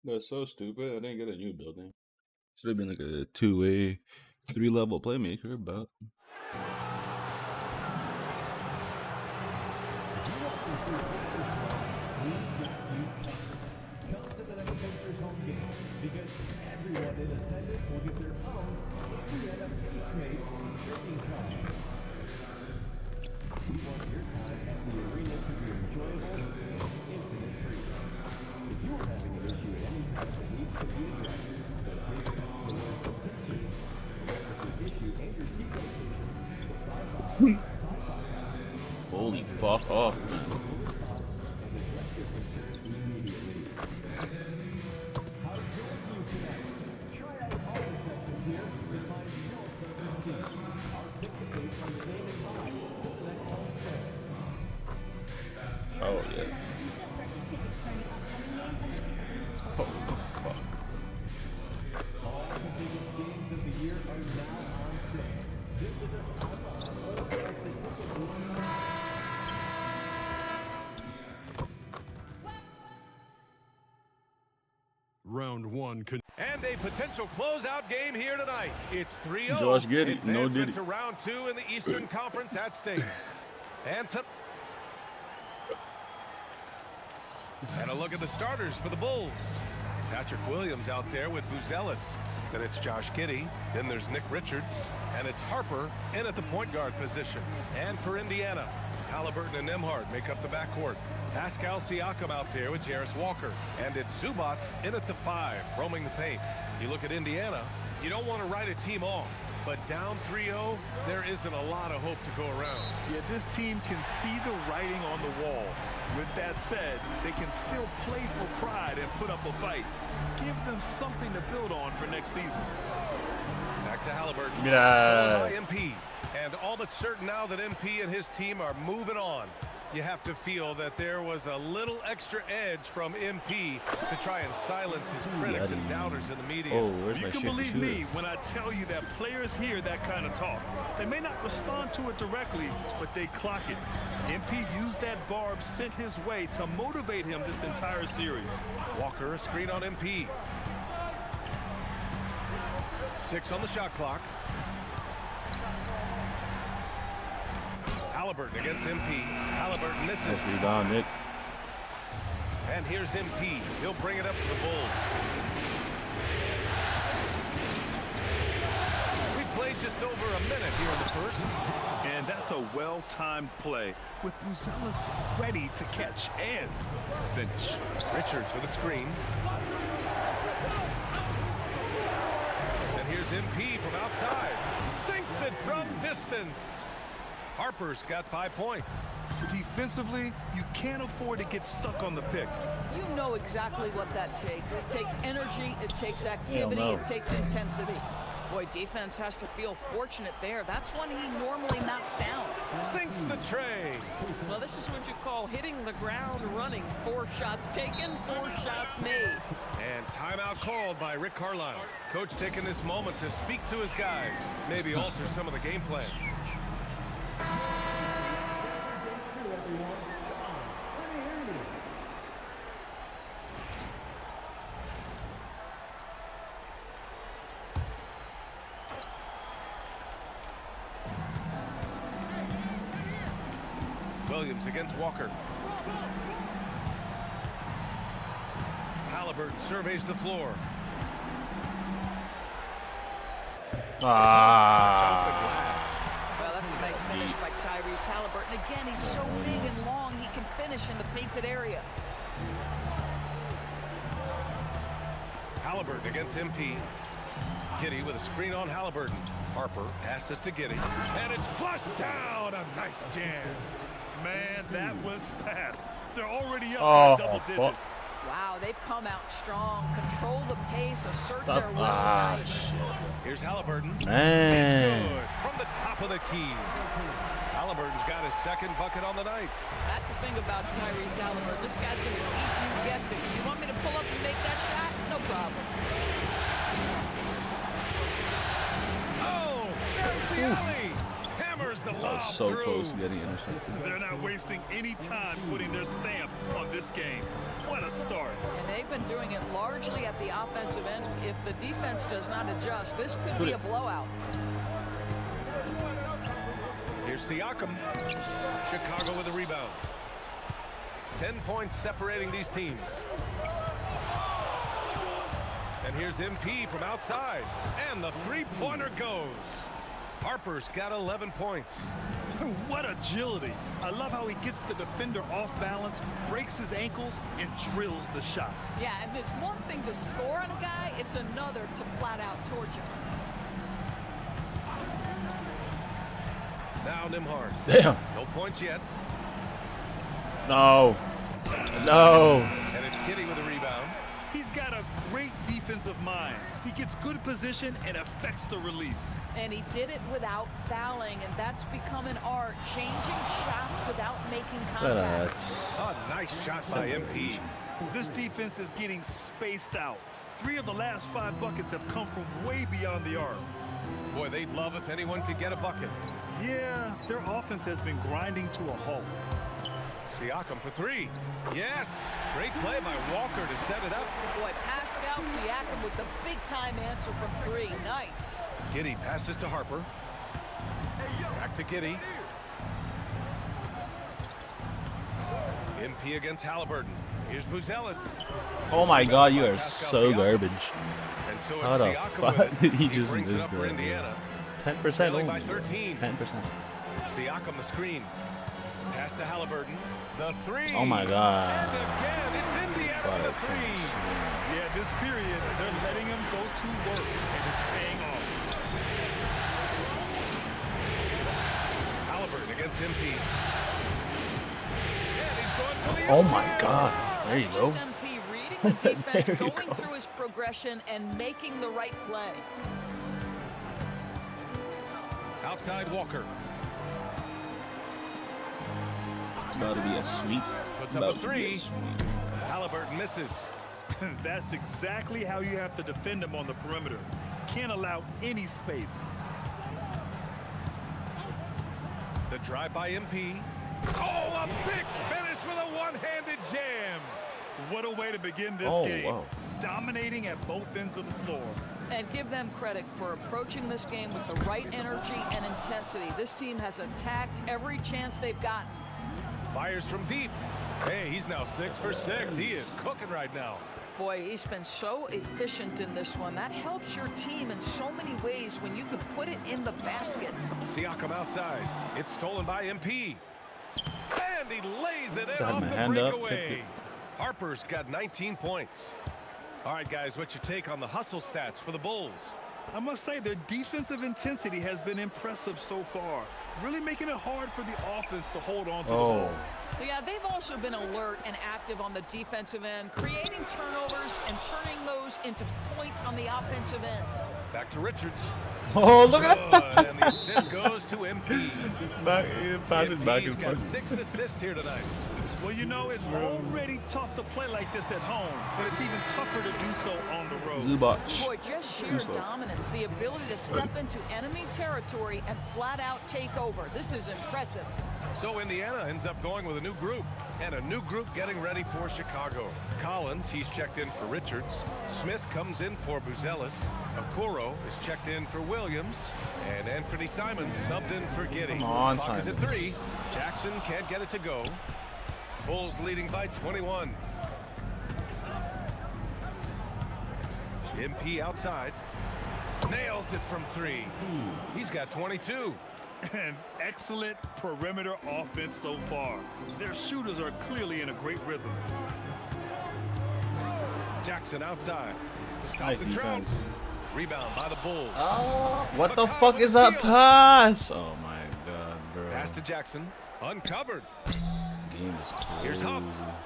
That's so stupid. I didn't get a new building. Should have been like a 2-way, 3-level playmaker, but. Because everyone in attendance will get their own Indiana Pacemates drinking time. We want your time at the arena to be enjoyable and incident-free. If you're having an issue at any time that needs to be addressed, then please call the word compensation. Register issue and your seat location for 5555. Holy fuck off, man. Oh, yeah. Holy fuck. All the biggest games of the year are now on sale. Visit us online or at the ticket booth. Round one. And a potential closeout game here tonight. It's 3-0. Josh Giddey, no Advancement Diddy. to round two in the Eastern Conference at stake. And a look at the starters for the Bulls. Patrick Williams out there with Buzelis. Then it's Josh Giddey. Then there's Nick Richards. And it's Harper in at the point guard position. And for Indiana, Halliburton and Nembhard make up the backcourt. Pascal Siakam out there with Jarris Walker. And it's Zubats in at the 5, roaming the paint. You look at Indiana, you don't want to write a team off. But down 3-0, there isn't a lot of hope to go around. Yeah, this team can see the writing on the wall. With that said, they can still play for pride and put up a fight. Give them something to build on for next season. Back to Halliburton. Yeah. By MP. And all but certain now that MP and his team are moving on. You have to feel that there was a little extra edge from MP to try and silence his critics and doubters in the media. Oh, where's You my can shit believe to shoot me when I tell you that players hear that kind of talk. They may not respond to it directly, but they clock it. MP used that barb sent his way to motivate him this entire series. Walker, a screen on MP. 6 on the shot clock. Halliburton against MP. Halliburton misses. Nice rebound, Nick. And here's MP. He'll bring it up to the Bulls. We played just over a minute here in the first. And that's a well-timed play with Buzelis ready to catch and finish. Richards with a screen. And here's MP from outside. Sinks it from distance. Harper's got 5 points. Defensively, you can't afford to get stuck on the pick. You know exactly what that takes. It takes energy, it takes activity, no. it takes intensity. Boy, defense has to feel fortunate there. That's one he normally knocks down. Sinks the tray. Well, this is what you call hitting the ground running. 4 shots taken, 4 shots made. And timeout called by Rick Carlisle. Coach taking this moment to speak to his guys. Maybe alter some of the game plan. Williams against Walker. Halliburton surveys the floor. Well, that's a nice finish by Tyrese Halliburton. Again, he's so big and long, he can finish in the painted area. Halliburton against MP. Giddey with a screen on Halliburton. Harper passes to Giddey. And it's flushed down. A nice jam. Man, that was fast. They're already up Oh, by double fuck. digits. Wow, they've come out strong. Control the pace, assert Stop. their will. Ah, Nice. shit. Here's Halliburton. Man. It's good from the top of the key. Halliburton's got his second bucket on the night. That's the thing about Tyrese Halliburton. This guy's going to keep you guessing. You want me to pull up and make that shot? No problem. Oh, there's the alley. Hammers the line. was so close to getting intercepted. They're not wasting any time putting their stamp on this game. What a start. And they've been doing it largely at the offensive end. If the defense does not adjust, this could be a blowout. Here's Siakam. Chicago with a rebound. 10 points separating these teams. And here's MP from outside. And the three-pointer goes. Harper's got 11 points. What agility. I love how he gets the defender off balance, breaks his ankles, and drills the shot. Yeah, and it's one thing to score on a guy, it's another to flat out torch him. Now Nembhard. Damn. No points yet. No. No. And it's Kitty with a rebound. He's got a great defensive mind. He gets good position and affects the release. And he did it without fouling, and that's become an art, changing shots without making contact. A nice shot by MP. This defense is getting spaced out. 3 of the last 5 buckets have come from way beyond the arc. Boy, they'd love if anyone could get a bucket. Yeah, their offense has been grinding to a halt. Siakam for 3. Yes! Great play by Walker to set it up. Boy, Pascal Siakam with the big-time answer from 3. Nice. Giddey passes to Harper. Back to Giddey. MP against Halliburton. Here's Buzelis. Oh my God, you are so garbage. And so How the fuck did he just brings it miss up for that? Indiana. 10% Trailing only. by 13. 10%. Siakam the screen. Pass to Halliburton. The 3. Oh my God. And again, it's Indiana with a 3. Yeah, this period, they're letting him go to work, and it's paying off. Halliburton against MP. And he's going for the Oh my God. There you go. Just MP reading the defense, going through his progression, and making the right play. Outside Walker. About to be a sweep. Puts up About a to be 3. sweep. Halliburton misses. That's exactly how you have to defend him on the perimeter. Can't allow any space. The drive by MP. Oh, a big finish with a one-handed jam. What a way to begin this game. Wow. Dominating at both ends of the floor. And give them credit for approaching this game with the right energy and intensity. This team has attacked every chance they've gotten. Fires from deep. Hey, he's now 6 for 6. He is cooking right now. Boy, he's been so efficient in this one. That helps your team in so many ways when you can put it in the basket. Siakam outside. It's stolen by MP. And he lays it in Just had off my the hand up, breakaway. tipped it. Harper's got 19 points. All right, guys, what's your take on the hustle stats for the Bulls? I must say their defensive intensity has been impressive so far, really making it hard for the offense to hold on to the ball. Yeah, they've also been alert and active on the defensive end, creating turnovers and turning those into points on the offensive end. Back to Richards. Oh, look at that. And the assist goes to MP. Pass it back MP's and got forth. 6 assists here tonight. Well, you know, it's already tough to play like this at home, but it's even tougher to do so on the road. Zubac. Boy, just sheer dominance, the ability to step into enemy territory and flat out take over. This is impressive. So Indiana ends up going with a new group, and a new group getting ready for Chicago. Collins, he's checked in for Richards. Smith comes in for Buzelis. Okoro is checked in for Williams. And Anthony Simons subbed in for Giddey. Come on, Clock is at Simons. 3. Jackson can't get it to go. Bulls leading by 21. MP outside. Nails it from 3. He's got 22. An excellent perimeter offense so far. Their shooters are clearly in a great rhythm. Jackson outside. To stop Nice the drought. defense. Rebound by the Bulls. Oh, what the fuck is that pass? Oh my God, bro. Pass to Jackson. Uncovered. This game is crazy. Here's Huff.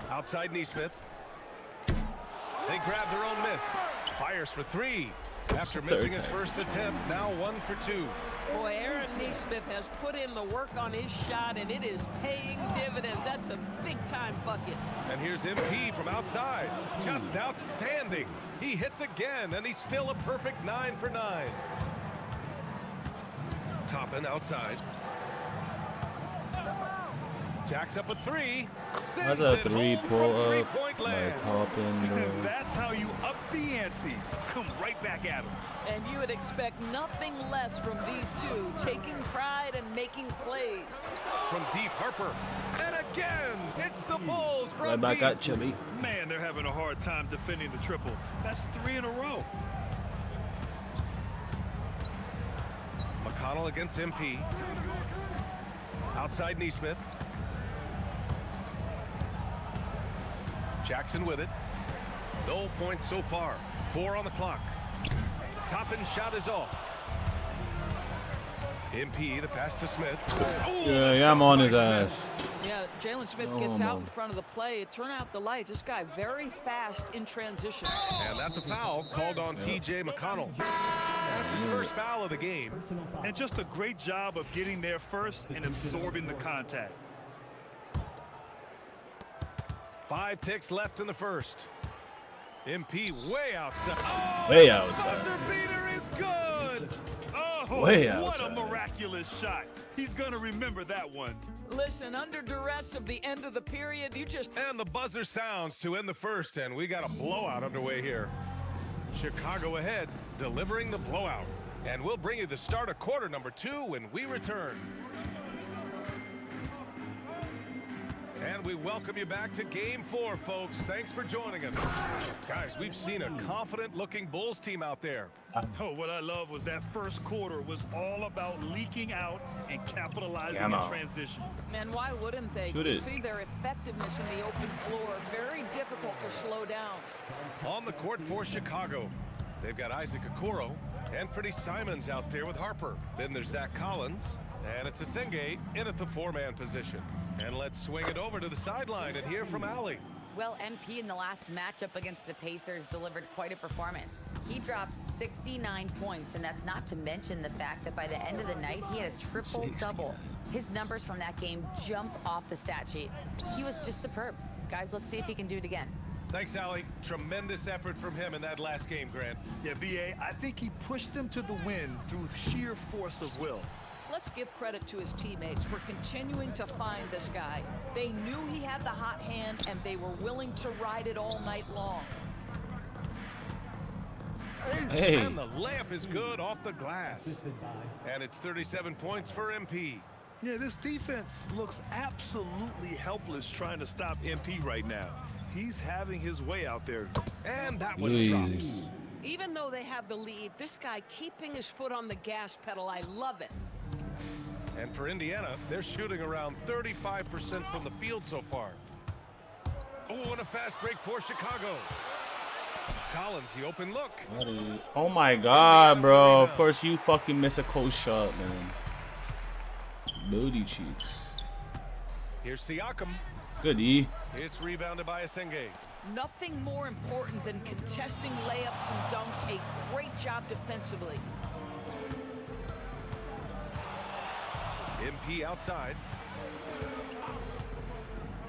Outside Neesmith. They grab their own miss. Fires for 3. After missing his first attempt, now 1 for 2. Boy, Aaron Neesmith has put in the work on his shot, and it is paying dividends. That's a big-time bucket. And here's MP from outside. Just outstanding. He hits again, and he's still a perfect 9 for 9. Toppin outside. Jacks up a three. That's a 3 pull up by topping. That's how you up the ante. Come right back at him. And you would expect nothing less from these two, taking pride and making plays. From deep, Harper. And again, it's the Bulls from Right back deep. at Chubby. Man, they're having a hard time defending the triple. That's 3 in a row. McConnell against MP. Outside Neesmith. Jackson with it. No points so far. 4 on the clock. Toppin shot is off. MP, the pass to Smith. Yeah, I'm on his ass. Yeah, Jalen Smith gets out in front of the play. Turn out the lights. This guy very fast in transition. And that's a foul called on TJ McConnell. That's his first foul of the game. And just a great job of getting there first and absorbing the contact. 5 ticks left in the first. MP way outside. Oh, Way outside. Buzzer beater is good. Oh, Way what outside. a miraculous shot. He's going to remember that one. Listen, under duress of the end of the period, you just... And the buzzer sounds to end the first, and we got a blowout underway here. Chicago ahead, delivering the blowout. And we'll bring you the start of quarter number 2 when we return. And we welcome you back to Game 4, folks. Thanks for joining us. Guys, we've seen a confident-looking Bulls team out there. Oh, what I love was that first quarter was all about leaking out and capitalizing in transition. Man, why wouldn't they? Should You it? see their effectiveness in the open floor. Very difficult to slow down. On the court for Chicago, they've got Isaac Okoro and Freddie Simons out there with Harper. Then there's Zach Collins, and it's Asenge in at the 4-man position. And let's swing it over to the sideline and hear from Allie. Well, MP in the last matchup against the Pacers delivered quite a performance. He dropped 69 points, and that's not to mention the fact that by the end of the night, he had a triple-double. His numbers from that game jump off the stat sheet. He was just superb. Guys, let's see if he can do it again. Thanks, Allie. Tremendous effort from him in that last game, Grant. Yeah, B.A., I think he pushed them to the win through sheer force of will. Let's give credit to his teammates for continuing to find this guy. They knew he had the hot hand, and they were willing to ride it all night long. Hey. And the layup is good off the glass. And it's 37 points for MP. Yeah, this defense looks absolutely helpless trying to stop MP right now. He's having his way out there. And that one Easy. drops. Even though they have the lead, this guy keeping his foot on the gas pedal, I love it. And for Indiana, they're shooting around 35% from the field so far. Oh, and a fast break for Chicago. Collins, the open look. Oh my god, bro. Of course you fucking miss a close shot, man. Booty cheeks. Here's Siakam. Good E. It's rebounded by Asenge. Nothing more important than contesting layups and dunks. A great job defensively. MP outside.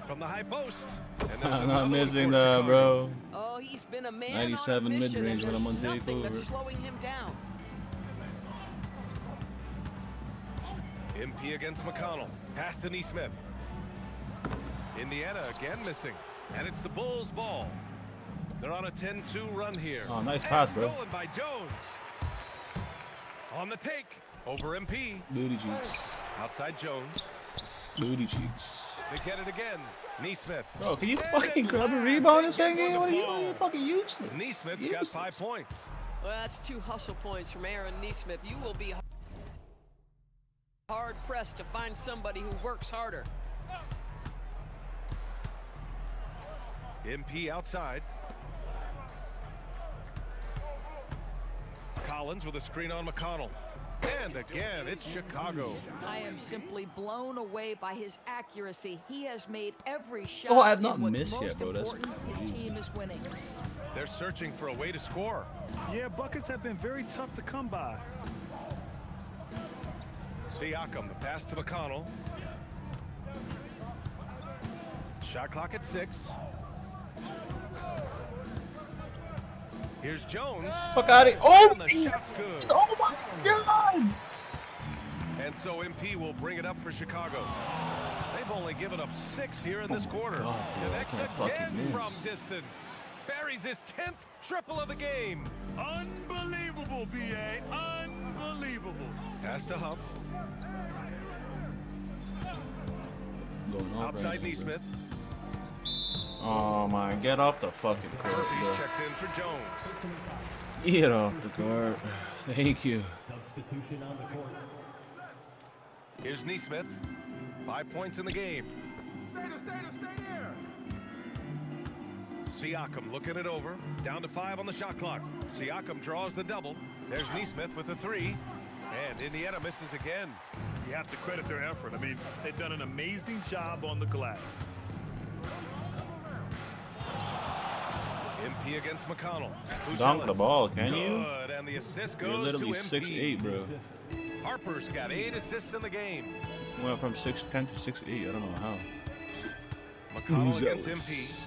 From the high post. And I'm not missing that, bro. Oh, he's been a man 97 on a mission, mid-range and when I'm on there's nothing takeover. that's slowing him down. MP against McConnell. Pass to Neesmith. Indiana again missing. And it's the Bulls' ball. They're on a 10-2 run here. Oh, nice pass, And bro. stolen by Jones. On the take. Over MP. Booty cheeks. Outside Jones. Booty cheeks. They get it again. Neesmith. Bro, can you And fucking at grab a last, rebound they in second get game? one What are to you fall. fucking useless? Neesmith's got 5 points. Well, that's 2 hustle points from Aaron Neesmith. You will be hard-pressed to find somebody who works harder. MP outside. Collins with a screen on McConnell. And again, it's Chicago. I am simply blown away by his accuracy. He has made every shot. Oh, I have not and what's missed yet, most bro. That's important, his team is winning. They're searching for a way to score. Yeah, buckets have been very tough to come by. Siakam, the pass to McConnell. Shot clock at 6. Here's Jones. Fuck out of here. Oh! And the shot's good. Oh my god! And so MP will bring it up for Chicago. They They've only given up 6 here in this quarter. God, bro, I Connects can't again fucking from miss. distance. Buries his 10th triple of the game. Unbelievable, B.A. Unbelievable. Pass to Huff. Going off Outside right now, bro. Neesmith. Oh my, get off the fucking court, Murphy's bro. checked in for Jones. Get off the court. Thank you. Substitution on the court. Here's Neesmith. 5 points in the game. Siakam looking it over. Down to 5 on the shot clock. Siakam draws the double. There's Neesmith with the 3. And Indiana misses again. You have to credit their effort. I mean, they've done an amazing job on the glass. MP against McConnell. Dunk the ball, can you? Good, and the assist goes You're literally to 6'8", bro. Harper's got 8 assists in the game. Went from 6'10" to 6'8". I don't know how. McConnell against MP.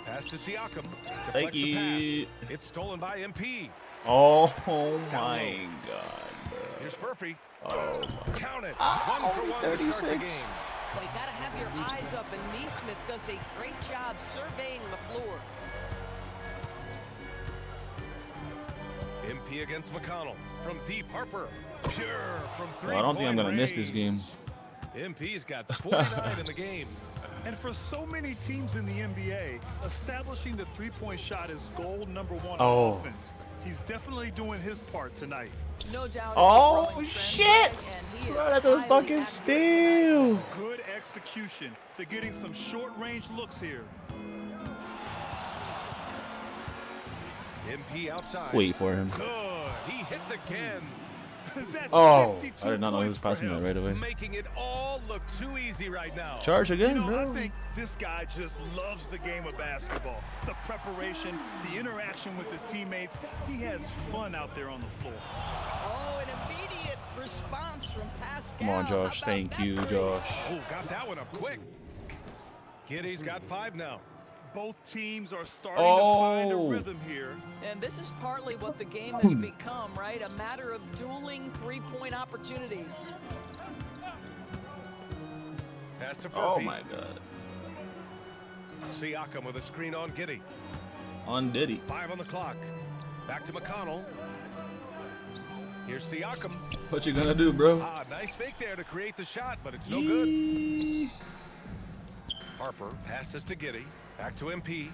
Pass to Siakam. Thank Deflects the you. pass. It's stolen by MP. Oh my god, bro. Here's Furphy. Oh my. Count it. Ah, 1 for only 1 to start the 36. game. Well, you got to have your eyes up, and Neesmith does a great job surveying the floor. MP against McConnell. From deep, Harper. Pure from 3. Well, I don't think I'm gonna miss this game. MP's got 49 in the game. And for so many teams in the NBA, establishing the three-point shot is goal number 1 Oh. on offense. He's definitely doing his part tonight. No doubt. Oh shit! Bro, that's a fucking steal. Good execution. They're getting some short-range looks here. MP outside. Wait for him. Good. He hits again. That's Oh, 52 I did not know he was points for passing him. that right away. Making it all look too easy right now. Charge again, You know, bro. I think this guy just loves the game of basketball. The preparation, the interaction with his teammates. He has fun out there on the floor. Oh, an immediate response from Pascal. Come on, Josh. Thank you, Josh. Oh, got that one up quick. Giddy's got 5 now. Both teams are starting to find a Oh. rhythm here. And this is partly what the game has become, right? A matter of dueling three-point opportunities. Pass to Furphy. Oh my god. Siakam with a screen on Giddy. On Diddy. 5 on the clock. Back to McConnell. Here's Siakam. What you gonna do, bro? Ah, nice fake there to create the shot, but it's no good. Harper passes to Giddy. Back to MP.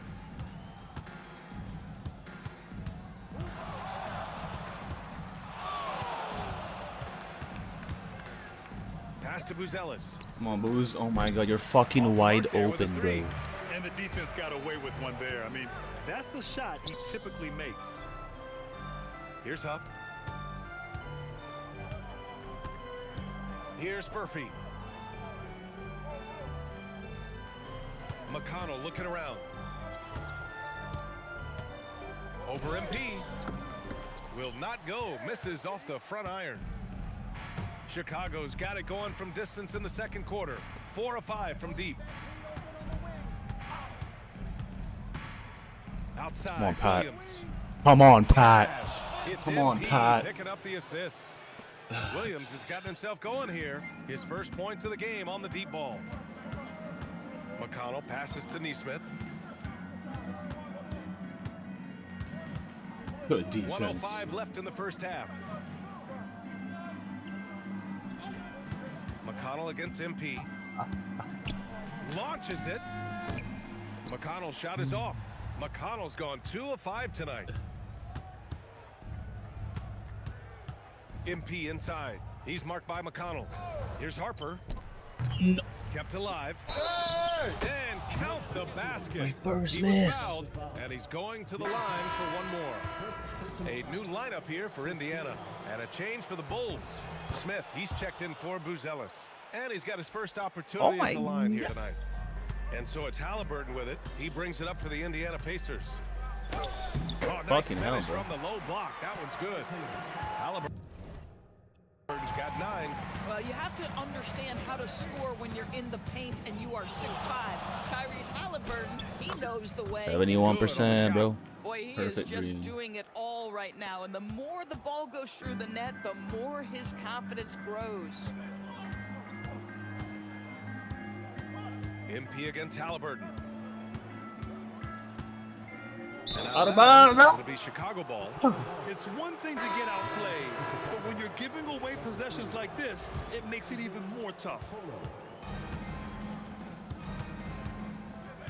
Pass to Buzelis. Come on, Booze. Oh my god, you're fucking wide Mark there with a open, 3. bro. And the defense got away with one there. I mean, that's a shot he typically makes. Here's Huff. Here's Furphy. McConnell looking around. Over MP. Will not go. Misses off the front iron. Chicago's got it going from distance in the second quarter. 4 of 5 from deep. Outside. Come on, Pat. Williams. Come on, Pat. It's Come on, MP Pat. picking up the assist. Williams has gotten himself going here. His first points of the game on the deep ball. McConnell passes to Neesmith. Good defense. 1:05 left in the first half. McConnell against MP. Launches it. McConnell's shot is off. McConnell's gone 2 of 5 tonight. MP inside. He's marked by McConnell. Here's Harper. No. Kept alive. And count the basket. My first He was miss. fouled, and he's going to the line for one more. A new lineup here for Indiana, and a change for the Bulls. Smith, he's checked in for Buzelis, and he's got his first opportunity at the line here tonight. And so it's Halliburton with it. He brings it up for the Indiana Pacers. Oh, nice Fucking hell, finish bro. from the low block. That one's good. Halliburton's got 9. Well, you have to understand how to score when you're in the paint and you are 6'5". Tyrese Halliburton, he knows the way. 71%, bro. Boy, he Perfect is just green. doing it all right now. And the more the ball goes through the net, the more his confidence grows. MP against Halliburton. Out of bounds. It'll be Chicago ball. It's one thing to get outplayed, but when you're giving away possessions like this, it makes it even more tough.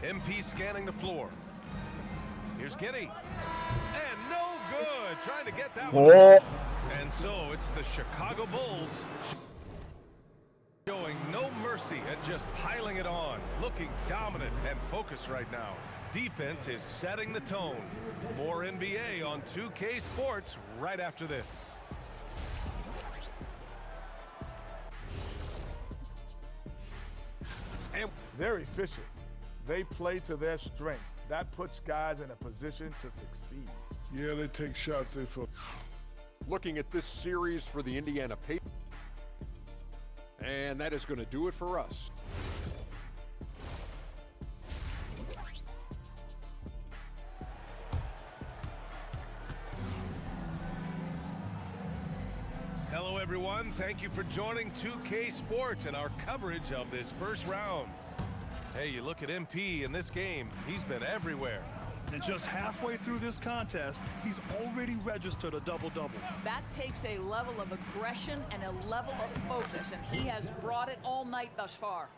MP scanning the floor. Here's Giddy. And no good. Trying to get that one. And so it's the Chicago Bulls showing no mercy and just piling it on. Looking dominant and focused right now. Defense is setting the tone. More NBA on 2K Sports right after this. And they're efficient. They play to their strengths. That puts guys in a position to succeed. Yeah, they take shots they feel. Looking at this series for the Indiana Pacers. And that is going to do it for us. Hello, everyone. Thank you for joining 2K Sports and our coverage of this first round. Hey, you look at MP in this game, he's been everywhere. And just halfway through this contest, he's already registered a double-double. That takes a level of aggression and a level of focus, and he has brought it all night thus far.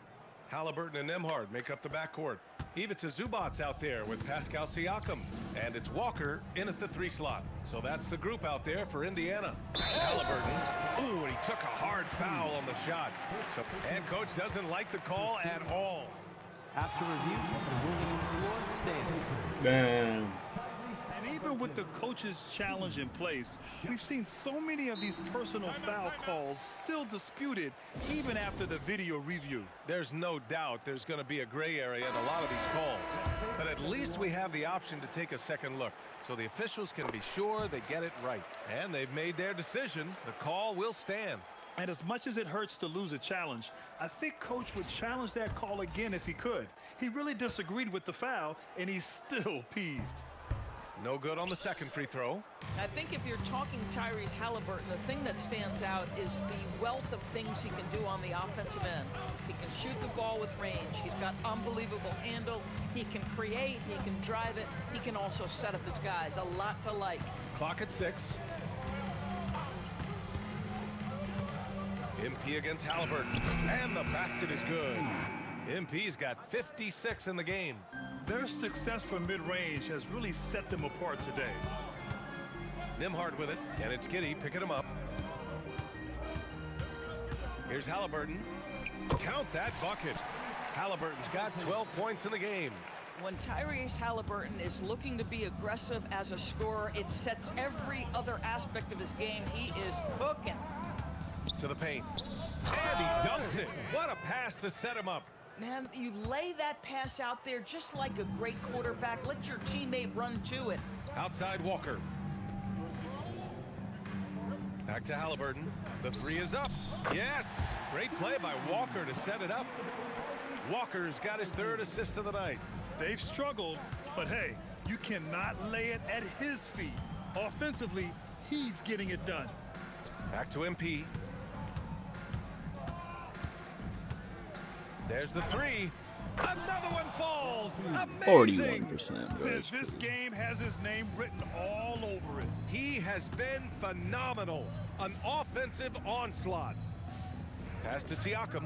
Halliburton and Nembhard make up the backcourt. Ivica Zubac's out there with Pascal Siakam. And it's Walker in at the 3 slot. So that's the group out there for Indiana. Halliburton. Ooh, and he took a hard foul on the shot. So head coach doesn't like the call at all. After review, the ruling on the floor stands. Damn. And even with the coach's challenge in place, we've seen so many of these personal foul calls still disputed even after the video review. There's no doubt there's going to be a gray area in a lot of these calls. But at least we have the option to take a second look, so the officials can be sure they get it right. And they've made their decision. The call will stand. And as much as it hurts to lose a challenge, I think Coach would challenge that call again if he could. He really disagreed with the foul, and he's still peeved. No good on the second free throw. I think if you're talking Tyrese Halliburton, the thing that stands out is the wealth of things he can do on the offensive end. He can shoot the ball with range. He's got unbelievable handle. He can create. He can drive it. He can also set up his guys. A lot to like. Clock at 6. MP against Halliburton. And the basket is good. MP's got 56 in the game. Their success from mid-range has really set them apart today. Nembhard with it, and it's Giddy picking him up. Here's Halliburton. Count that bucket. Halliburton's got 12 points in the game. When Tyrese Halliburton is looking to be aggressive as a scorer, it sets every other aspect of his game. He is cooking. To the paint. And he dunks it. What a pass to set him up. Man, you lay that pass out there just like a great quarterback. Let your teammate run to it. Outside Walker. Back to Halliburton. The 3 is up. Yes! Great play by Walker to set it up. Walker's got his 3rd assist of the night. They've struggled, but hey, you cannot lay it at his feet. Offensively, he's getting it done. Back to MP. There's the 3. Another one falls. Amazing. 41%, bro. This game has his name written all over it. He has been phenomenal. An offensive onslaught. Pass to Siakam.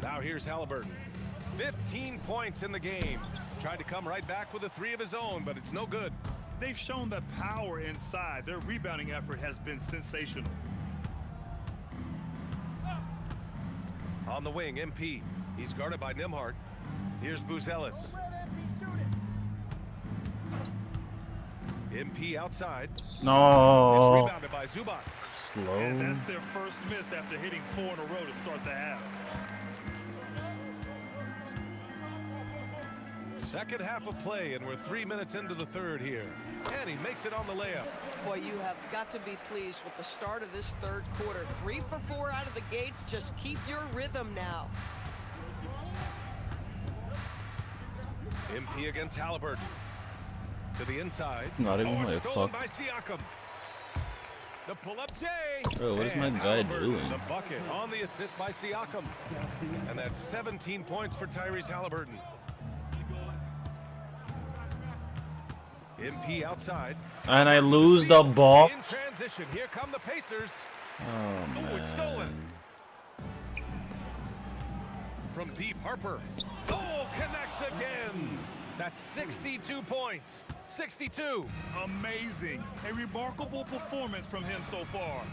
Now here's Halliburton. 15 points in the game. Tried to come right back with a 3 of his own, but it's no good. They've shown the power inside. Their rebounding effort has been sensational. On the wing, MP. He's guarded by Nembhard. Here's Buzelis. MP outside. No. It's rebounded by Zubac. Slow. And that's their first miss after hitting 4 in a row to start the half. Second half of play, and we're 3 minutes into the 3rd here. And he makes it on the layup. Boy, you have got to be pleased with the start of this 3rd quarter. 3 for 4 out of the gates. Just keep your rhythm now. MP against Halliburton. To the inside. Not even Oh, like stolen fuck. by Siakam. The pull-up J. Bro, what is my And guy Halliburton, doing? The bucket on the assist by Siakam. And that's 17 points for Tyrese Halliburton. MP outside. And I lose the ball. In transition, here come the Pacers. Oh, Oh, it's stolen. From deep, Harper. Oh, connects again. That's 62 points. 62. Amazing. A remarkable performance from him so far.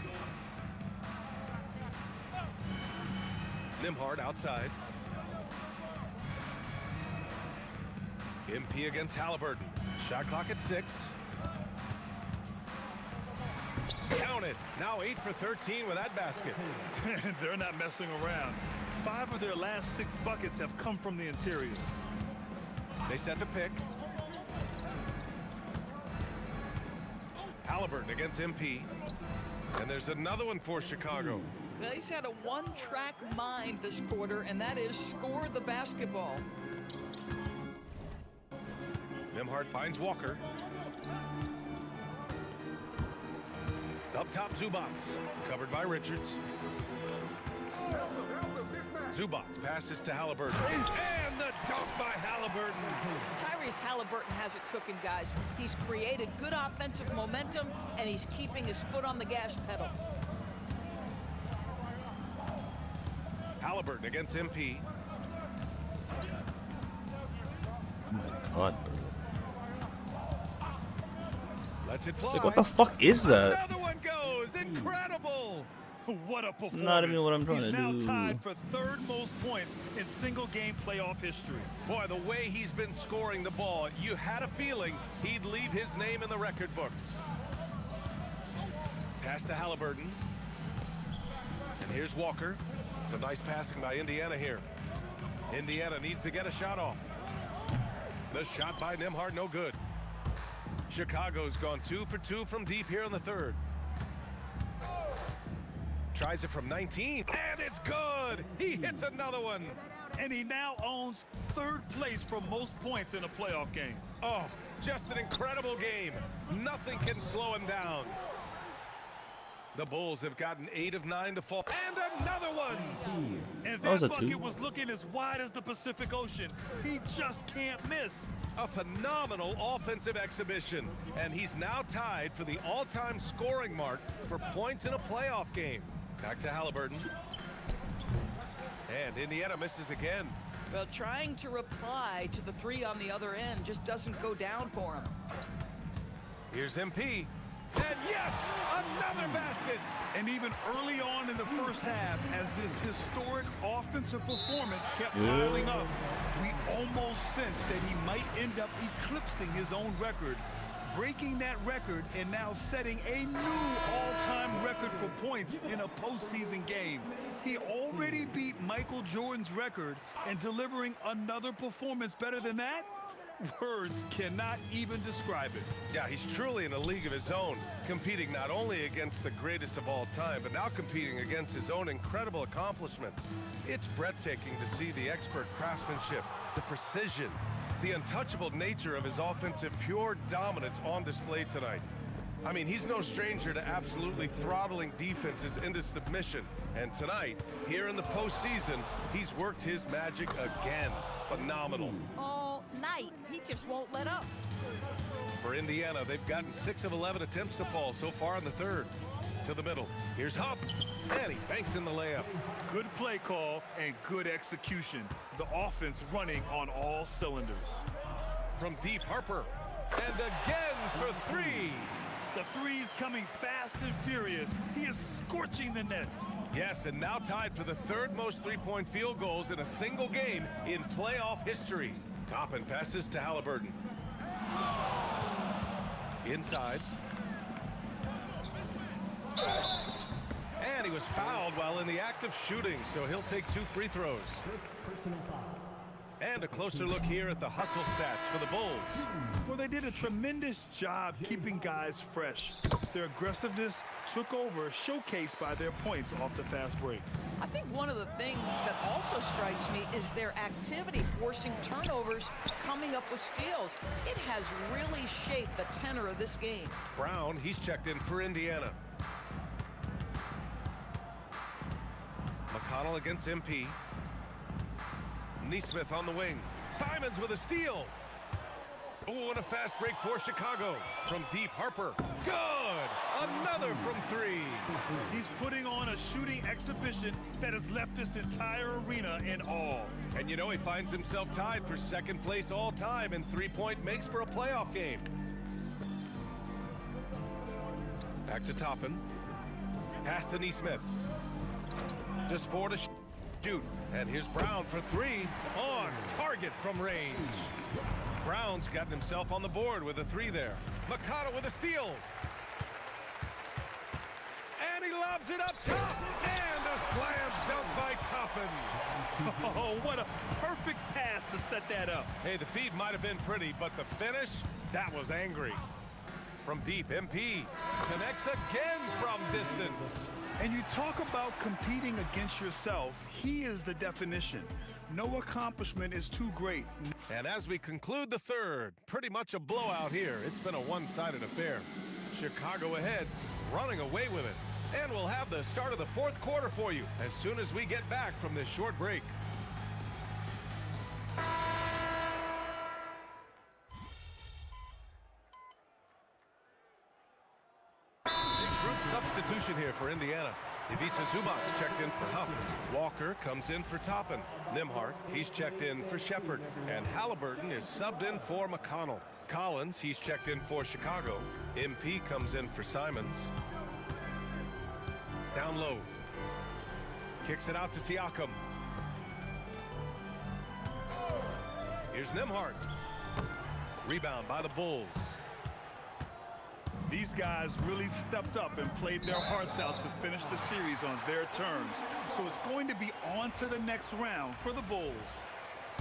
Nembhard outside. MP against Halliburton. Shot clock at 6. Count it. Now 8 for 13 with that basket. They're not messing around. 5 of their last 6 buckets have come from the interior. They set the pick. Halliburton against MP. And there's another one for Chicago. Well, he's had a one-track mind this quarter, and that is score the basketball. Nembhard finds Walker. Up top, Zubats. Covered by Richards. Zubats passes to Halliburton. And the dunk by Halliburton. Tyrese Halliburton has it cooking, guys. He's created good offensive momentum, and he's keeping his foot on the gas pedal. Halliburton against MP. Oh my god, bro. Lets it fly. Like, what the fuck is that? Another one goes. Incredible. What a performance. Not even what I'm trying He's to now do. tied for 3rd most points in single-game playoff history. Boy, the way he's been scoring the ball, you had a feeling he'd leave his name in the record books. Pass to Halliburton. And here's Walker. Some nice passing by Indiana here. Indiana needs to get a shot off. The shot by Nembhard, no good. Chicago's gone 2 for 2 from deep here in the 3rd. Tries it from 19, and it's good. He hits another one. And he now owns 3rd place for most points in a playoff game. Oh, just an incredible game. Nothing can slow him down. The Bulls have gotten 8 of 9 to fall. And another one. And That was a bucket 2. was looking as wide as the Pacific Ocean. He just can't miss. A phenomenal offensive exhibition. And he's now tied for the all-time scoring mark for points in a playoff game. Back to Halliburton. And Indiana misses again. Well, trying to reply to the 3 on the other end just doesn't go down for him. Here's MP. And yes, another basket. And even early on in the first half, as this historic offensive performance kept piling up, we almost sensed that he might end up eclipsing his own record, breaking that record and now setting a new all-time record for points in a postseason game. He already beat Michael Jordan's record, and delivering another performance better than that? Words cannot even describe it. Yeah, he's truly in a league of his own, competing not only against the greatest of all time, but now competing against his own incredible accomplishments. It's breathtaking to see the expert craftsmanship, the precision, the untouchable nature of his offensive pure dominance on display tonight. I mean, he's no stranger to absolutely throttling defenses into submission. And tonight, here in the postseason, he's worked his magic again. Phenomenal. All night. He just won't let up. For Indiana, they've gotten 6 of 11 attempts to fall so far in the 3rd. To the middle. Here's Huff. And he banks in the layup. Good play call and good execution. The offense running on all cylinders. From deep, Harper. And again for 3. The three's coming fast and furious. He is scorching the nets. Yes, and now tied for the 3rd most three-point field goals in a single game in playoff history. Toppin passes to Halliburton. Inside. And he was fouled while in the act of shooting, so he'll take 2 free throws. And a closer look here at the hustle stats for the Bulls. Well, they did a tremendous job keeping guys fresh. Their aggressiveness took over, showcased by their points off the fast break. I think one of the things that also strikes me is their activity, forcing turnovers, coming up with steals. It has really shaped the tenor of this game. Brown, he's checked in for Indiana. McConnell against MP. Neesmith on the wing. Simons with a steal. Oh, and a fast break for Chicago. From deep, Harper. Good! Another from three. He's putting on a shooting exhibition that has left this entire arena in awe. And you know, he finds himself tied for second place all time in three-point makes for a playoff game. Back to Toppin. Pass to Neesmith. Just 4 to shoot. And here's Brown for three. On target from range. Brown's gotten himself on the board with a three there. McConnell with a steal. And he lobs it up top. And a slam dunk by Toppin. Oh, what a perfect pass to set that up. Hey, the feed might have been pretty, but the finish, that was angry. From deep, MP connects again from distance. And you talk about competing against yourself, he is the definition. No accomplishment is too great. And as we conclude the third, pretty much a blowout here. It's been a one-sided affair. Chicago ahead, running away with it. And we'll have the start of the fourth quarter for you as soon as we get back from this short break. Substitution here for Indiana. Ivica Zubac checked in for Huff. Walker comes in for Toppin. Nimhart, he's checked in for Shepard. And Halliburton is subbed in for McConnell. Collins, he's checked in for Chicago. MP comes in for Simons. Down low. Kicks it out to Siakam. Here's Nimhart. Rebound by the Bulls. These guys really stepped up and played their hearts out to finish the series on their terms. So it's going to be on to the next round for the Bulls.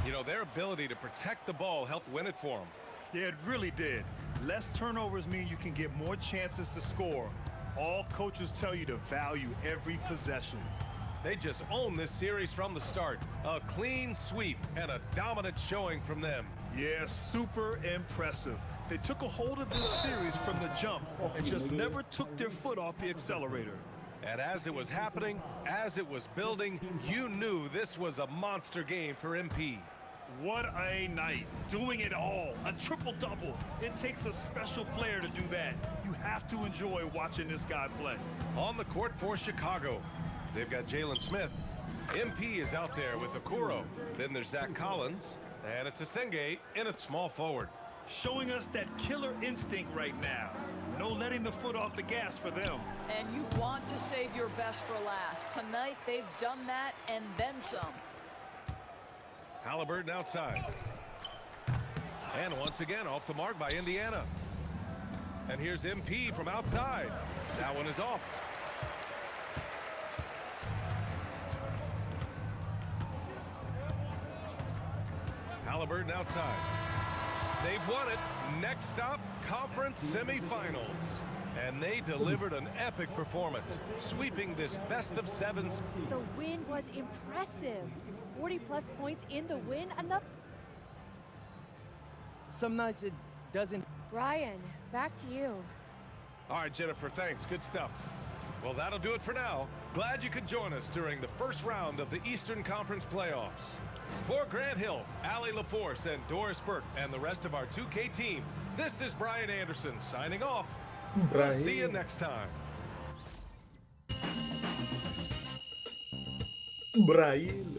You know, their ability to protect the ball helped win it for them. Yeah, it really did. Less turnovers mean you can get more chances to score. All coaches tell you to value every possession. They just own this series from the start. A clean sweep and a dominant showing from them. Yeah, super impressive. They took a hold of this series from the jump and just never took their foot off the accelerator. And as it was happening, as it was building, you knew this was a monster game for MP. What a night. Doing it all. A triple-double. It takes a special player to do that. You have to enjoy watching this guy play. On the court for Chicago, they've got Jalen Smith. MP is out there with Okoro. Then there's Zach Collins. And it's Asenge in a small forward. Showing us that killer instinct right now. No letting the foot off the gas for them. And you want to save your best for last. Tonight, they've done that and then some. Halliburton outside. And once again, off the mark by Indiana. And here's MP from outside. That one is off. Halliburton outside. They've won it. Next stop, conference semifinals. And they delivered an epic performance, sweeping this best-of-7. The win was impressive. 40-plus points in the win. Enough. Some nights it doesn't. Brian, back to you. All right, Jennifer, thanks. Good stuff. Well, that'll do it for now. Glad you could join us during the first round of the Eastern Conference playoffs. For Grant Hill, Allie LaForce, and Doris Burke, and the rest of our 2K team, this is Brian Anderson signing off. We'll see you next time. Brian.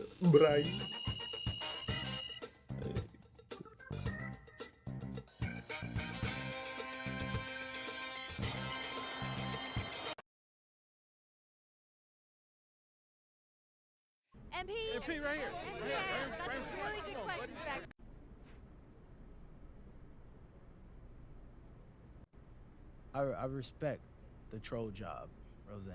MP right here. That's really good questions back. I respect the troll job, Roseanne.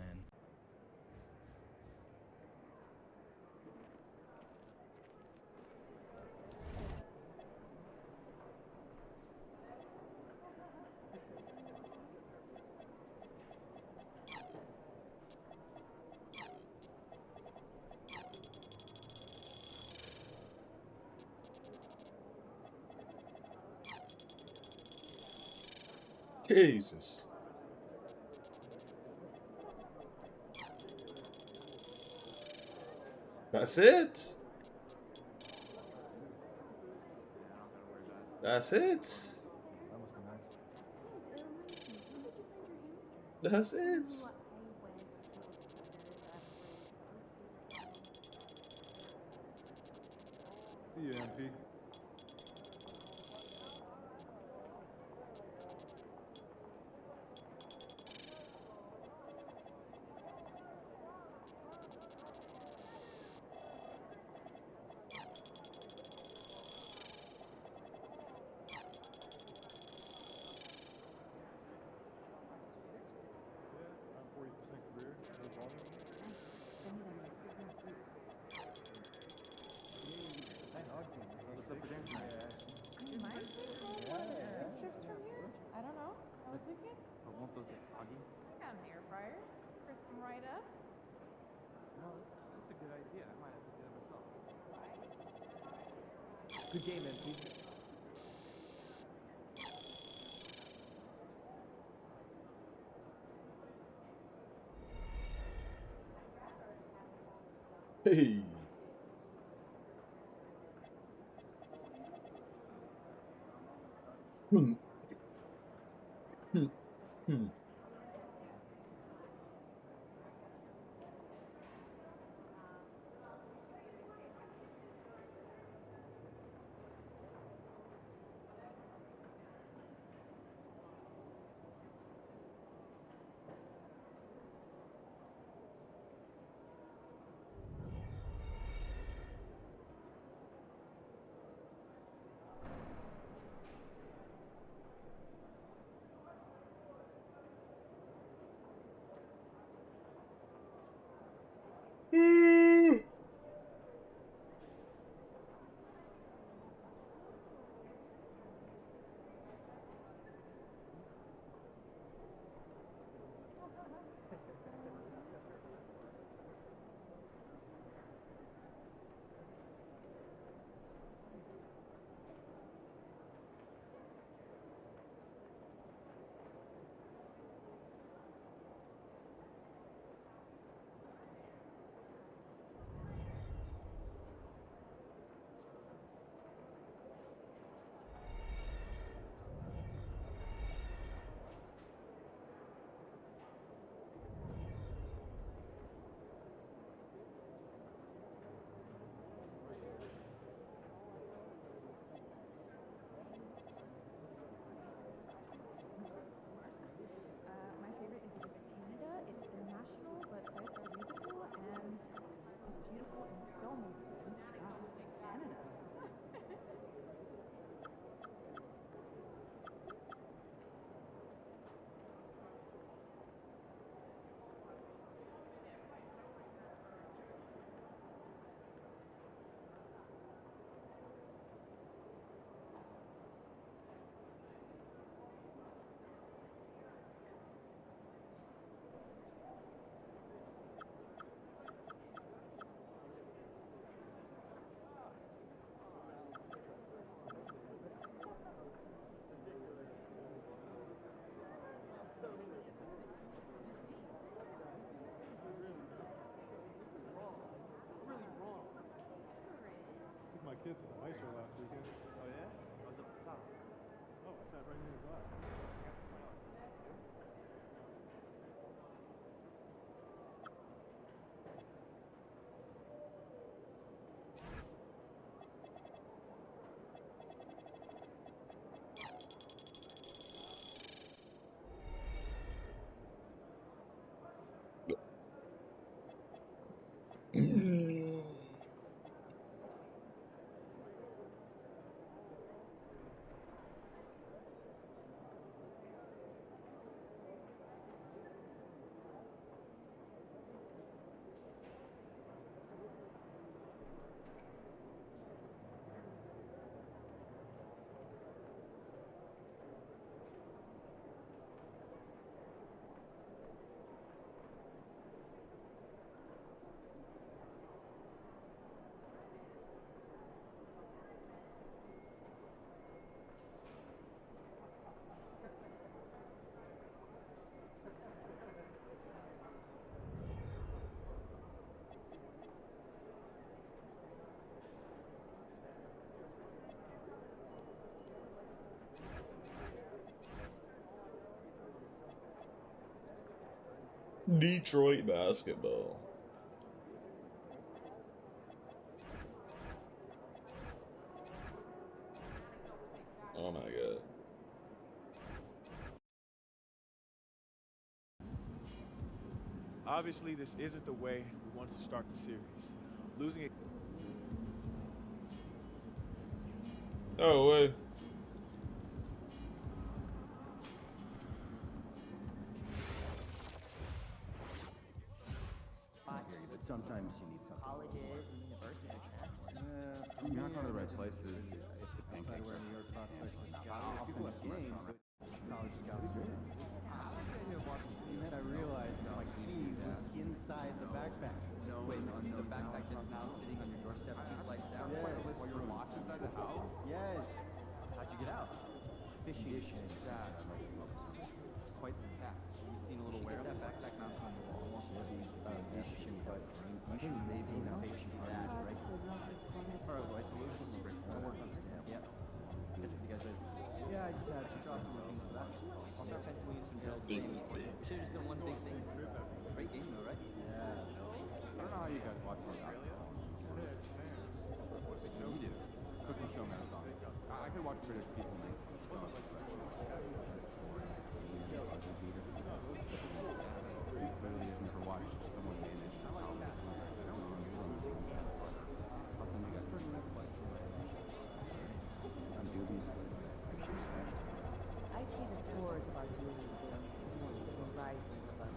Jesus. That's it. That's it. That's it. See you, MP. I'm 40% career, no volume. What's up for dinner tonight? Might be home one of the strip trips from here. I don't know. I was thinking. But won't those get soggy? I got an air fryer. Crisp them right up. No, that's a good idea. I might have to do it myself. Good game, MP. Hey. Hmm. Hmm. Hmm. My favorite is because of Canada. It's international, but flights are reasonable, and it's beautiful in so many ways. Wow, Canada. Took my kids to the bike show last weekend. Oh yeah? I was up at the top. Oh, I sat right near the glass. Detroit basketball. Oh my god. Obviously, this isn't the way we wanted to start the series. Losing it. Oh, way. I hear you, but sometimes you need something. Colleges and universities. Yeah, You're not going to the right places. If the pancakes are New York prospects, people at games, college scouts. And then I realized my key was inside the backpack. No, wait, the backpack that's now sitting on your doorstep 2 flights down. Yes. While you're locked inside the house? Yes. How'd you get out? Fishing. That's quite the task. You've seen a little wear that backpack mounted on the wall. Fishing, but I think maybe now fishing right? All right, well, solution will bring I'll work on it. Yeah. Catch up with you guys later. Yeah, I just had to drop some things for that. I'll start penciling in some drills. We should have just done one big thing. Great game though, right? Yeah. I don't know how you guys watch basketball. What do you do? Cooking show marathon. I could watch British people make He clearly has never watched someone manage how I'll send you guys for that question. I'm dubious. I see the scores of our junior games rising above.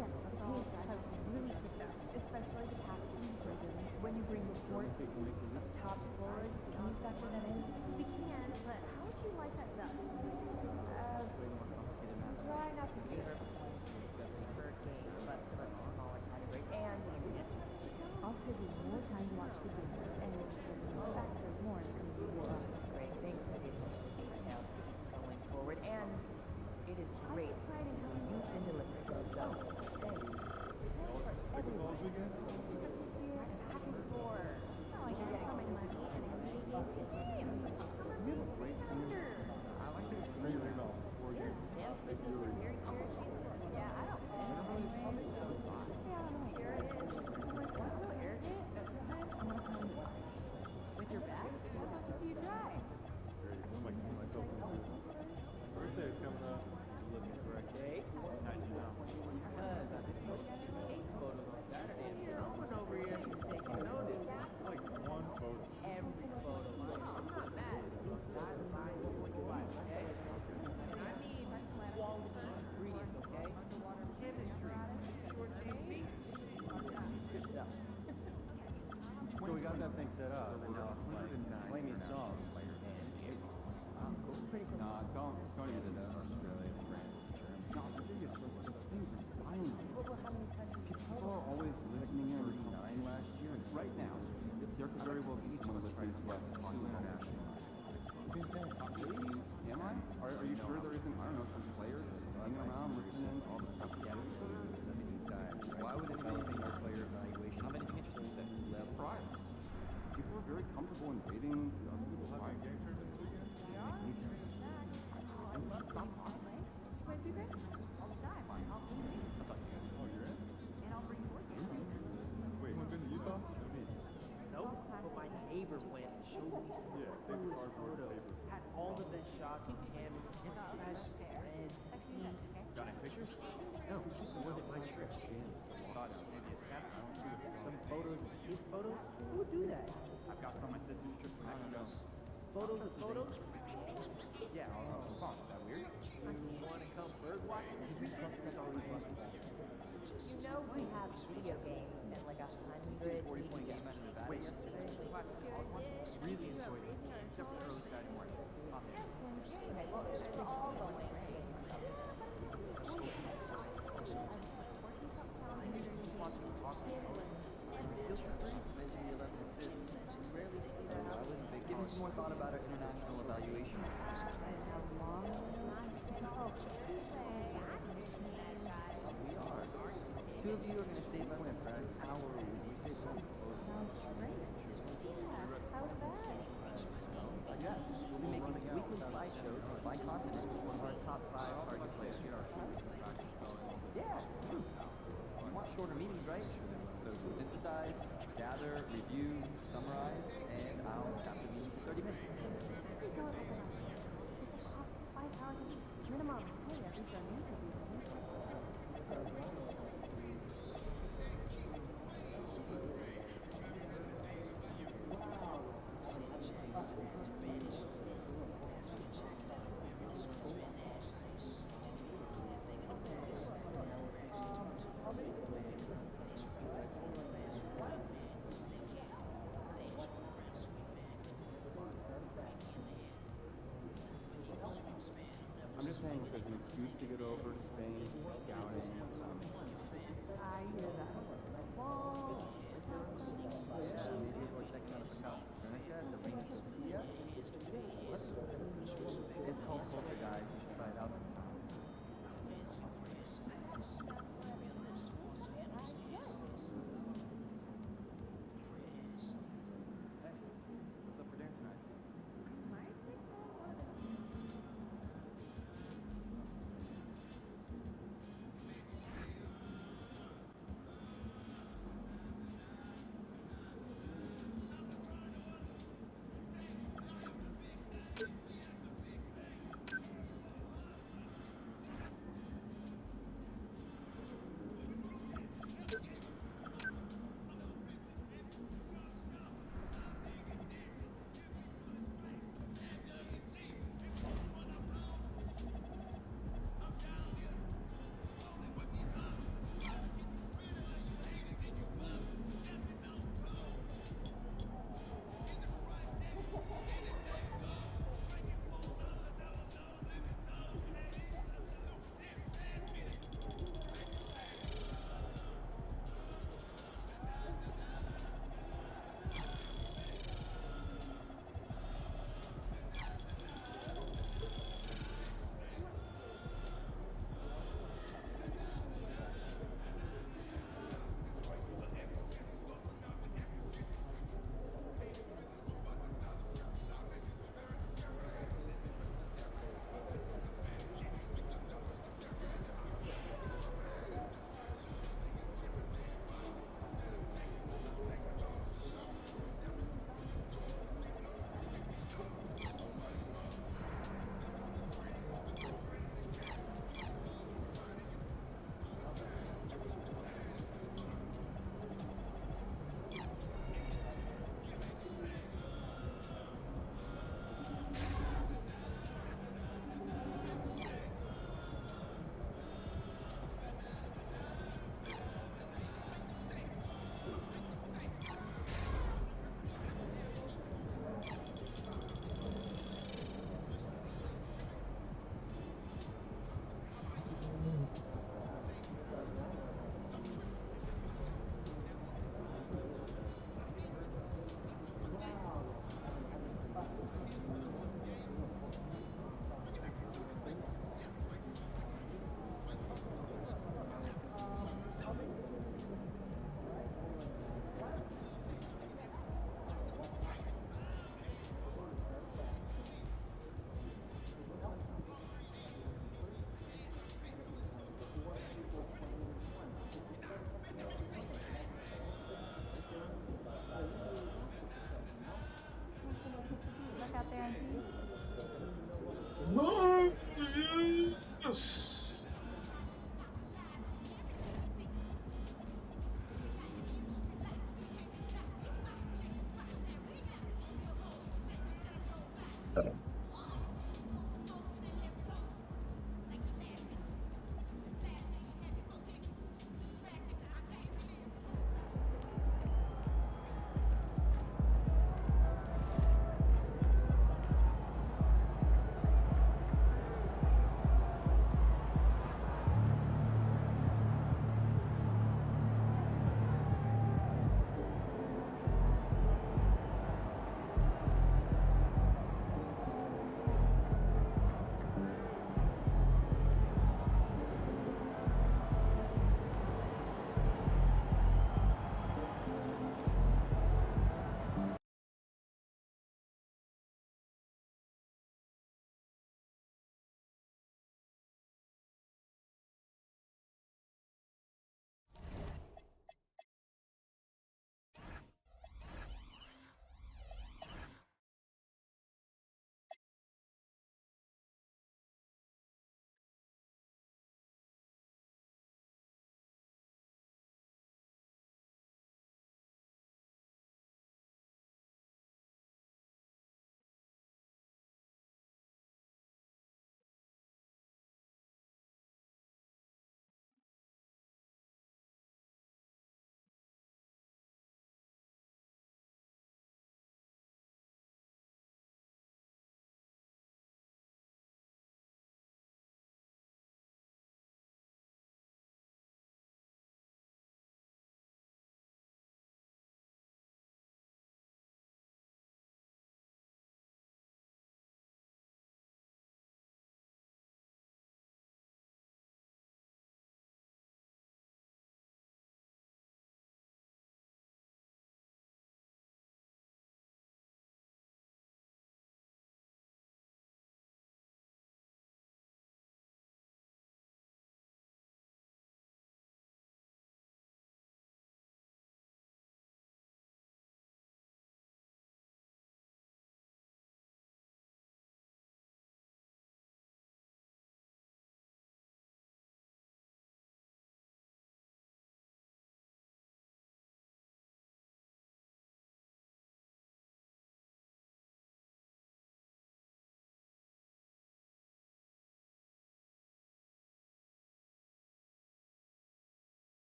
Yes, the teams have really picked up, especially the past few seasons. When you bring reports of top scorers, can you factor that in? We can, but how would you like that done? Try not to favor points per game, but smaller categories and Also give you more time to watch the game and factors more in the coming years. Great, thanks for the attention to detail going forward. And it is great how you've been delivering. So, thanks. Everyone. Happy sore. Not like you're getting my money and Really great career. I like that you're very well. 4 years. Yeah, I don't with your back? I'd love to see you try. Birthday is coming up. Looking for a cake? I know. Because I've been posting cake photos on Saturday and no one over here is taking notice. Like one photo. Every photo. I'm not mad. I'm fine with what you like, okay? And I mean quality ingredients, okay? Chemistry. Shortchange me. Good stuff. So we got that thing set up, and now it's like, play me a song. Pretty cool. Nah, don't edit that. Australia, France, Germany. No, I'm serious. Those things are flying. Well, how many times have you People are always listening in. 39 last year, and right now, there could very well be someone listening to us on international. Really? Am I? Are you sure there isn't, I don't know, some players hanging around listening all the stuff together? Why would anybody think our player evaluation have anything interesting to say? Left prior. People are very comfortable in waiting for other people's lives. Stop talking. All the time. I'll bring you. I thought you guys. Oh, you're in? And I'll bring you work. Wait, you been to Utah? Nope, but my neighbor went and showed me some cool photos. Had all the best shots on canvas. Emphasized red, pinks. Got any pictures? No, it wasn't my trip. Thought maybe a snapshot. Some photos of his photos? Who would do that? I've got from my sister's trip from Mexico. Photos of photos? Yeah, fun. Is that weird? You want to come bird watching? That's always fun. You know we have video games at like 100 40-point game out in Nevada yesterday. Really enjoyed it. Except for early Saturday morning. Okay, well, we're all going, right? Give me some more thought about our international evaluation. We are. Two of you are going to stay less than an hour a week. I guess. We'll be making weekly slideshows by continent of our top 5 target players. Get our practice going. Yeah. shorter meetings, right? So synthesize, gather, review, summarize, and I'll cap the meetings in 30 minutes. There you go, open up. It's a cost 5 hours a week minimum. Hey, at least our needs will be I'm just saying if there's an excuse to get over to Spain for scouting. I hear that. Well, Yeah, maybe we're checking out a Picasso furniture at the Reina Sofia. It's called Culture, guys. You should try it out sometime. Hey, what's up for dinner tonight?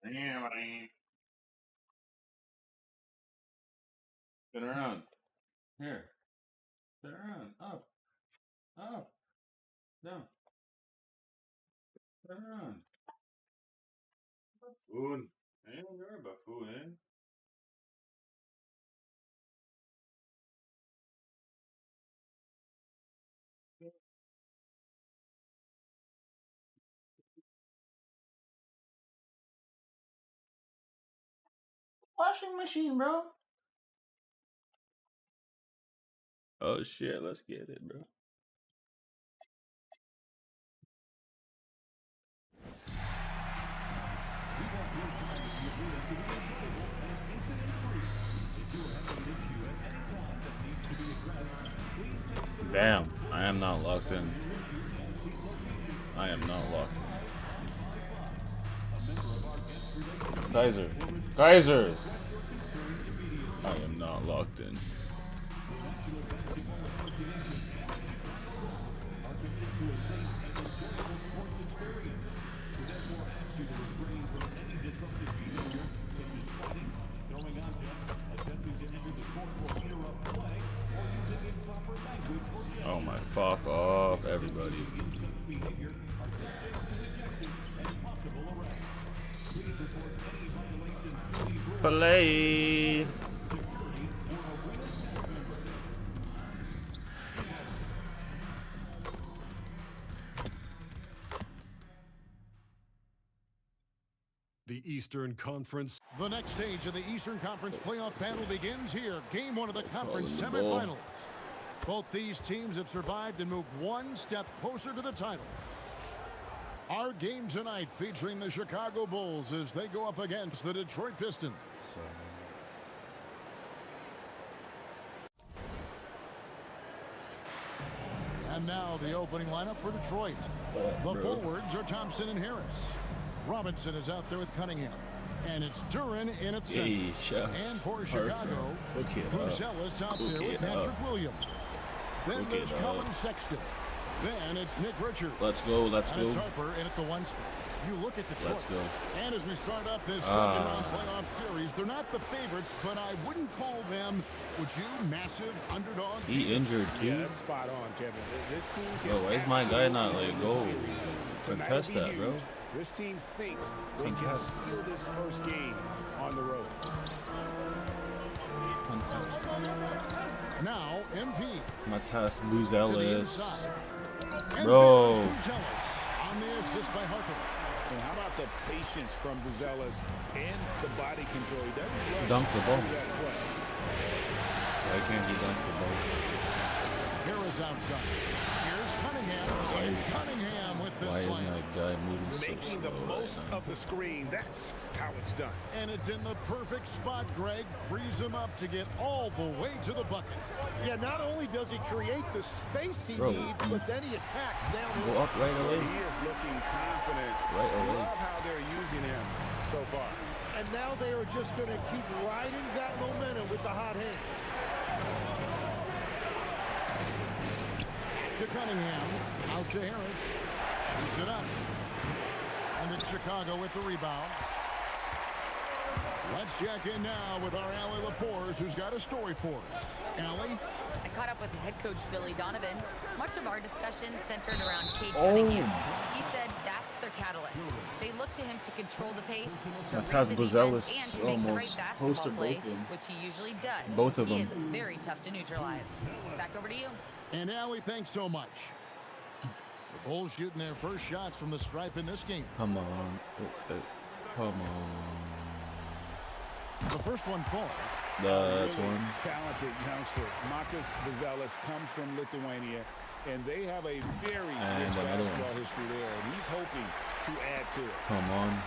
Spin around. Here. Spin around. Up. Up. Down. Spin around. Buffoon. Man, you're a buffoon, eh? Washing machine, bro. Oh shit, let's get it, bro. Damn, I am not locked in. I am not locked in. Kaiser. Kaiser! I am not locked in. Oh my, fuck off, everybody. Play. The Eastern Conference. The next stage of the Eastern Conference playoff battle begins here. Game 1 of the conference semifinals. Both these teams have survived and moved one step closer to the title. Our game tonight featuring the Chicago Bulls as they go up against the Detroit Pistons. And now the opening lineup for Detroit. The forwards are Thompson and Harris. Robinson is out there with Cunningham. And it's Duran in at center. And for Chicago, Buzelis out there with Patrick Williams. Then there's Colin Sexton. Then it's Nick Richards. Let's go, let's and go. It's Harper in at the 1 spot. You look at Detroit. Let's go. And as we start up this second-round playoff series, they're not the favorites, but I wouldn't call them, would you, massive underdogs? He injured, too. Yeah, that's spot on, Kevin. This team can Bro, why is my guy not like go contest that, bro? This team thinks they can steal this first game on the road. Contest. Now, MP. Matas Buzelis. Bro. On the assist by Harper. And how about the patience from Buzelis and the body control? He doesn't rush Dunk the ball. through that play. Why can't he dunk the ball? Harris outside. Here's Cunningham. Cunningham with the Why slam. isn't that guy moving so Making the slow most right now? of the screen. That's how it's done. And it's in the perfect spot, Greg. Frees him up to get all the way to the bucket. Yeah, not only does he create the space he needs, but then he attacks down. Go up right away. He is looking confident. Right away. Love how they're using him so far. And now they are just going to keep riding that momentum with the hot hand. To Cunningham. Out to Harris. Shoots it up. And it's Chicago with the rebound. Let's check in now with our Allie LaForce, who's got a story for us. Allie? I caught up with head coach Billy Donovan. Much of our discussion centered around Cade Cunningham. He said that's their catalyst. They look to him to control the pace, to read Matas the Buzelis defense, and to make the right almost basketball posted play, both of them. which he usually does. Both of He them. is very tough to neutralize. Back over to you. And Allie, thanks so much. The Bulls shooting their first shots from the stripe in this game. Come on. Okay. Come on. The first one falls. That's one. Talented youngster. Matas Buzelis comes from Lithuania, and they have a very rich basketball history there, and he's hoping to add to it. Come on.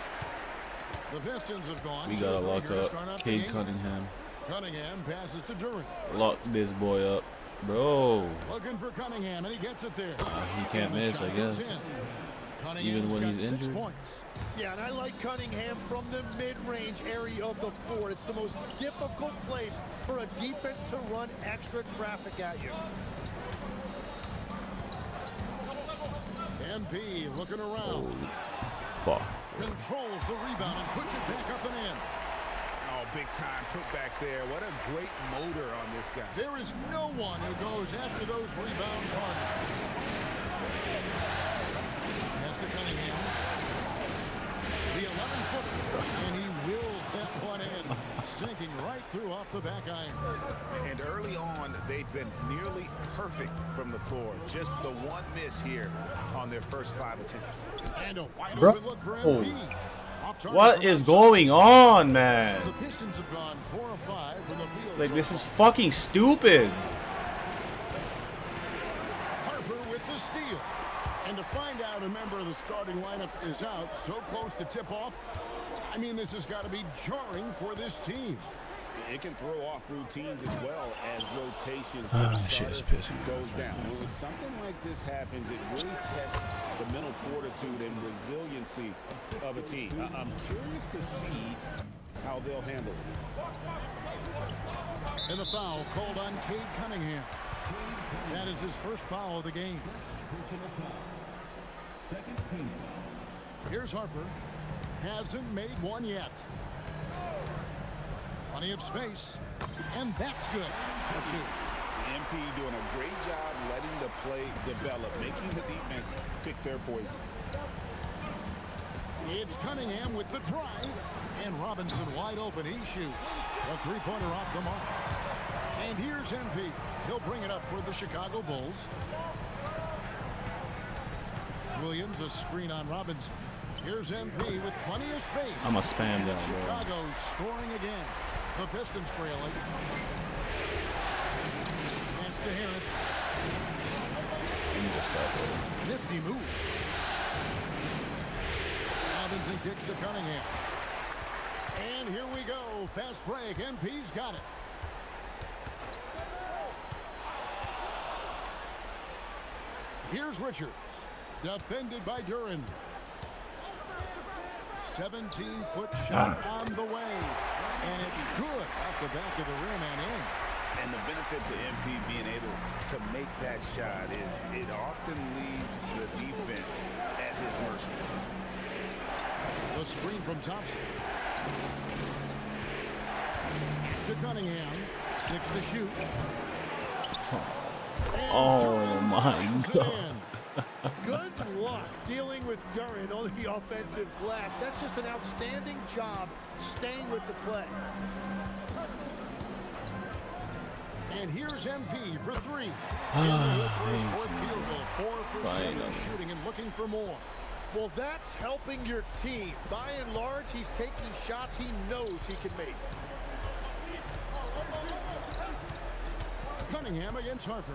The Pistons have gone. We gotta lock up Cade Cunningham. Cunningham passes to Duran. Lock this boy up. Bro. Looking for Cunningham, and he gets it there. He can't miss, I guess. Even when he's injured. 6 points. Yeah, and I like Cunningham from the mid-range area of the floor. It's the most difficult place for a defense to run extra traffic at you. MP looking around. Ball. Controls the rebound and puts it back up and in. Oh, big time put back there. What a great motor on this guy. There is no one who goes after those rebounds harder. Pass to Cunningham. The 11-footer, and he wills that one in, sinking right through off the back iron. And early on, they've been nearly perfect from the floor. Just the one miss here on their first 5 attempts. And a wide Bro. open look for MP. What is going on, man? The Pistons have gone 4 of 5 from the field. Like, this is fucking stupid. Harper with the steal. And to find out a member of the starting lineup is out so close to tip-off, I mean, this has got to be jarring for this team. It can throw off routines as well as rotations Shit's pissing me goes down. When something like this happens, it really tests the mental fortitude and resiliency of a team. I'm curious to see how they'll handle it. And the foul called on Cade Cunningham. That is his first foul of the game. Here's Harper. Hasn't made one yet. Plenty of space. And that's good. For 2. MP doing a great job letting the play develop, making the defense pick their poison. It's Cunningham with the drive. And Robinson wide open. He shoots. A three-pointer off the mark. And here's MP. He'll bring it up for the Chicago Bulls. Williams, a screen on Robinson. Here's MP with plenty of space. I'm a spam that, bro. Chicago's scoring again. The Pistons trailing. Pass to Harris. I need to stop it. Nifty move. Robinson kicks to Cunningham. And here we go. Fast break. MP's got it. Here's Richards. Defended by Duran. 17-foot shot on the way. And it's good off the back of the rim and in. And the benefit to MP being able to make that shot is it often leaves the defense at his mercy. The screen from Thompson. To Cunningham. 6 to shoot. Oh my God. Good luck dealing with Duran on the offensive glass. That's just an outstanding job staying with the play. And here's MP for 3. His fourth field goal. 4 for 7 shooting and looking for more. Well, that's helping your team. By and large, he's taking shots he knows he can make. Cunningham against Harper.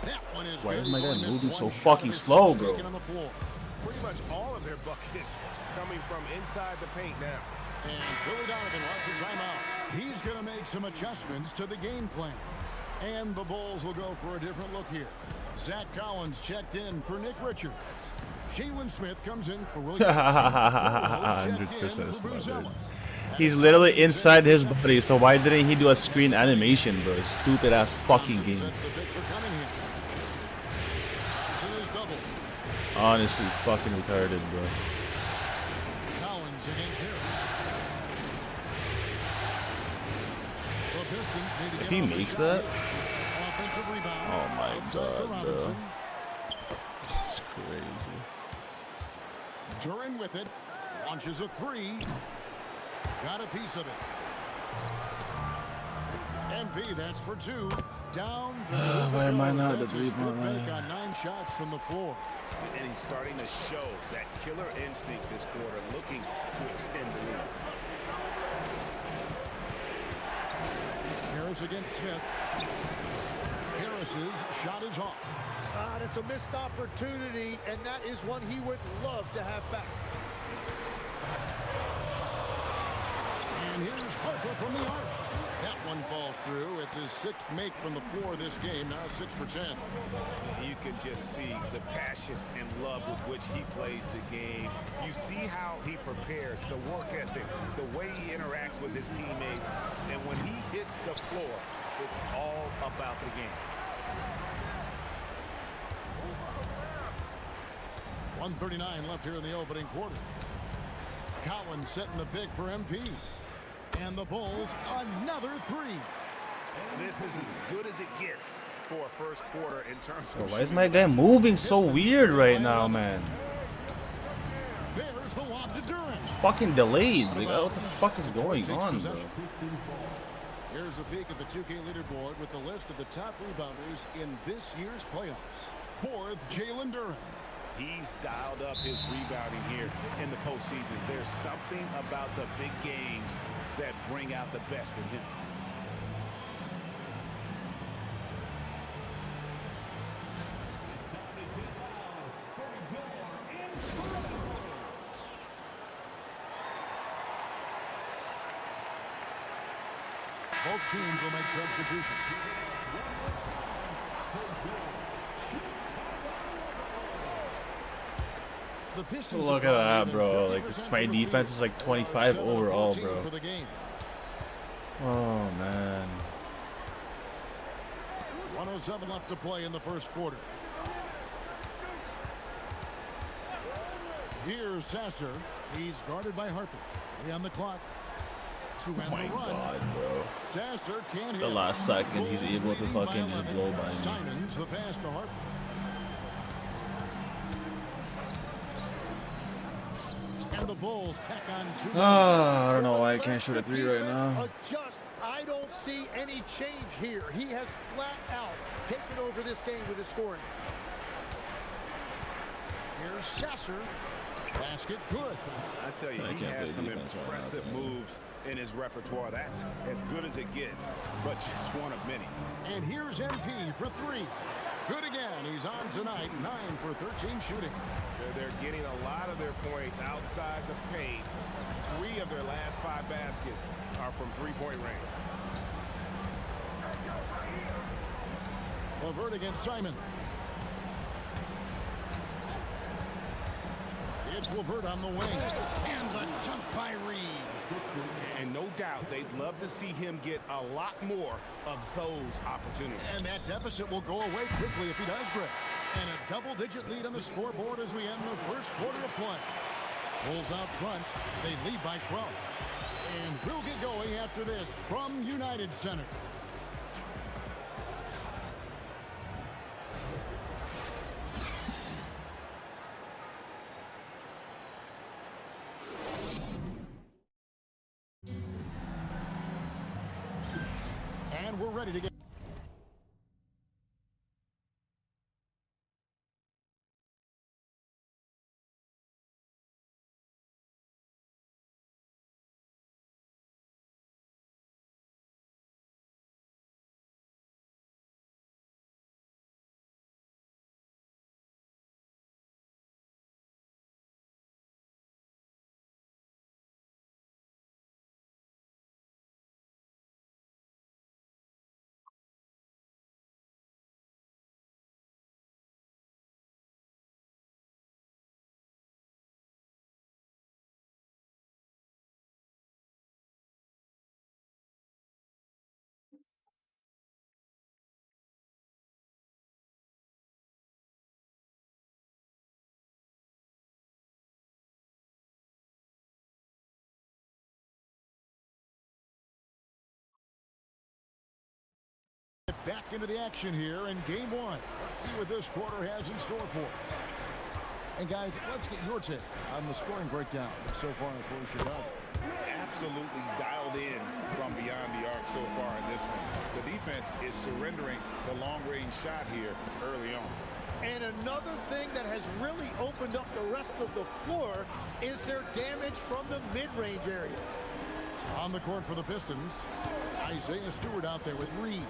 That one is Why good. is my guy He's moving missed so one shot fucking of his slow, first bro? taken on the floor. Pretty much all of their buckets coming from inside the paint now. And Billy Donovan wants a timeout. He's going to make some adjustments to the game plan. And the Bulls will go for a different look here. Zach Collins checked in for Nick Richards. Jalen Smith comes in for Williams. 100% smart, dude. He's literally inside his body, so why didn't he do a screen animation, bro? Stupid ass fucking game. Honestly, fucking retarded, bro. Collins against Harris. If he makes that, Offensive rebound. oh my Outside to God, bro. Robinson. It's crazy. Duran with it. Launches a 3. Got a piece of it. MP, that's for 2. Down. Why am I not the 3-point line? On 9 shots from the floor. And he's starting to show that killer instinct this quarter, looking to extend the lead. Harris against Smith. Harris's shot is off. That's a missed opportunity, and that is one he would love to have back. And here's Harper from the arc. That one falls through. It's his 6th make from the floor this game. Now 6 for 10. You can just see the passion and love with which he plays the game. You see how he prepares, the work ethic, the way he interacts with his teammates. And when he hits the floor, it's all about the game. 1:39 left here in the opening quarter. Collins setting the pick for MP. And the Bulls, another three. This is as good as it gets for a first quarter in terms of. Why is my guy moving so weird right now, man? There's the lob to Durant. Fucking delayed. Like, what the fuck is going on, bro? Here's a peek at the 2K leaderboard with the list of the top rebounders in this year's playoffs. Fourth, Jalen Durant. He's dialed up his rebounding here in the postseason. There's something about the big games that bring out the best in him. Both teams will make substitutions. The Pistons. Look at that, bro. Like, it's my defense is like 25 overall, bro. Oh, man. 1:07 left to play in the first quarter. Here's Sasser. He's guarded by Harper. We on the clock. To end the run. God, bro. Sasser can't hit. The last second, he's able to fucking just blow by me. Simons the pass to Harper. And the Bulls tack on two. I don't know why I can't shoot a three right now. Adjust. I don't see any change here. He has flat out taken over this game with his scoring. Here's Sasser. Basket good. I tell you, he has some impressive moves in his repertoire. That's as good as it gets, but just one of many. And here's MP for three. Good again. He's on tonight. 9 for 13 shooting. They're getting a lot of their points outside the paint. 3 of their last 5 baskets are from three-point range. LeVert against Simon. It's LeVert on the wing. And the dunk by Reed. And no doubt they'd love to see him get a lot more of those opportunities. And that deficit will go away quickly if he does, Greg. And a double-digit lead on the scoreboard as we end the first quarter of play. Bulls out front. They lead by 12. And we'll get going after this from United Center. And we're ready to get... Back into the action here in game 1. Let's see what this quarter has in store for us. And guys, let's get your take on the scoring breakdown so far for Chicago. Absolutely dialed in from beyond the arc so far in this one. The defense is surrendering the long-range shot here early on. And another thing that has really opened up the rest of the floor is their damage from the mid-range area. On the court for the Pistons, Isaiah Stewart out there with Reed.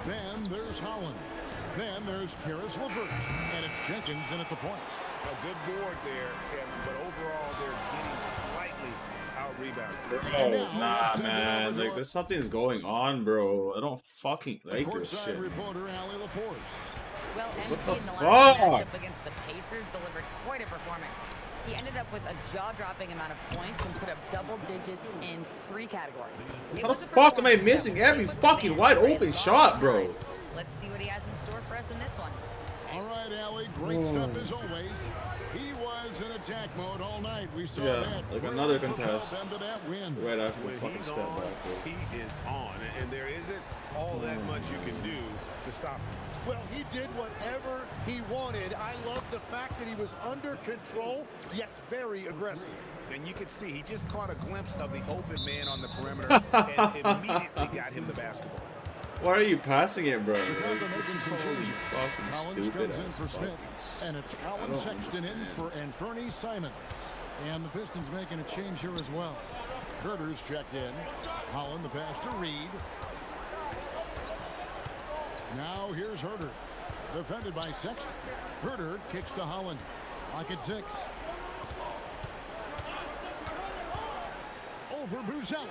Then there's Holland. Then there's Karis LeVert. And it's Jenkins in at the point. A good board there, Kevin, but overall they're getting slightly out-rebounded. Bro, nah, man. Like, there's something's going on, bro. I don't fucking like this shit. Reporter, Ali LaForce. Well, What the MP in the last fuck? matchup against the Pacers delivered quite a performance. He ended up with a jaw-dropping amount of points and put up double digits in 3 categories. How the fuck am I missing every fucking wide open shot, bro? Let's see what he has in store for us in this one. All right, Allie, great stuff as always. He was in attack mode all night. We saw Yeah, that. like another contest. Them to that win. Right after the When fucking he's step on, back. he is on, and there isn't all that much you can do to stop him. Well, he did whatever he wanted. I love the fact that he was under control, yet very aggressive. And you could see he just caught a glimpse of the open man on the perimeter and immediately got him the basketball. Why are you passing it, bro? Chicago making some changes. Fucking Collins stupid comes in ass for Smith, fucking- and it's I Colin don't Sexton in for Anferny Simon. And the Pistons making a change here as well. Herter's checked in. Holland the pass to Reed. Now here's Herter. Defended by Sexton. Herter kicks to Holland. Lock at 6. Over Buzelis.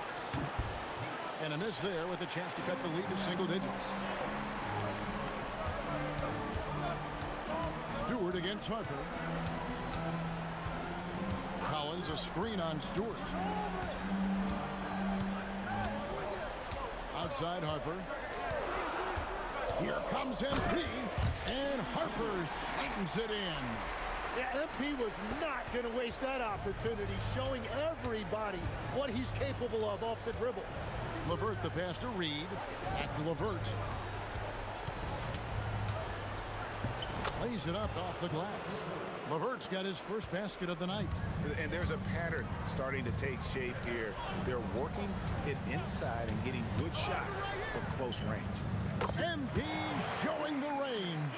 And a miss there with a chance to cut the lead to single digits. Stewart against Harper. Collins a screen on Stewart. Outside Harper. Here comes MP, and Harper slams it in. Yeah, MP was not going to waste that opportunity, showing everybody what he's capable of off the dribble. LeVert the pass to Reed. Back to LeVert. Lays it up off the glass. LeVert's got his first basket of the night. And there's a pattern starting to take shape here. They're working it inside and getting good shots from close range. MP showing the range.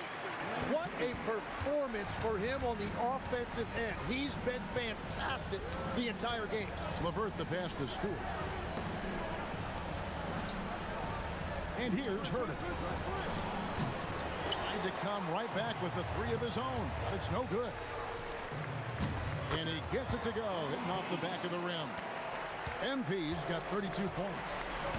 What a performance for him on the offensive end. He's been fantastic the entire game. LeVert the pass to Stewart. And here's Herter. Trying to come right back with the 3 of his own, but it's no good. And he gets it to go, hitting off the back of the rim. MP's got 32 points.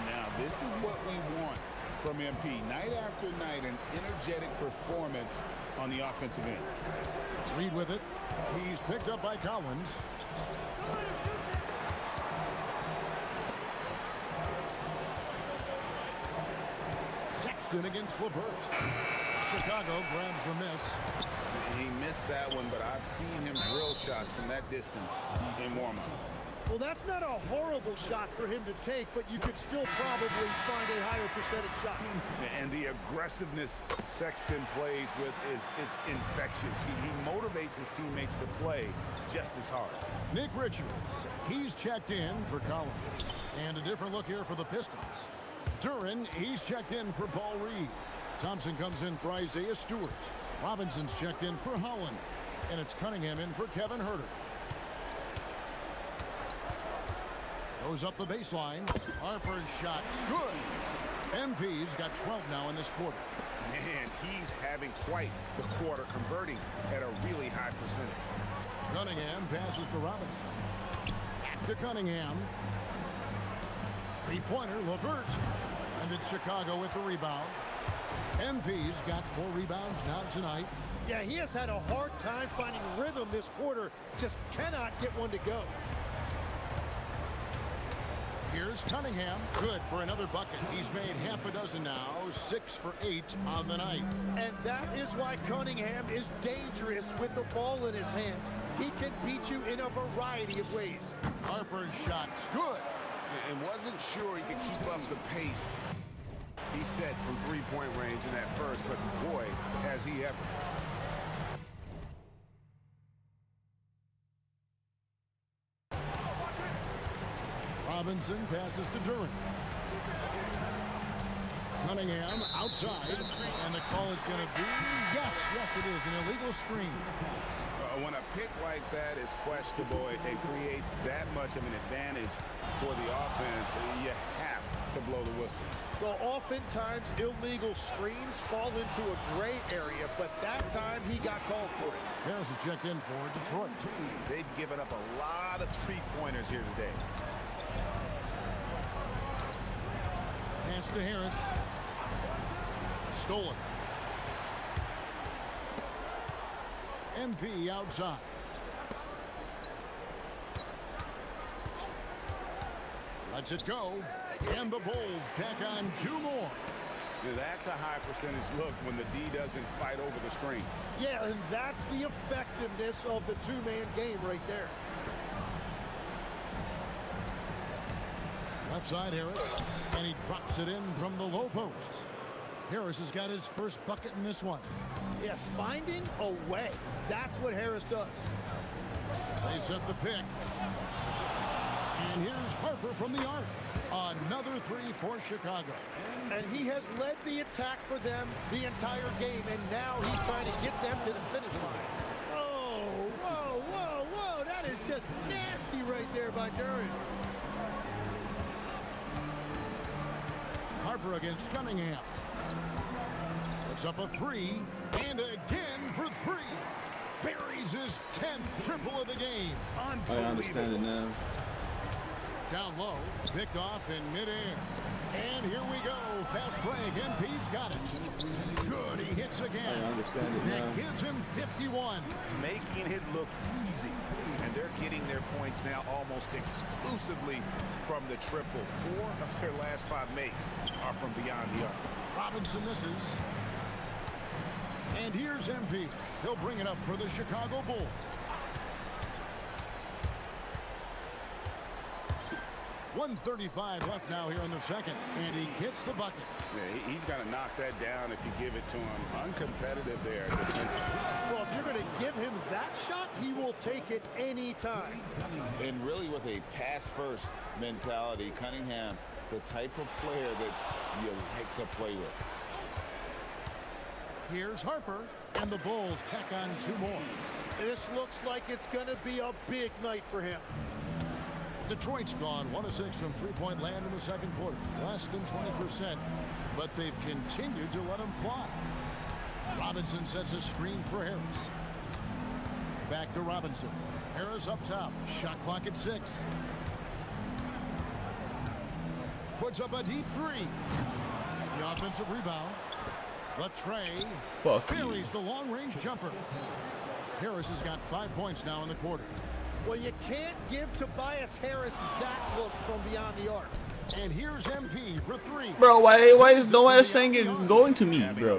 Now, this is what we want from MP. Night after night, an energetic performance on the offensive end. Reed with it. He's picked up by Collins. Sexton against LeVert. Chicago grabs the miss. He missed that one, but I've seen him drill shots from that distance in warm-up. Well, that's not a horrible shot for him to take, but you could still probably find a higher percentage shot. And the aggressiveness Sexton plays with is infectious. He motivates his teammates to play just as hard. Nick Richards, he's checked in for Collins. And a different look here for the Pistons. Duran, he's checked in for Paul Reed. Thompson comes in for Isaiah Stewart. Robinson's checked in for Holland. And it's Cunningham in for Kevin Herter. Goes up the baseline. Harper's shot's good. MP's got 12 now in this quarter. Man, he's having quite the quarter, converting at a really high percentage. Cunningham passes to Robinson. Back to Cunningham. Three-pointer, LeVert. And it's Chicago with the rebound. MP's got 4 rebounds now tonight. Yeah, he has had a hard time finding rhythm this quarter. Just cannot get one to go. Here's Cunningham. Good for another bucket. He's made half a dozen now. 6 for 8 on the night. And that is why Cunningham is dangerous with the ball in his hands. He can beat you in a variety of ways. Harper's shot's good. And wasn't sure he could keep up the pace he set from three-point range in that first, but boy, has he ever. Robinson passes to Duran. Cunningham outside, and the call is going to be, yes, it is, an illegal screen. When a pick like that is questionable, it creates that much of an advantage for the offense, and you have to blow the whistle. Well, oftentimes illegal screens fall into a gray area, but that time he got called for it. Harris is checked in for Detroit. They've given up a lot of three-pointers here today. Pass to Harris. Stolen. MP outside. Lets it go. And the Bulls tack on 2 more. Now, that's a high percentage look when the D doesn't fight over the screen. Yeah, and that's the effectiveness of the two-man game right there. Left side Harris, and he drops it in from the low post. Harris has got his first bucket in this one. Yeah, finding a way. That's what Harris does. They set the pick. And here's Harper from the arc. Another three for Chicago. And he has led the attack for them the entire game, and now he's trying to get them to the finish line. Oh, whoa, whoa, whoa. That is just nasty right there by Duran. Harper against Cunningham. Puts up a three, and again for three. Buries his 10th triple of the game. I understand it now. Down low, picked off in midair. And here we go. Fast break. MP's got it. Good. He hits again. I understand it now. That gives him 51. Making it look easy. And they're getting their points now almost exclusively from the triple. 4 of their last 5 makes are from beyond the arc. Robinson misses. And here's MP. He'll bring it up for the Chicago Bulls. .135 left now here in the second, and he gets the bucket. Yeah, he's going to knock that down if you give it to him. Uncompetitive there. Well, if you're going to give him that shot, he will take it any time. And really with a pass-first mentality, Cunningham, the type of player that you like to play with. Here's Harper, and the Bulls tack on 2 more. This looks like it's going to be a big night for him. Detroit's gone 1 of 6 from three-point land in the second quarter. Less than 20%, but they've continued to let him fly. Robinson sets a screen for Harris. Back to Robinson. Harris up top. Shot clock at 6. Puts up a deep 3. The offensive rebound. The tray. Buries the long-range jumper. Harris has got 5 points now in the quarter. Well, you can't give Tobias Harris that look from beyond the arc. And here's MP for 3. Bro, why is no one saying it going to me, bro?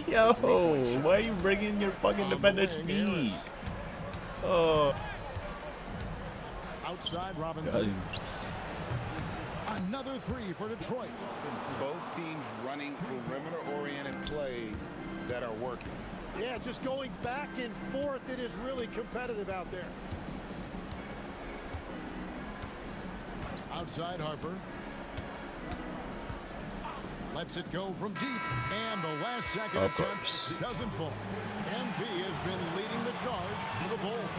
Yo, why are you bringing your fucking defender to me? Oh. Outside Robinson. Another 3 for Detroit. Both teams running perimeter-oriented plays that are working. Yeah, just going back and forth, it is really competitive out there. Outside Harper. Lets it go from deep, and the last second attempt doesn't fall. MP has been leading the charge for the Bulls.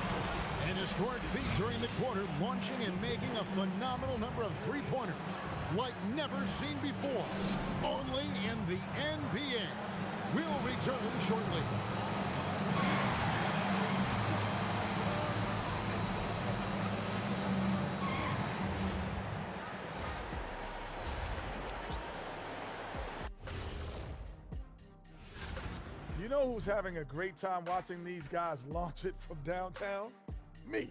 An historic feat during the quarter, launching and making a phenomenal number of three-pointers like never seen before. Only in the NBA. We'll return shortly. You know who's having a great time watching these guys launch it from downtown? Me.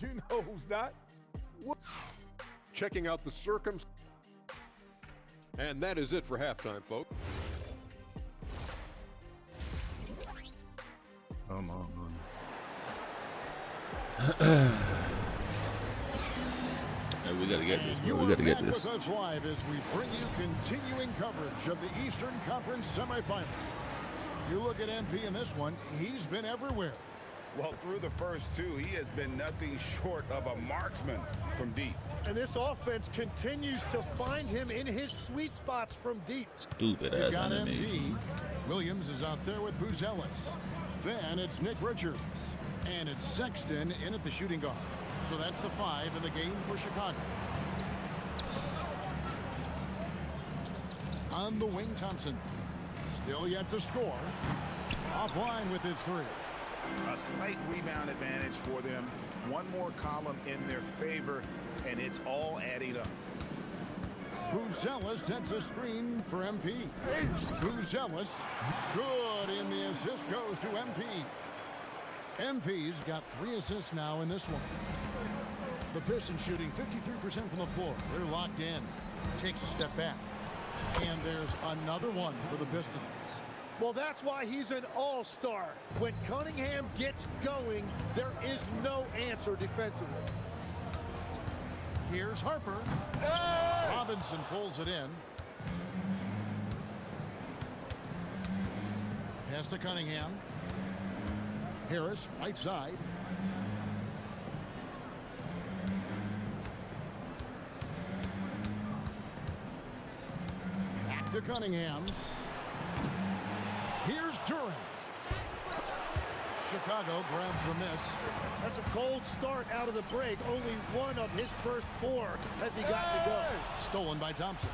You know who's not? Checking out the circumstances. And that is it for halftime, folks. Come on. Hey, we gotta get this, bro. We gotta get this. With us live as we bring you continuing coverage of the Eastern Conference semifinals. You look at MP in this one, he's been everywhere. Well, through the first 2, he has been nothing short of a marksman from deep. And this offense continues to find him in his sweet spots from deep. Stupid ass animation. MP. Williams is out there with Buzelis. Then it's Nick Richards. And it's Sexton in at the shooting guard. So that's the 5 in the game for Chicago. On the wing, Thompson. Still yet to score. Offline with his 3. A slight rebound advantage for them. One more column in their favor, and it's all adding up. Buzelis sets a screen for MP. Buzelis, good, and the assist goes to MP. MP's got 3 assists now in this one. The Pistons shooting 53% from the floor. They're locked in. Takes a step back. And there's another one for the Pistons. Well, that's why he's an all-star. When Cunningham gets going, there is no answer defensively. Here's Harper. Robinson pulls it in. Pass to Cunningham. Harris, right side. Back to Cunningham. Here's Durant. Chicago grabs the miss. That's a cold start out of the break. Only one of his first 4 has he got to go. Stolen by Thompson.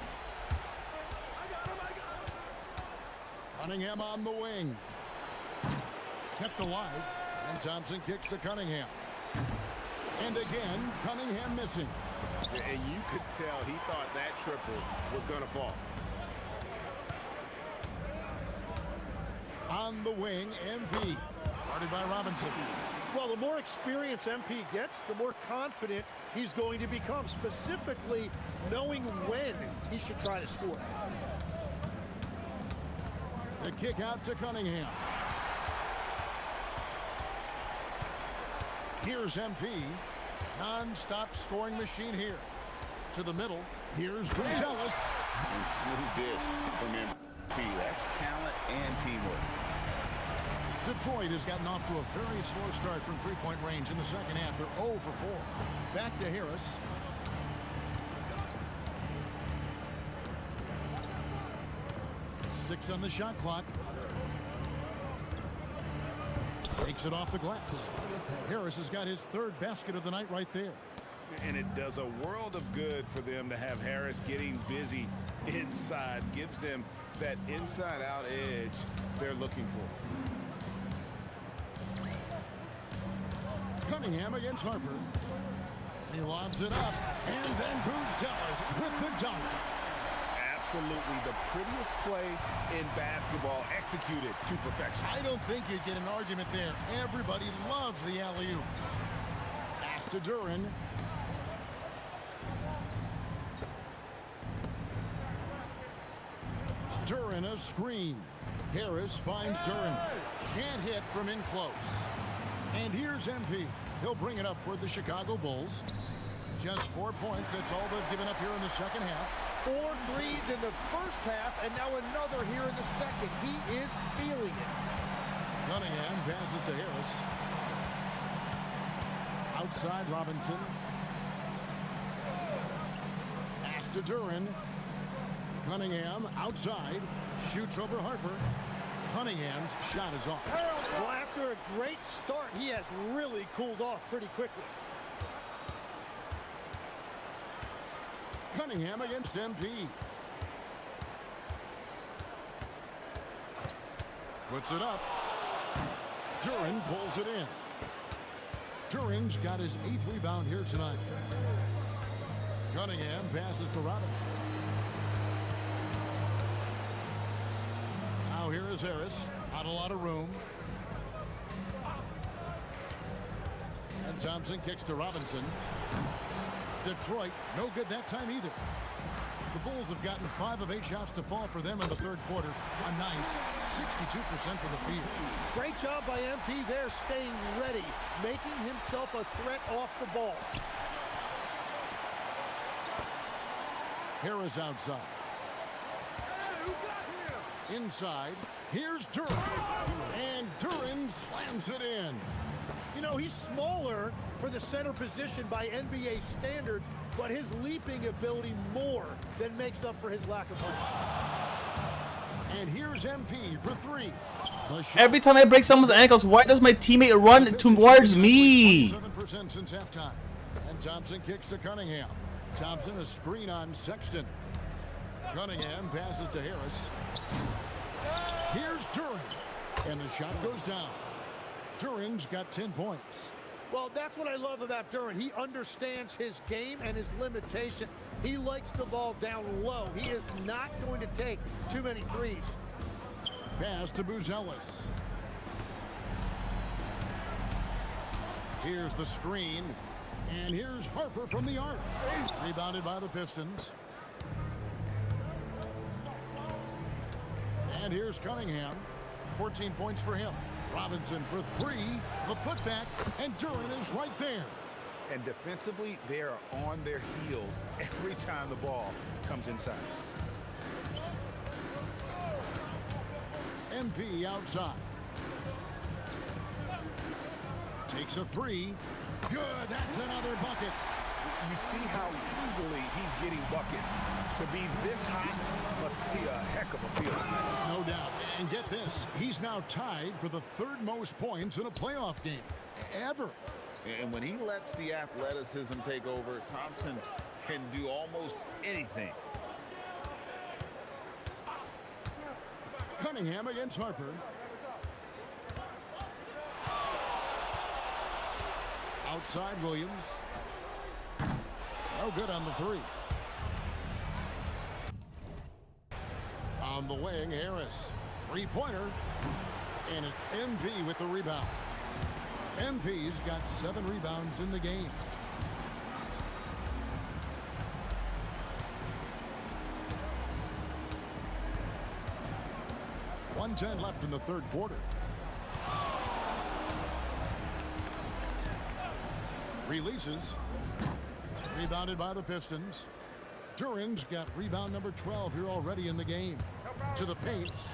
Cunningham on the wing. Kept alive. And Thompson kicks to Cunningham. And again, Cunningham missing. And you could tell he thought that triple was going to fall. On the wing, MP. Guarded by Robinson. Well, the more experience MP gets, the more confident he's going to become, specifically knowing when he should try to score. The kick out to Cunningham. Here's MP. Non-stop scoring machine here. To the middle. Here's Buzelis. And smooth dish from MP. That's talent and teamwork. Detroit has gotten off to a very slow start from three-point range in the second half. They're 0 for 4. Back to Harris. Six on the shot clock. Takes it off the glass. Harris has got his 3rd basket of the night right there. And it does a world of good for them to have Harris getting busy inside. Gives them that inside-out edge they're looking for. Cunningham against Harper. He lobs it up. And then Buzelis with the dunk. Absolutely the prettiest play in basketball, executed to perfection. I don't think you'd get an argument there. Everybody loves the alley-oop. Pass to Duran. Duran a screen. Harris finds Duran. Can't hit from in close. And here's MP. He'll bring it up for the Chicago Bulls. Just 4 points. That's all they've given up here in the second half. 4 threes in the first half, and now another here in the second. He is feeling it. Cunningham passes to Harris. Outside Robinson. Pass to Duran. Cunningham outside. Shoots over Harper. Cunningham's shot is off. Well, after a great start, he has really cooled off pretty quickly. Cunningham against MP. Puts it up. Duran pulls it in. Duran's got his 8th rebound here tonight. Cunningham passes to Robinson. Now here is Harris. Not a lot of room. And Thompson kicks to Robinson. Detroit, no good that time either. The Bulls have gotten 5 of 8 shots to fall for them in the 3rd quarter. A nice 62% for the field. Great job by MP there, staying ready, making himself a threat off the ball. Harris outside. Inside. Here's Duran. And Duran slams it in. You know, he's smaller for the center position by NBA standards, but his leaping ability more than makes up for his lack of height. And here's MP for 3. Every time I break someone's ankles, why does my teammate run towards me? 7% since halftime. And Thompson kicks to Cunningham. Thompson a screen on Sexton. Cunningham passes to Harris. Here's Duran. And the shot goes down. Duran's got 10 points. Well, that's what I love about Duran. He understands his game and his limitations. He likes the ball down low. He is not going to take too many threes. Pass to Buzelis. Here's the screen. And here's Harper from the arc. Rebounded by the Pistons. And here's Cunningham. 14 points for him. Robinson for 3. The putback, and Duran is right there. And defensively, they are on their heels every time the ball comes inside. MP outside. Takes a 3. Good, that's another bucket. You see how easily he's getting buckets. To be this hot must be a heck of a feeling. No doubt. And get this, he's now tied for the 3rd most points in a playoff game ever. And when he lets the athleticism take over, Thompson can do almost anything. Cunningham against Harper. Outside Williams. No good on the 3. On the wing, Harris. 3-pointer. And it's MP with the rebound. MP's got 7 rebounds in the game. .110 left in the 3rd quarter. Releases. Rebounded by the Pistons. Duran's got rebound number 12 here already in the game. To the paint.